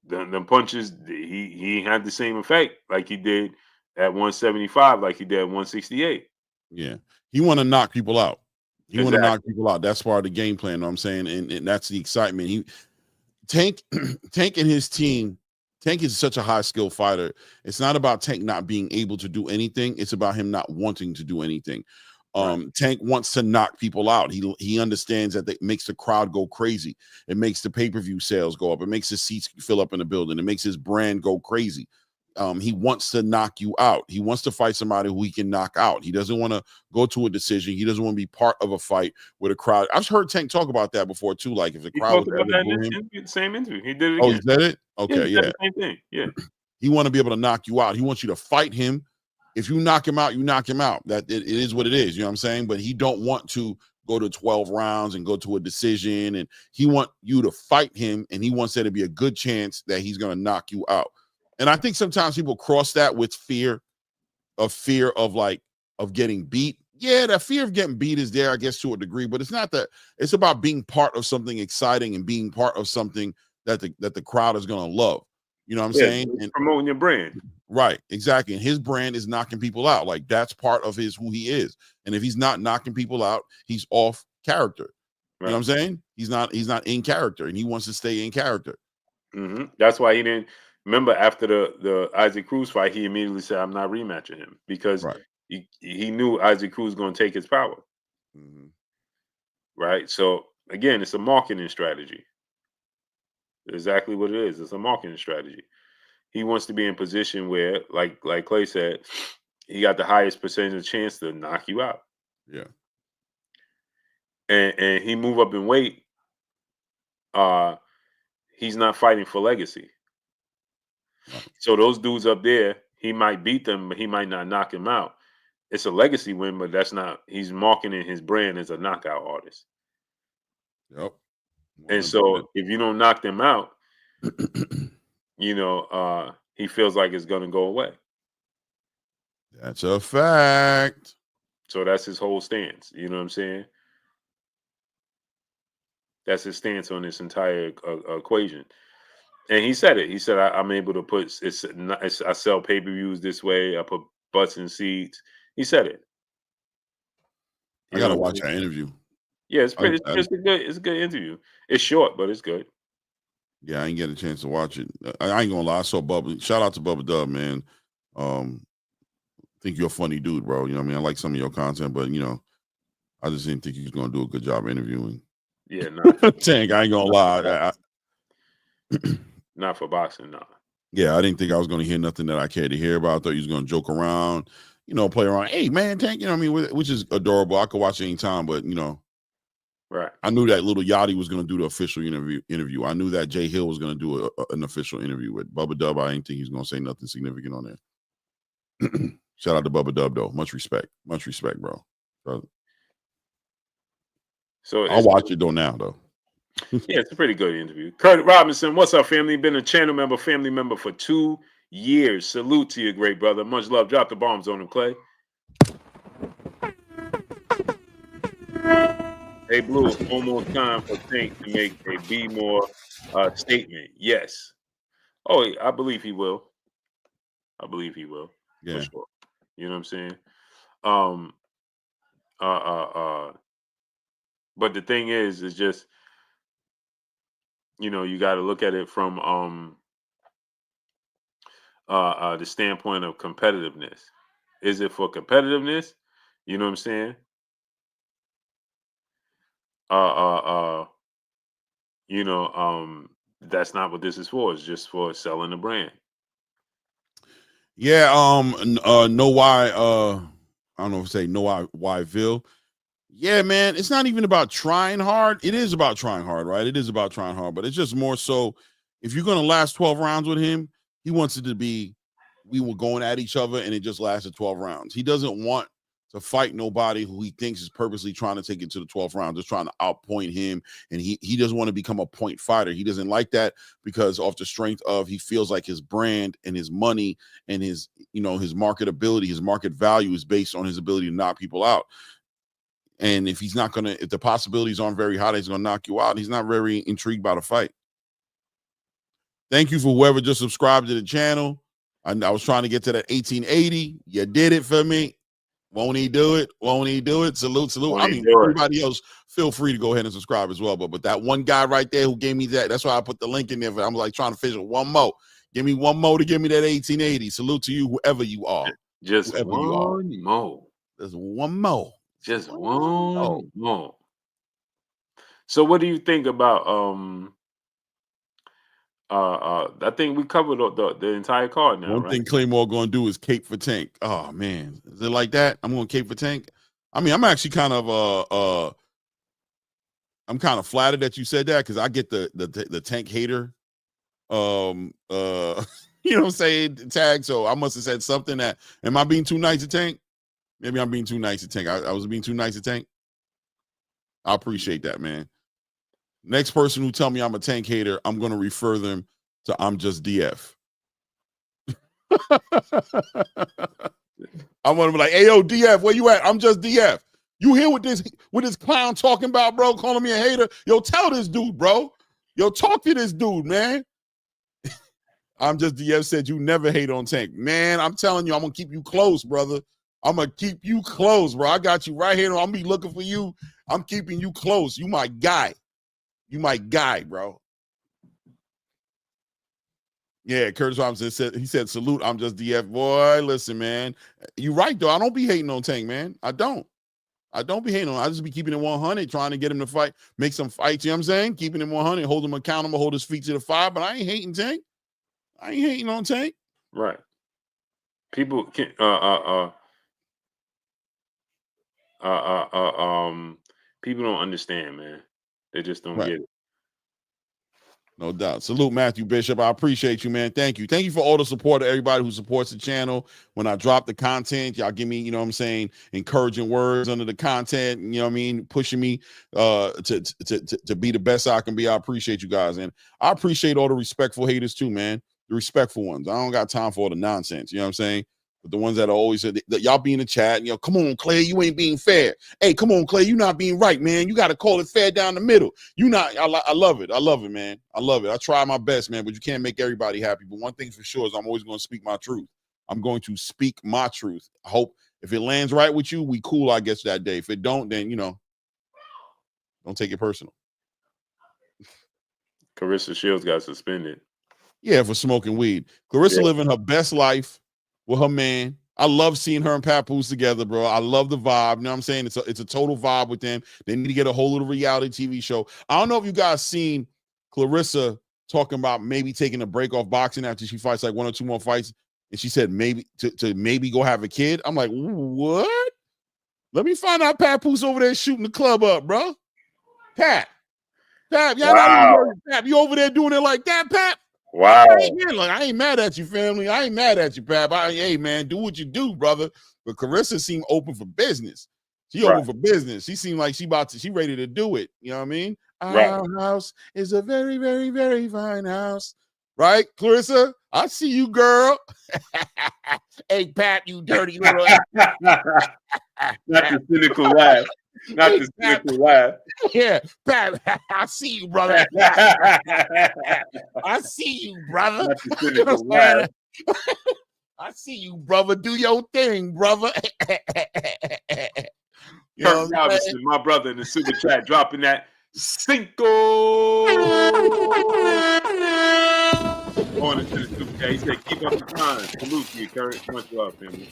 The punches, he had the same effect like he did at 175, like he did at 168. Yeah, he want to knock people out. He want to Exactly. knock people out. That's part of the game plan. Know what I'm saying, and that's the excitement. Tank and his team. Tank is such a high skill fighter. It's not about Tank not being able to do anything. It's about him not wanting to do anything. Right. Tank wants to knock people out. He understands that it makes the crowd go crazy. It makes the pay-per-view sales go up. It makes the seats fill up in the building. It makes his brand go crazy. He wants to knock you out. He wants to fight somebody who he can knock out. He doesn't want to go to a decision. He doesn't want to be part of a fight with a crowd. I've heard Tank talk about that before too. Like if the He crowd talked was about ever that boo in him. the same interview. He did it again. Oh, he said it? Okay, he said yeah. the same thing. Yeah. He want to be able to knock you out. He wants you to fight him. If you knock him out, you knock him out. That it is what it is. You know what I'm saying? But he don't want to go to 12 rounds and go to a decision. And he want you to fight him, and he wants there to be a good chance that he's going to knock you out. And I think sometimes people cross that with fear of getting beat. Yeah, that fear of getting beat is there, I guess, to a degree, but it's not that. It's about being part of something exciting and being part of something that the crowd is going to love. You know what I'm saying? And promoting your brand. right, exactly. And his brand is knocking people out. Like that's part of who he is. And if he's not knocking people out, he's off character. Right. You know what I'm saying? He's not in character, and he wants to stay in character. Mm-hmm. That's why he didn't. Remember, after the Isaac Cruz fight, he immediately said, "I'm not rematching him," because Right. he knew Isaac Cruz was going to take his power. Mm-hmm. Right. So again, it's a marketing strategy. Exactly what it is. It's a marketing strategy. He wants to be in position where, like Clay said, he got the highest percentage of chance to knock you out. Yeah. And he move up in weight. He's not fighting for legacy. Right. So those dudes up there, he might beat them, but he might not knock him out. It's a legacy win, but that's not. He's marketing his brand as a knockout artist. Yep. 100%. And so if you don't knock them out, he feels like it's going to go away. That's a fact. So that's his whole stance. You know what I'm saying? That's his stance on this entire equation. And he said it. He said, I'm able to put, I sell pay-per-views this way. I put butts in seats. He said it. I got to watch that interview. Yeah, it's a good interview. It's short, but it's good. Yeah, I ain't getting a chance to watch it. I ain't gonna lie. I saw Bubba. Shout out to Bubba Dub, man. Think you're a funny dude, bro. You know what I mean? I like some of your content, but I just didn't think he was gonna do a good job interviewing. Yeah, not Tank. I ain't gonna lie. Not for boxing, no. Yeah, I didn't think I was gonna hear nothing that I cared to hear about. I thought he was gonna joke around, play around. Hey, man, Tank. You know what I mean? Which is adorable. I could watch it anytime, but Right. I knew that little Yachty was going to do the official interview. I knew that Jay Hill was going to do an official interview with Bubba Dub. I didn't think he was going to say nothing significant on there. Shout out to Bubba Dub, though. Much respect, bro. So I'll watch it though now, though. Yeah, it's a pretty good interview. Kurt Robinson, what's up, family? Been a channel member, family member for 2 years. Salute to you, great brother. Much love. Drop the bombs on him, Clay. Hey, Blue, almost time for Tank to make a Be More statement. Yes. Oh, I believe he will. Yeah. For sure. You know what I'm saying? But the thing is just, you got to look at it from the standpoint of competitiveness. Is it for competitiveness? You know what I'm saying? That's not what this is for. It's just for selling the brand. Yeah. Know why? I don't know if say know whyville. Yeah, man. It's not even about trying hard. It is about trying hard, right? It is about trying hard, but it's just more so if you're gonna last 12 rounds with him, he wants it to be we were going at each other and it just lasted 12 rounds. He doesn't want to fight nobody who he thinks is purposely trying to take it to the 12th round, just trying to outpoint him. And he doesn't want to become a point fighter. He doesn't like that because off the strength of he feels like his brand and his money and his marketability, his market value is based on his ability to knock people out. And if if the possibilities aren't very high, he's gonna knock you out. He's not very intrigued by the fight. Thank you for whoever just subscribed to the channel. I was trying to get to that 1880. You did it for me. Won't he do it? Won't he do it? Salute, salute. Won't I he mean, do it? everybody else, feel free to go ahead and subscribe as well. But that one guy right there who gave me that's why I put the link in there. I'm like trying to figure one more. Give me one more to give me that 1880. Salute to you, whoever you are. Just whoever one you are. more. There's one more. Just one more. So what do you think about I think we covered the entire card now, One right? thing Claymore gonna do is cape for Tank. Oh man, is it like that? I'm gonna cape for Tank. I mean, I'm actually kind of I'm kind of flattered that you said that because I get the Tank hater you know what I'm saying, tag. So I must have said something that, am I being too nice to Tank? Maybe I'm being too nice to Tank. I was being too nice to Tank. I appreciate that, man. Next person who tell me I'm a Tank hater, I'm gonna refer them to I'm Just DF. I want to be like, hey, yo, DF, where you at? I'm Just DF. You hear what this clown talking about, bro? Calling me a hater? Yo, tell this dude, bro. Yo, talk to this dude, man. I'm Just DF said you never hate on Tank. Man, I'm telling you, I'm going to keep you close, brother. I'm going to keep you close, bro. I got you right here. I'm going to be looking for you. I'm keeping you close. You my guy. You my guy, bro. Yeah, Curtis Robinson said, salute, I'm Just DF. Boy, listen, man. You right, though. I don't be hating on Tank, man. I don't be hating on him. I just be keeping it 100, trying to get him to fight, make some fights, you know what I'm saying? Keeping him 100, hold him accountable, hold his feet to the fire, but I ain't hating Tank. I ain't hating on Tank. Right. People can people don't understand, man. They just don't get it. No doubt. Salute, Matthew Bishop. I appreciate you, man. Thank you. Thank you for all the support of everybody who supports the channel. When I drop the content, y'all give me, you know what I'm saying, encouraging words under the content, you know what I mean, pushing me to be the best I can be. I appreciate you guys. And I appreciate all the respectful haters too, man. The respectful ones. I don't got time for all the nonsense. You know what I'm saying? But the ones that are always that y'all be in the chat, you know, come on, Clay, you ain't being fair. Hey, come on, Clay, you not being right, man. You got to call it fair down the middle. You not, I love it. I love it, man. I love it. I try my best, man, but you can't make everybody happy. But one thing for sure is I'm always going to speak my truth. I'm going to speak my truth. I hope if it lands right with you, we cool, I guess, that day. If it don't, then, you know, don't take it personal. Clarissa Shields got suspended. Yeah, for smoking weed. Clarissa living her best life with her man. I love seeing her and Papoose together, bro. I love the vibe. You know what I'm saying? It's a total vibe with them. They need to get a whole little reality TV show. I don't know if you guys seen Clarissa talking about maybe taking a break off boxing after she fights like 1 or 2 more fights. And she said maybe to maybe go have a kid. I'm like, what? Let me find out Papoose over there shooting the club up, bro. Pap, y'all not even heard Pap. You over there doing it like that, Pap? Wow. I ain't mad at you, family. I ain't mad at you, Pap. Hey, man, do what you do, brother. But Clarissa seemed open for business. She open for business. She seemed like she ready to do it. You know what I mean? Our house is a very, very, very fine house. Right, Clarissa? I see you, girl. Hey, Pap, you dirty little. Not the cynical laugh. Not the cynical laugh. Yeah, Pap, I see you, brother. I see you, brother. Not the cynical laugh. I see you, brother. Do your thing, brother. Kirk Robinson, my brother in the super chat, dropping that Cinco. Going into the super chat. He said, keep up the time. Salute to you, Kirk. Much love, family.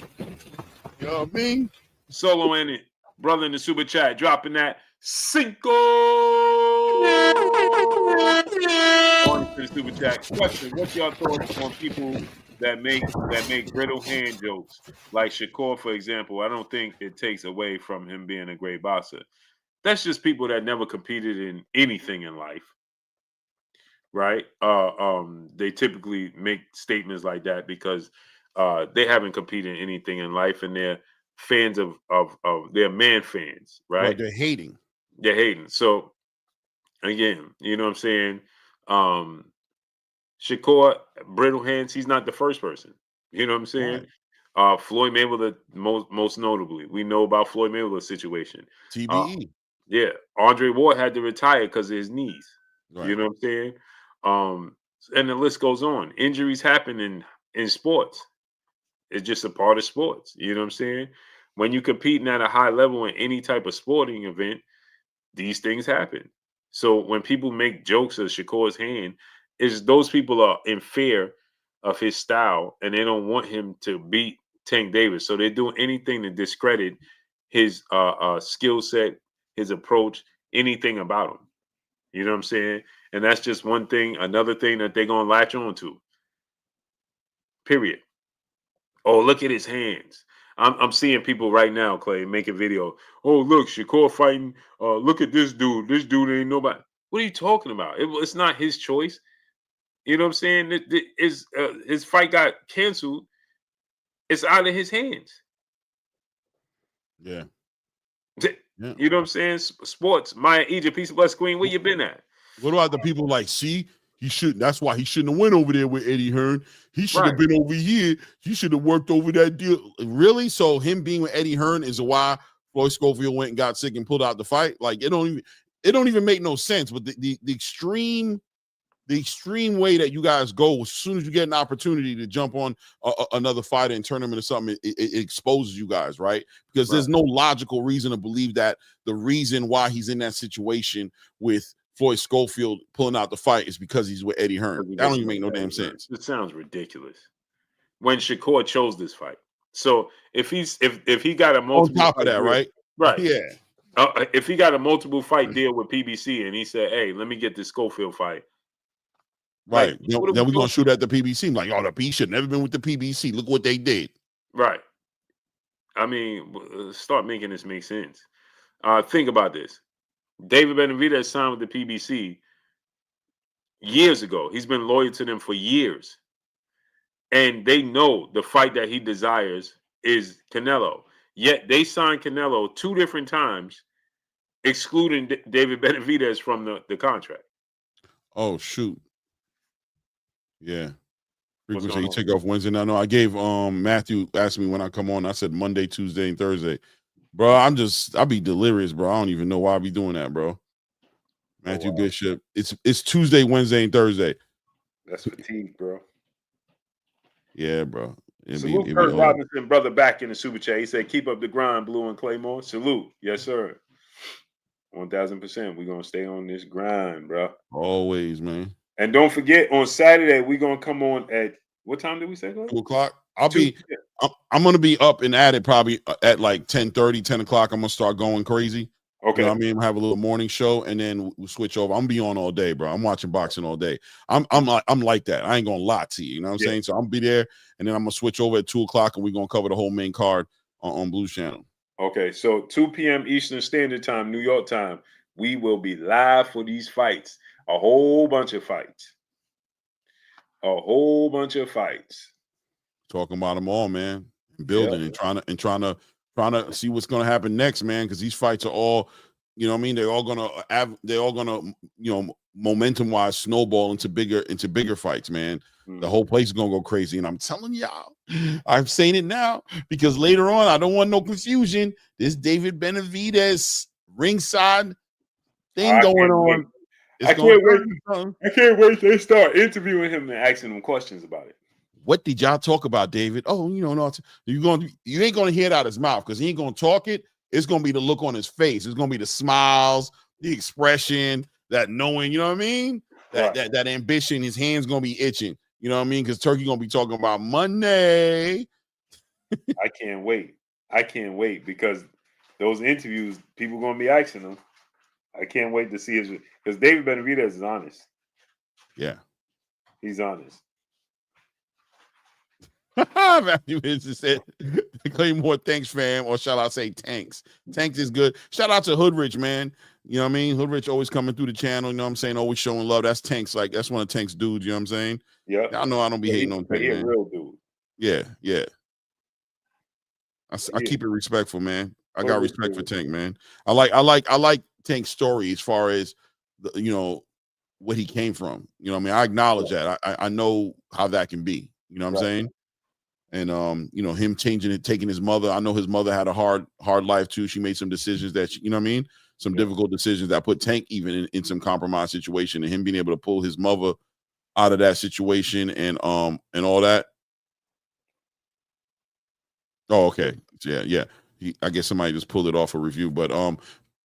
You know what I mean? Solo in it. Brother in the super chat, dropping that Cinco. Going into the super chat. Question: what's your thoughts on people that make brittle hand jokes, like Shakur, for example? I don't think it takes away from him being a great boxer. That's just people that never competed in anything in life, right? They typically make statements like that because they haven't competed in anything in life, and they're fans of they're man fans, right? They're hating. They're hating. So again, you know what I'm saying? Shakur, brittle hands, he's not the first person. You know what I'm saying? Floyd Mayweather, most notably, we know about Floyd Mayweather's situation. TBE. Yeah, Andre Ward had to retire because of his knees. Right. You know what I'm saying? And the list goes on. Injuries happen in sports. It's just a part of sports. You know what I'm saying? When you're competing at a high level in any type of sporting event, these things happen. So when people make jokes of Shakur's hand, is those people are in fear of his style and they don't want him to beat Tank Davis. So they're doing anything to discredit his skill set, his approach, anything about him. You know what I'm saying? And that's just one thing, another thing that they're gonna latch on to. Period. Oh, look at his hands. I'm seeing people right now, Clay, make a video. Oh, look, Shakur fighting. Look at this dude. This dude ain't nobody. What are you talking about? It's not his choice. You know what I'm saying? His fight got canceled. It's out of his hands. Yeah. Yeah. You know what I'm saying? Sports. Maya Egypt, Peace of Blessed Queen. Where you been at? What about the people like, see, he shouldn't. That's why he shouldn't have went over there with Eddie Hearn. He should have been over here. He should have worked over that deal. Really? So him being with Eddie Hearn is why Floyd Schofield went and got sick and pulled out the fight. Like it don't even make no sense. But the extreme way that you guys go, as soon as you get an opportunity to jump on another fighter and turn him into something, it exposes you guys, right? Because there's no logical reason to believe that the reason why he's in that situation with Floyd Schofield pulling out the fight is because he's with Eddie Hearn. That don't even make no damn sense. It sounds ridiculous. When Shakur chose this fight, so if he got a multiple on top of that, deal, right? Yeah. If he got a multiple fight deal with PBC and he said, "Hey, let me get this Schofield fight," right? Then we're gonna shoot at the PBC. Like, oh, the P should never been with the PBC. Look what they did. Right. I mean, start making this make sense. Think about this. David Benavidez signed with the PBC years ago. He's been loyal to them for years. And they know the fight that he desires is Canelo. Yet they signed Canelo 2 different times, excluding David Benavidez from the contract. Oh, shoot. Yeah. Frequency, you take off Wednesday. No, I gave Matthew asked me when I come on. I said Monday, Tuesday, and Thursday. Bro, I'll be delirious, bro. I don't even know why I be doing that, bro. Matthew Bishop. It's Tuesday, Wednesday, and Thursday. That's fatigue, bro. Yeah, bro. Salute Kurt Robinson, brother, back in the super chat. He said, "Keep up the grind, Blue and Claymore." Salute, yes, sir. 1000%. We're gonna stay on this grind, bro. Always, man. And don't forget, on Saturday we're gonna come on at what time did we say? 2 o'clock. I'm gonna be up and at it probably at like 10:30, 10 o'clock. I'm gonna start going crazy. Okay. You know what I mean? Have a little morning show and then we'll switch over. I'm gonna be on all day, bro. I'm watching boxing all day. I'm like that. I ain't gonna lie to you. You know what I'm saying? So I'm gonna be there and then I'm gonna switch over at 2 o'clock and we're gonna cover the whole main card on Blue's channel. Okay, so 2 p.m. Eastern Standard Time, New York time. We will be live for these fights. A whole bunch of fights. Talking about them all, man. Building and trying to see what's going to happen next, man. Because these fights are all, you know what I mean. They're all gonna, you know, momentum wise snowball into bigger fights, man. The whole place is gonna go crazy, and I'm telling y'all, I'm saying it now because later on, I don't want no confusion. This David Benavidez ringside thing going on. I can't wait. They start interviewing him and asking him questions about it. What did y'all talk about, David? Oh, you know, you ain't gonna hear it out his mouth because he ain't gonna talk it. It's gonna be the look on his face. It's gonna be the smiles, the expression, that knowing. You know what I mean? That ambition. His hands gonna be itching. You know what I mean? Because Turkey gonna be talking about Monday. I can't wait because those interviews, people gonna be asking him. I can't wait to see his because David Benavidez is honest. Yeah, he's honest. Matthew just said, Claymore, thanks, fam. Or shall I say tanks? Tanks is good. Shout out to Hoodrich, man. You know what I mean? Hoodrich always coming through the channel. You know what I'm saying? Always showing love. That's Tanks. Like, that's one of Tanks' dudes. You know what I'm saying? Yeah. I know I don't be hating on Tanks, man. He's a real dude. Yeah. I keep it respectful, man. I got respect for Tank, man. I like Tank's story as far as, you know, what he came from. You know what I mean? I acknowledge that. I know how that can be. You know what I'm saying? And you know, him changing it, taking his mother. I know his mother had a hard life too. She made some decisions that you know what I mean, some difficult decisions that put Tank even in some compromised situation, and him being able to pull his mother out of that situation and all that. Oh, okay. Yeah. I guess somebody just pulled it off a review, but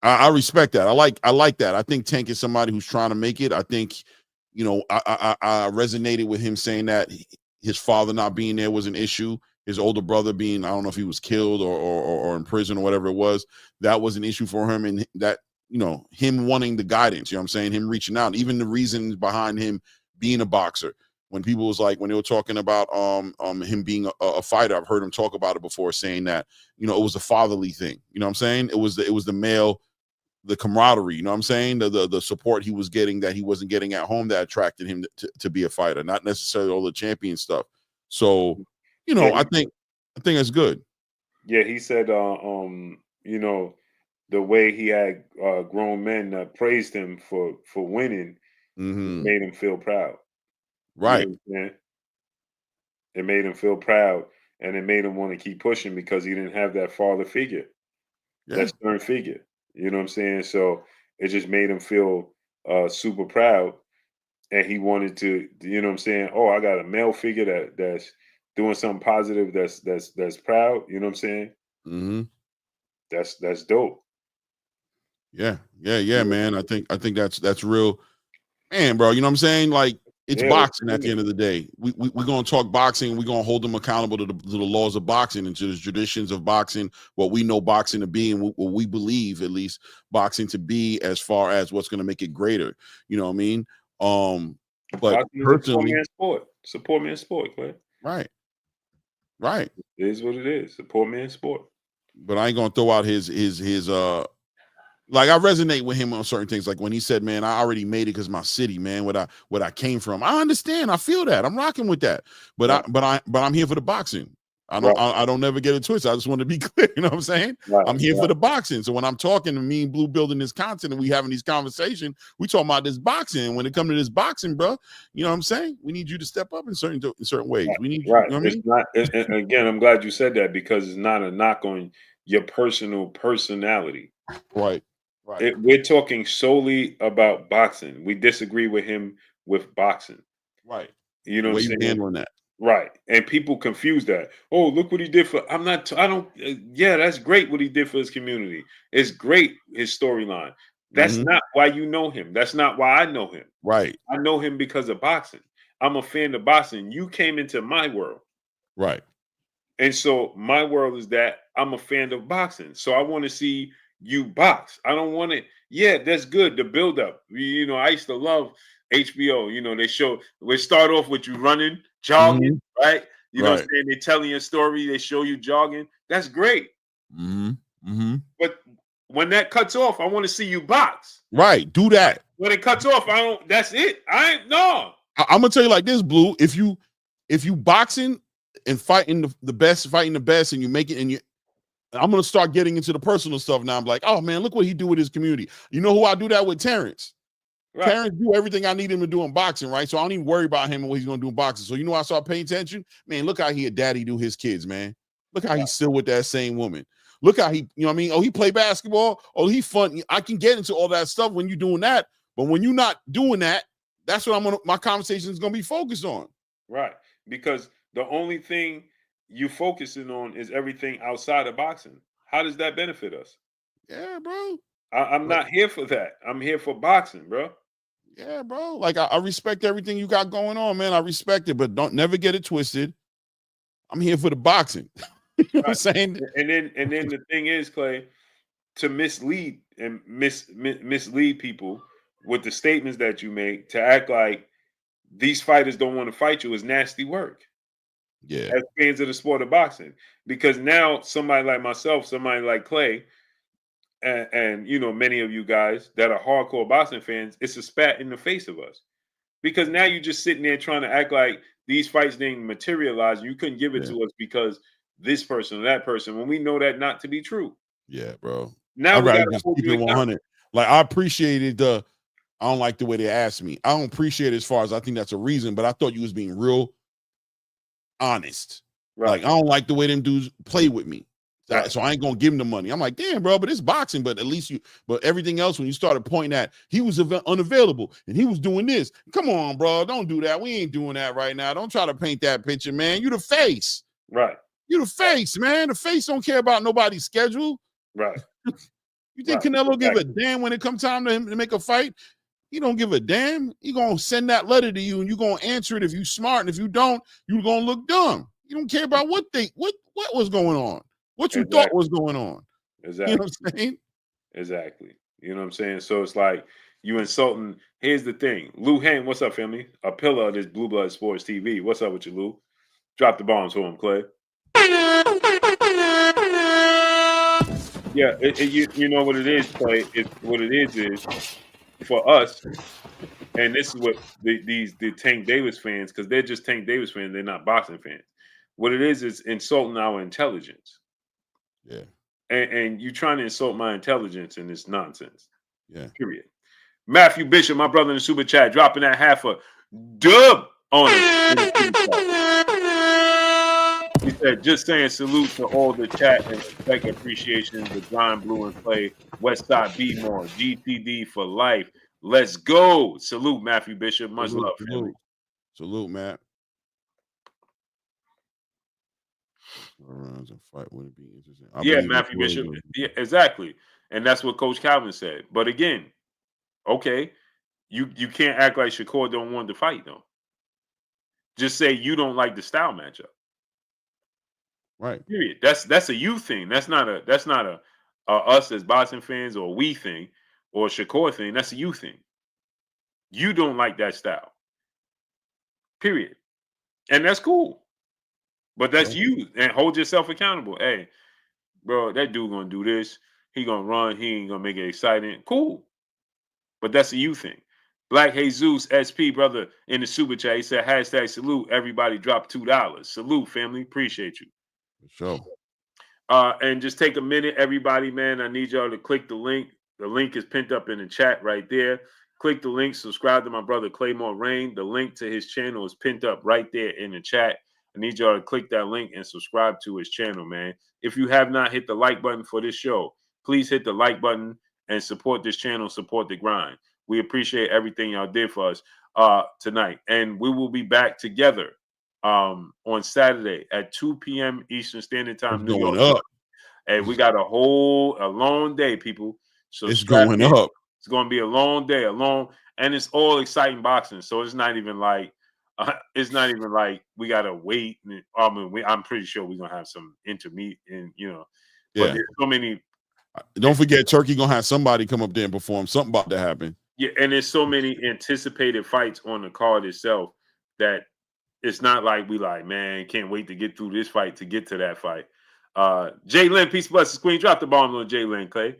I respect that. I like that. I think Tank is somebody who's trying to make it. I think, you know, I resonated with him saying that his father not being there was an issue. His older brother being, I don't know if he was killed or in prison or whatever it was, that was an issue for him. And that, you know, him wanting the guidance, you know what I'm saying? Him reaching out, even the reasons behind him being a boxer. When people was like, when they were talking about him being a fighter, I've heard him talk about it before, saying that, you know, it was a fatherly thing. You know what I'm saying? It was the male, the camaraderie, you know what I'm saying? The support he was getting that he wasn't getting at home that attracted him to be a fighter, not necessarily all the champion stuff. So, you know, I think it's good. Yeah, he said, you know, the way he had grown men that praised him for winning made him feel proud. Right. You know, it made him feel proud, and it made him want to keep pushing because he didn't have that father figure, that stern figure. You know what I'm saying? So it just made him feel super proud, and he wanted to, you know what I'm saying? Oh, I got a male figure that's doing something positive, that's proud. You know what I'm saying? That's dope. Yeah, man. I think that's real, man, bro. You know what I'm saying? Like, it's boxing at the end of the day. We're going to talk boxing. We're going to hold them accountable to the laws of boxing and to the traditions of boxing, what we know boxing to be and what we believe, at least, boxing to be as far as what's going to make it greater. You know what I mean? But personally, it's a poor man's sport, Clay. Right. It is what it is. A poor man's sport. But I ain't going to throw out his like, I resonate with him on certain things. Like when he said, man, I already made it because my city, man, what I came from. I understand. I feel that. I'm rocking with that. But I'm here for the boxing. I don't never get it twisted. I just want to be clear. You know what I'm saying? I'm here for the boxing. So when I'm talking to me and Blue building this content and we having these conversations, we talking about this boxing. And when it comes to this boxing, bro, you know what I'm saying? We need you to step up in certain ways. We need you. You know what I mean? And again, I'm glad you said that because it's not a knock on your personal personality. Right. We're talking solely about boxing. We disagree with him with boxing. Right. You know what I'm saying? Handling that. Right. And people confuse that. Oh, look what he did for. Yeah, that's great what he did for his community. It's great, his storyline. That's not why you know him. That's not why I know him. Right. I know him because of boxing. I'm a fan of boxing. You came into my world. Right. And so my world is that I'm a fan of boxing. So I want to see you box. I don't want it. Yeah, that's good. The build up. You know, I used to love HBO. You know, we start off with you running, jogging, right? You know what I'm saying? They're telling you a story. They show you jogging. That's great. But when that cuts off, I want to see you box. Right. Do that. When it cuts off, that's it. I'm going to tell you like this, Blue. If you boxing and fighting the best, and you make it, and I'm going to start getting into the personal stuff now. I'm like, oh, man, look what he do with his community. You know who I do that with? Terrence. Right. Terrence do everything I need him to do in boxing, right? So I don't even worry about him and what he's going to do in boxing. So you know I start paying attention? Man, look how he a daddy do his kids, man. Look how he's still with that same woman. Look how he, you know what I mean? Oh, he play basketball. Oh, he fun. I can get into all that stuff when you're doing that. But when you're not doing that, that's what my conversation is going to be focused on. Right. Because the only thing you focusing on is everything outside of boxing. How does that benefit us? Yeah, bro. I'm not here for that. I'm here for boxing, bro. Yeah, bro. Like I respect everything you got going on, man. I respect it, but don't never get it twisted. I'm here for the boxing. You know what I'm saying? And then the thing is, Clay, to mislead and mislead people with the statements that you make, to act like these fighters don't want to fight you is nasty work. Yeah. As fans of the sport of boxing. Because now somebody like myself, somebody like Clay, and you know, many of you guys that are hardcore boxing fans, it's a spat in the face of us. Because now you're just sitting there trying to act like these fights didn't materialize. You couldn't give it to us because this person or that person, when we know that not to be true. Yeah, bro. Now I'd we rather got just keep it 100. Like, I appreciated I don't like the way they asked me. I don't appreciate it as far as I think that's a reason, but I thought you was being real honest. Like, I don't like the way them dudes play with me. Right. So I ain't gonna give him the money. I'm like, damn, bro, but it's boxing. But at least but everything else, when you started pointing at, he was unavailable and he was doing this. Come on, bro, don't do that. We ain't doing that right now. Don't try to paint that picture, man. You the face. Right. You the face, man. The face don't care about nobody's schedule. Right. You think Canelo give a damn when it comes time to him to make a fight? He don't give a damn. He gonna send that letter to you and you gonna answer it if you smart. And if you don't, you gonna look dumb. You don't care about what was going on. What you thought was going on. Exactly. You know what I'm saying? Exactly. You know what I'm saying? So it's like you insulting. Here's the thing. Lou Haney, what's up, family? A pillar of this Blue Blood Sports TV. What's up with you, Lou? Drop the bombs for him, Clay. Yeah, you know what it is, Clay. What it is for us, and this is what the Tank Davis fans, because they're just Tank Davis fans, they're not boxing fans. What it is insulting our intelligence. Yeah. And you trying to insult my intelligence in this nonsense. Yeah. Period. Matthew Bishop, my brother in the super chat, dropping that half a dub on it. He said, just saying salute to all the chat and respect appreciation the John Blue and Clay, Westside B more, GTD for life. Let's go. Salute, Matthew Bishop. Much love, family. Salute, Matt. Fight would be interesting. Yeah, Matthew Bishop. Yeah, exactly. And that's what Coach Calvin said. But again, okay, you can't act like Shakur don't want to fight, though. Just say you don't like the style matchup. Right. Period. That's a you thing. That's not a us as boxing fans or we thing or Shakur thing. That's a you thing. You don't like that style. Period. And that's cool. But that's you. And hold yourself accountable. Hey, bro, that dude gonna do this. He gonna run. He ain't gonna make it exciting. Cool. But that's a you thing. Black Jesus SP, brother, in the super chat, he said, hashtag salute. Everybody drop $2. Salute, family. Appreciate you. For sure. And just take a minute, everybody, man. I need y'all to click the link. The link is pinned up in the chat right there. Click the link. Subscribe to my brother Claymore Rain. The link to his channel is pinned up right there in the chat. I need y'all to click that link and subscribe to his channel, man. If you have not hit the like button for this show, please hit the like button and support this channel, support the grind. We appreciate everything y'all did for us tonight. And we will be back together on Saturday at 2 p.m. Eastern Standard Time. It's going up. And we got a long day, people. So it's going up. It's going to be a long day, and it's all exciting boxing. So it's not even like we gotta wait. I'm pretty sure we're gonna have some intermediate, and Yeah. But there's so many. Don't forget, Turkey gonna have somebody come up there and perform. Something about to happen. Yeah, and there's so many anticipated fights on the card itself that it's not like we like, man, can't wait to get through this fight to get to that fight. Jay Lynn, peace, blessings, queen. Drop the bomb on Jay Lynn, Clay.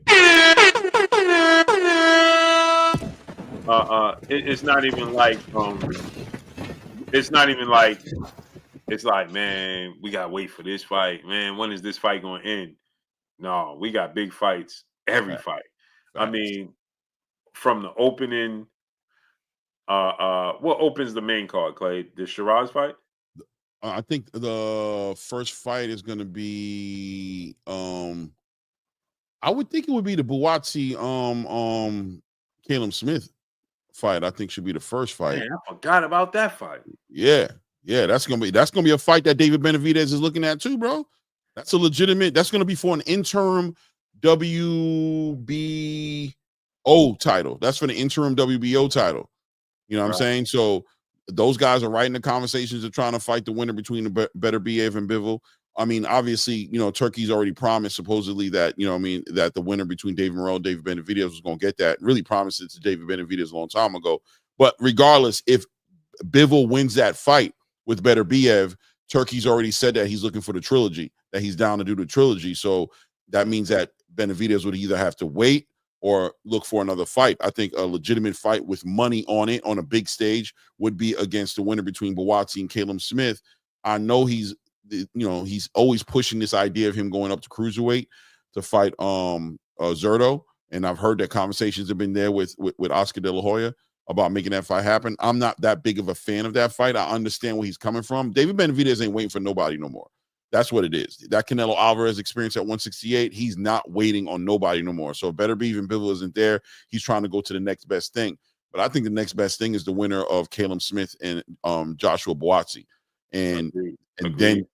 It's not even like it's like, man, we gotta wait for this fight. Man, when is this fight gonna end? No, we got big fights every fight. I mean, from the opening, what opens the main card, Clay? The Shiraz fight? I think the first fight is gonna be I would think it would be the Buatsi Caleb Smith fight. I think should be the first fight. Man, I forgot about that fight. Yeah, that's gonna be a fight that David Benavidez is looking at too, bro. That's gonna be for an interim WBO title. That's for the interim WBO title. You know what I'm saying? So those guys are right in the conversations of trying to fight the winner between the Beterbiev and Bivol. I mean, obviously, Turkey's already promised supposedly that, that the winner between David Morrell and David Benavidez was going to get that. Really promised it to David Benavidez a long time ago. But regardless, if Bivol wins that fight with Beterbiev, Turkey's already said that he's looking for the trilogy, that he's down to do the trilogy. So that means that Benavidez would either have to wait or look for another fight. I think a legitimate fight with money on it on a big stage would be against the winner between Buatsi and Caleb Smith. I know he's always pushing this idea of him going up to cruiserweight to fight Zerto, and I've heard that conversations have been there with Oscar De La Hoya about making that fight happen. I'm not that big of a fan of that fight. I understand where he's coming from. David Benavidez ain't waiting for nobody no more. That's what it is. That Canelo Alvarez experience at 168, he's not waiting on nobody no more. So Better Even Bivol isn't there. He's trying to go to the next best thing. But I think the next best thing is the winner of Caleb Smith and Joshua Buatsi. And then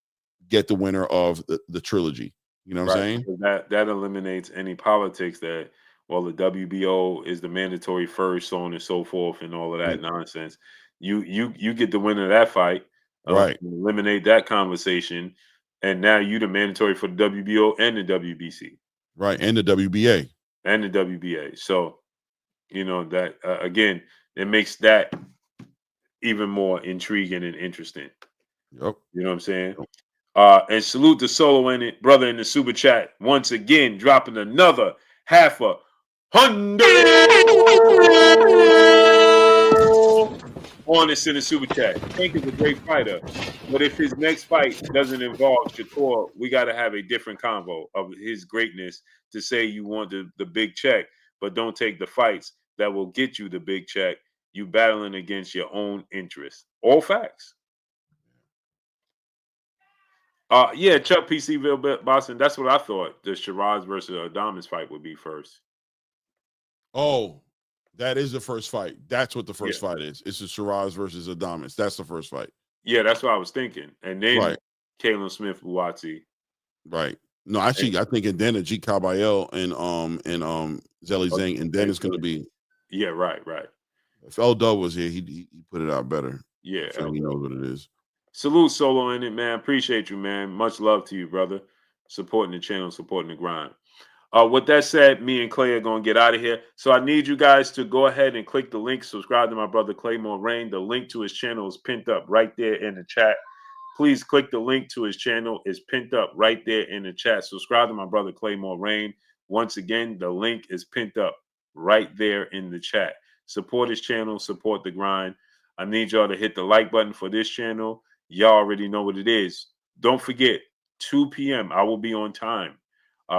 get the winner of the trilogy. You know what I'm saying? So that eliminates any politics that, well, the WBO is the mandatory first, so on and so forth, and all of that nonsense. You get the winner of that fight, Right? Eliminate that conversation, and now you the mandatory for the WBO and the WBC, right, and the WBA and the WBA. So, you know that again, it makes that even more intriguing and interesting. Yep. You know what I'm saying? And salute the solo in it, brother in the super chat. Once again, dropping another $100 on this in the super chat. Tank is a great fighter, but if his next fight doesn't involve Shakur, we got to have a different convo of his greatness to say you want the big check, but don't take the fights that will get you the big check. You battling against your own interests. All facts. Yeah, Chuck PCville Boston. That's what I thought. The Shiraz versus Adames fight would be first. Oh, that is the first fight. That's what the first fight is. It's the Shiraz versus Adames. That's the first fight. Yeah, that's what I was thinking. And then Caleb Smith Buatsi. Right. No, actually, I think and then Ajit Kabayel and Zeli Zhang, and then it's going to be. Yeah, right. If L Dub was here, he put it out better. Yeah, so he knows what it is. Salute Solo in it, man. Appreciate you, man. Much love to you, brother. Supporting the channel, supporting the grind. With that said, me and Clay are going to get out of here. So I need you guys to go ahead and click the link. Subscribe to my brother Claymore Rain. The link to his channel is pinned up right there in the chat. Please click the link to his channel. It's pinned up right there in the chat. Subscribe to my brother Claymore Rain. Once again, the link is pinned up right there in the chat. Support his channel. Support the grind. I need y'all to hit the like button for this channel. Y'all already know what it is. Don't forget, 2 p.m. I will be on time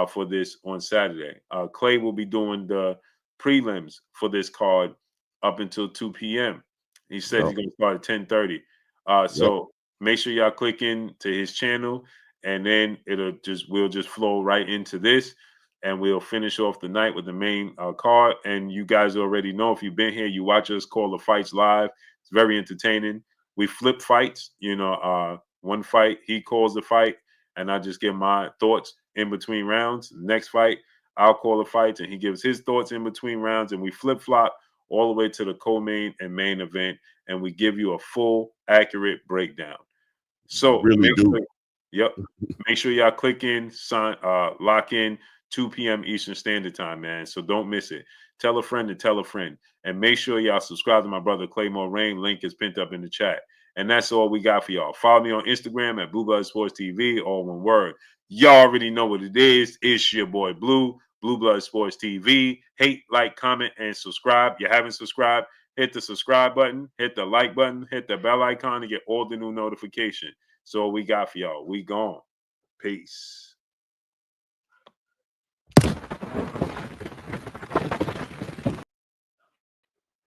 for this on Saturday. Clay will be doing the prelims for this card up until 2 p.m. He said he's going to start at 10:30. So make sure y'all click in to his channel, and then we'll just flow right into this, and we'll finish off the night with the main card. And you guys already know, if you've been here, you watch us call the fights live. It's very entertaining. We flip fights, one fight, he calls the fight, and I just give my thoughts in between rounds. Next fight, I'll call the fights, and he gives his thoughts in between rounds, and we flip-flop all the way to the co-main and main event, and we give you a full, accurate breakdown. So make sure y'all click in, lock in, 2 p.m. Eastern Standard Time, man. So don't miss it. Tell a friend to tell a friend. And make sure y'all subscribe to my brother Claymore Rain. Link is pinned up in the chat. And that's all we got for y'all. Follow me on Instagram at Blue Blood Sports TV, all one word. Y'all already know what it is. It's your boy Blue Blood Sports TV. Hate, like, comment, and subscribe. You haven't subscribed, hit the subscribe button, hit the like button, hit the bell icon to get all the new notifications. So all we got for y'all. We gone. Peace.